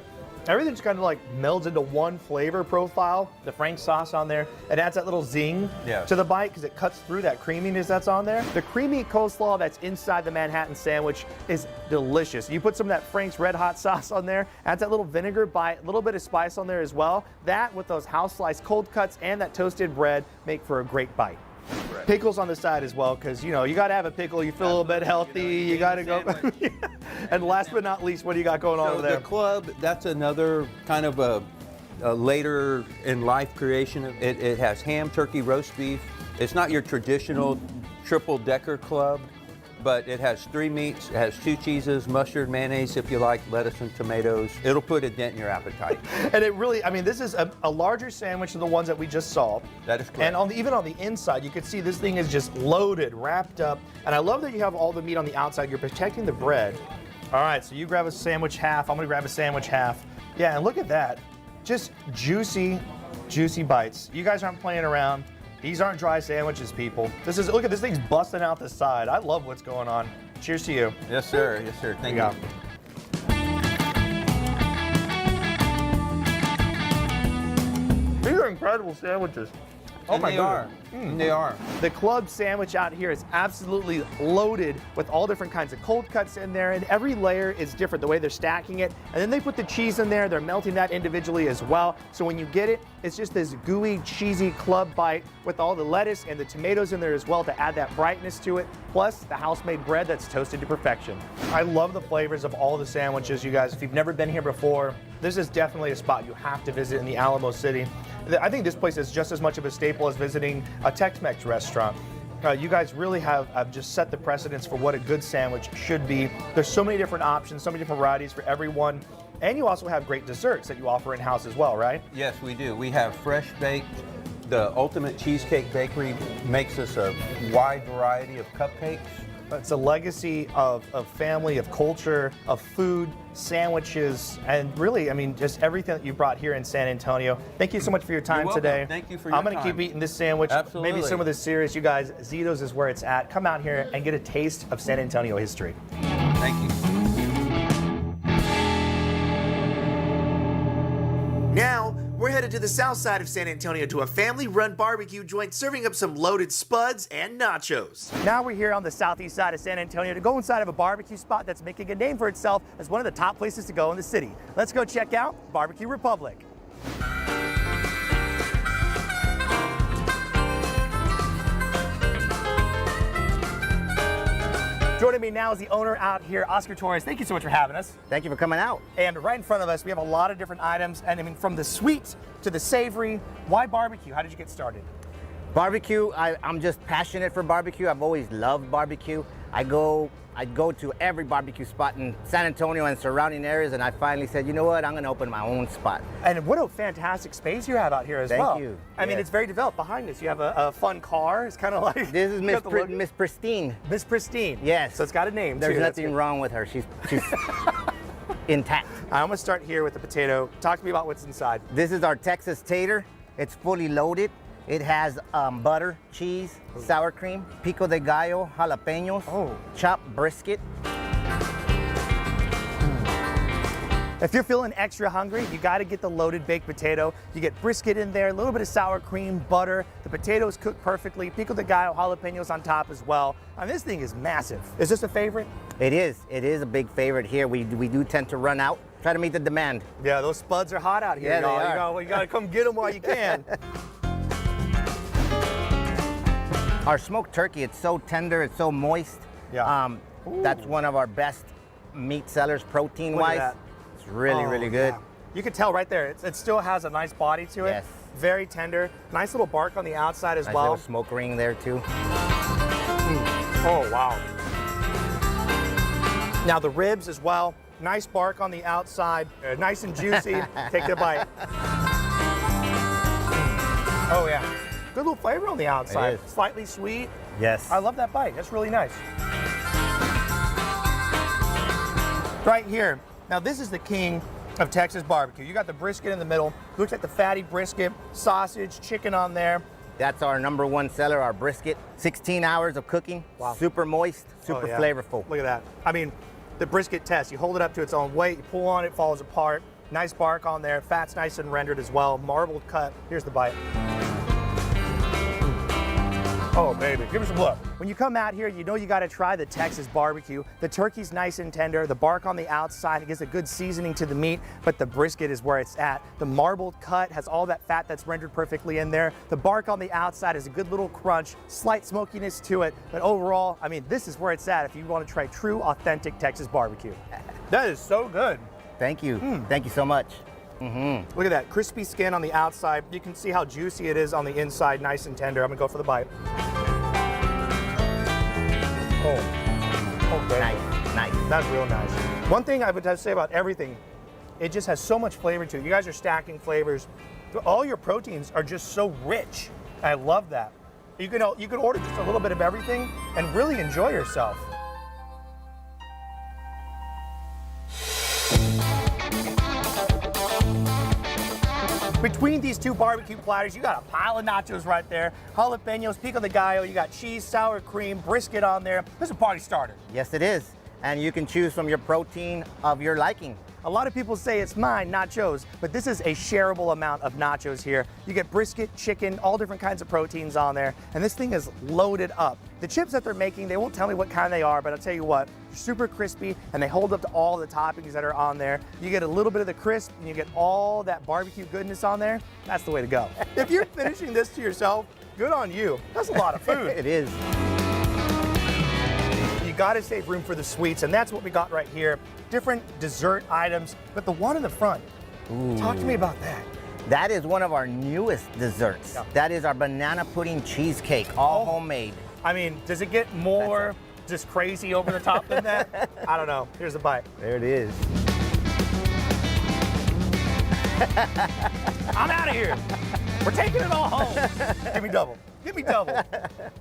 Everything's kind of like melds into one flavor profile. The Frank's sauce on there, it adds that little zing to the bite because it cuts through that creaminess that's on there. The creamy coleslaw that's inside the Manhattan sandwich is delicious. You put some of that Frank's Red Hot sauce on there, adds that little vinegar bite, a little bit of spice on there as well. That with those house sliced cold cuts and that toasted bread make for a great bite. Pickles on the side as well, because you got to have a pickle. You feel a little bit healthy. You got to go. And last but not least, what do you got going on over there? The club, that's another kind of a later in life creation. It has ham, turkey, roast beef. It's not your traditional triple decker club, but it has 3 meats, it has 2 cheeses, mustard, mayonnaise if you like, lettuce and tomatoes. It'll put a dent in your appetite. And it really, I mean, this is a larger sandwich than the ones that we just saw. That is correct. And even on the inside, you can see this thing is just loaded, wrapped up. And I love that you have all the meat on the outside. You're protecting the bread. All right, so you grab a sandwich half. I'm gonna grab a sandwich half. Yeah, and look at that. Just juicy, juicy bites. You guys aren't playing around. These aren't dry sandwiches, people. Look at this thing's busting out the side. I love what's going on. Cheers to you. Yes, sir. Yes, sir. Thank you. These are incredible sandwiches. Oh and my they God. They are. The club sandwich out here is absolutely loaded with all different kinds of cold cuts in there, and every layer is different, the way they're stacking it. And then they put the cheese in there, they're melting that individually as well. So when you get it, it's just this gooey, cheesy club bite with all the lettuce and the tomatoes in there as well to add that brightness to it, plus the house-made bread that's toasted to perfection. I love the flavors of all the sandwiches, you guys. If you've never been here before, this is definitely a spot you have to visit in the Alamo City. I think this place is just as much of a staple as visiting a Tex-Mex restaurant. You guys really have just set the precedence for what a good sandwich should be. There's so many different options, so many different varieties for everyone. And you also have great desserts that you offer in-house as well, right? Yes, we do. We have fresh baked. The Ultimate Cheesecake Bakery makes us a wide variety of cupcakes. It's a legacy of family, of culture, of food, sandwiches, and really, I mean, just everything that you brought here in San Antonio. Thank you so much for your time today. Thank you for your time. I'm going to keep eeating this sandwich. Absolutely. Maybe some of this series. You guys, Zito's is where it's at. Come out here and get a taste of San Antonio history. Thank you. Now, we're headed to the south side of San Antonio to a family-run barbecue joint serving up some loaded spuds and nachos. Now we're here on the southeast side of San Antonio to go inside of a barbecue spot that's making a name for itself as one of the top places to go in the city. Let's go check out Barbecue Republic. Joining me now is the owner out here, Oscar Torres. Thank you so much for having us. Thank you for coming out. And right in front of us, we have a lot of different items. And I mean, from the sweet to the savory. Why barbecue? How did you get started? Barbecue, I'm just passionate for barbecue. I've always loved barbecue. I go to every barbecue spot in San Antonio and surrounding areas, and I finally said, you know what, I'm gonna open my own spot. And what a fantastic space you have out here as well. Thank you. I mean, it's very developed. Behind us, you have a fun car. It's kind of like... This is Miss Pristine. Miss Pristine. Yes. So it's got a name, There's too. nothing wrong with her. She's intact. I'm gonna start here with the potato. Talk to me about what's inside. This is our Texas tater. It's fully loaded. It has butter, cheese, sour cream, pico de gallo, jalapenos, chopped brisket, If you're feeling extra hungry, you got to get the loaded baked potato. You get brisket in there, a little bit of sour cream, butter. The potatoes cooked perfectly, pico de gallo, jalapenos on top as well. I mean, this thing is massive. Is this a favorite? It is. It is a big favorite here. We do tend to run out. Try to meet the demand. Yeah, those spuds are hot out here, Yeah, y'all. they are. You got to come get them while you can. Our smoked turkey, it's so tender, it's so moist. Yeah. That's one of our best meat sellers protein-wise. It's really, really good. Yeah. You can tell right there, it still has a nice body to it. Yes. Very tender. Nice little bark on the outside as Nice well. little smoke ring there too. Oh, wow. Now the ribs as well. Nice bark on the outside. Nice and juicy. Take a bite. Oh, yeah. Good little flavor on the outside. It is. Slightly sweet. Yes. I love that bite. That's really nice. Right here. Now this is the king of Texas barbecue. You got the brisket in the middle. Looks like the fatty brisket, sausage, chicken on there. That's our #1 seller, our brisket. 16 hours of cooking. Wow. Super moist, super flavorful. Look at that. I mean, the brisket test. You hold it up to its own weight, you pull on it, falls apart. Nice bark on there. Fat's nice and rendered as well. Marbled cut. Here's the bite. Oh, baby, give me some look. When you come out here, you know you got to try the Texas barbecue. The turkey's nice and tender, the bark on the outside, it gives a good seasoning to the meat, but the brisket is where it's at. The marbled cut has all that fat that's rendered perfectly in there. The bark on the outside is a good little crunch, slight smokiness to it, but overall, I mean, this is where it's at if you want to try true, authentic Texas barbecue. That is so good. Thank you. Thank you so much. Look at that crispy skin on the outside. You can see how juicy it is on the inside, nice and tender. I'm gonna go for the bite. Oh, okay. Nice. That's real nice. One thing I would have to say about everything, it just has so much flavor to it. You guys are stacking flavors. All your proteins are just so rich. I love that. You can order just a little bit of everything and really enjoy yourself. Between these two barbecue platters, you got a pile of nachos right there, jalapenos, pico de gallo, you got cheese, sour cream, brisket on there. This is a party starter. Yes, it is. And you can choose from your protein of your liking. A lot of people say it's mine, nachos, but this is a shareable amount of nachos here. You get brisket, chicken, all different kinds of proteins on there, and this thing is loaded up. The chips that they're making, they won't tell me what kind they are, but I'll tell you what, they're super crispy, and they hold up to all the toppings that are on there. You get a little bit of the crisp, and you get all that barbecue goodness on there. That's the way to go. If you're finishing this to yourself, good on you. That's a lot of food. It is. You gotta save room for the sweets, and that's what we got right here. Different dessert items, but the one in the front, talk to me about that. That is one of our newest desserts. Yeah. That is our banana pudding cheesecake, all homemade. I mean, does it get more just crazy over the top than that? I don't know. Here's a bite. There it is. I'm out of here. We're taking it all home. Give me double. Give me double.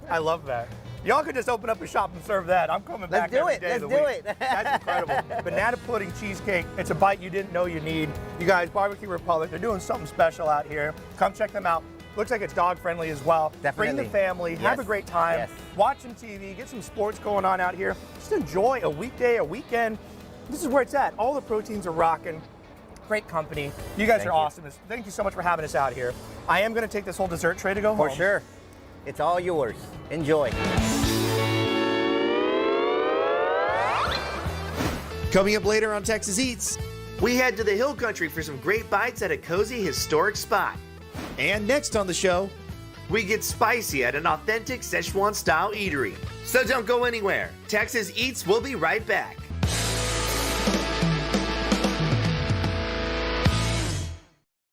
I love that. Y'all could just open up a shop and serve that. I'm coming back every day of the week. That's incredible. Banana pudding cheesecake. It's a bite you didn't know you need. You guys, Barbecue Republic, they're doing something special out here. Come check them out. Looks like it's dog friendly as well. Definitely. Bring the family, have a great time, watch some TV, get some sports going on out here. Just enjoy a weekday, a weekend. This is where it's at. All the proteins are rocking. Great company. You guys are awesome. Thank you so much for having us out here. I am going to take this whole dessert tray to go home. For sure. It's all yours. Enjoy. Coming up later on Texas Eats, we head to the Hill Country for some great bites at a cozy historic spot. And next on the show, we get spicy at an authentic Szechuan-style eatery. So don't go anywhere. Texas Eats will be right back.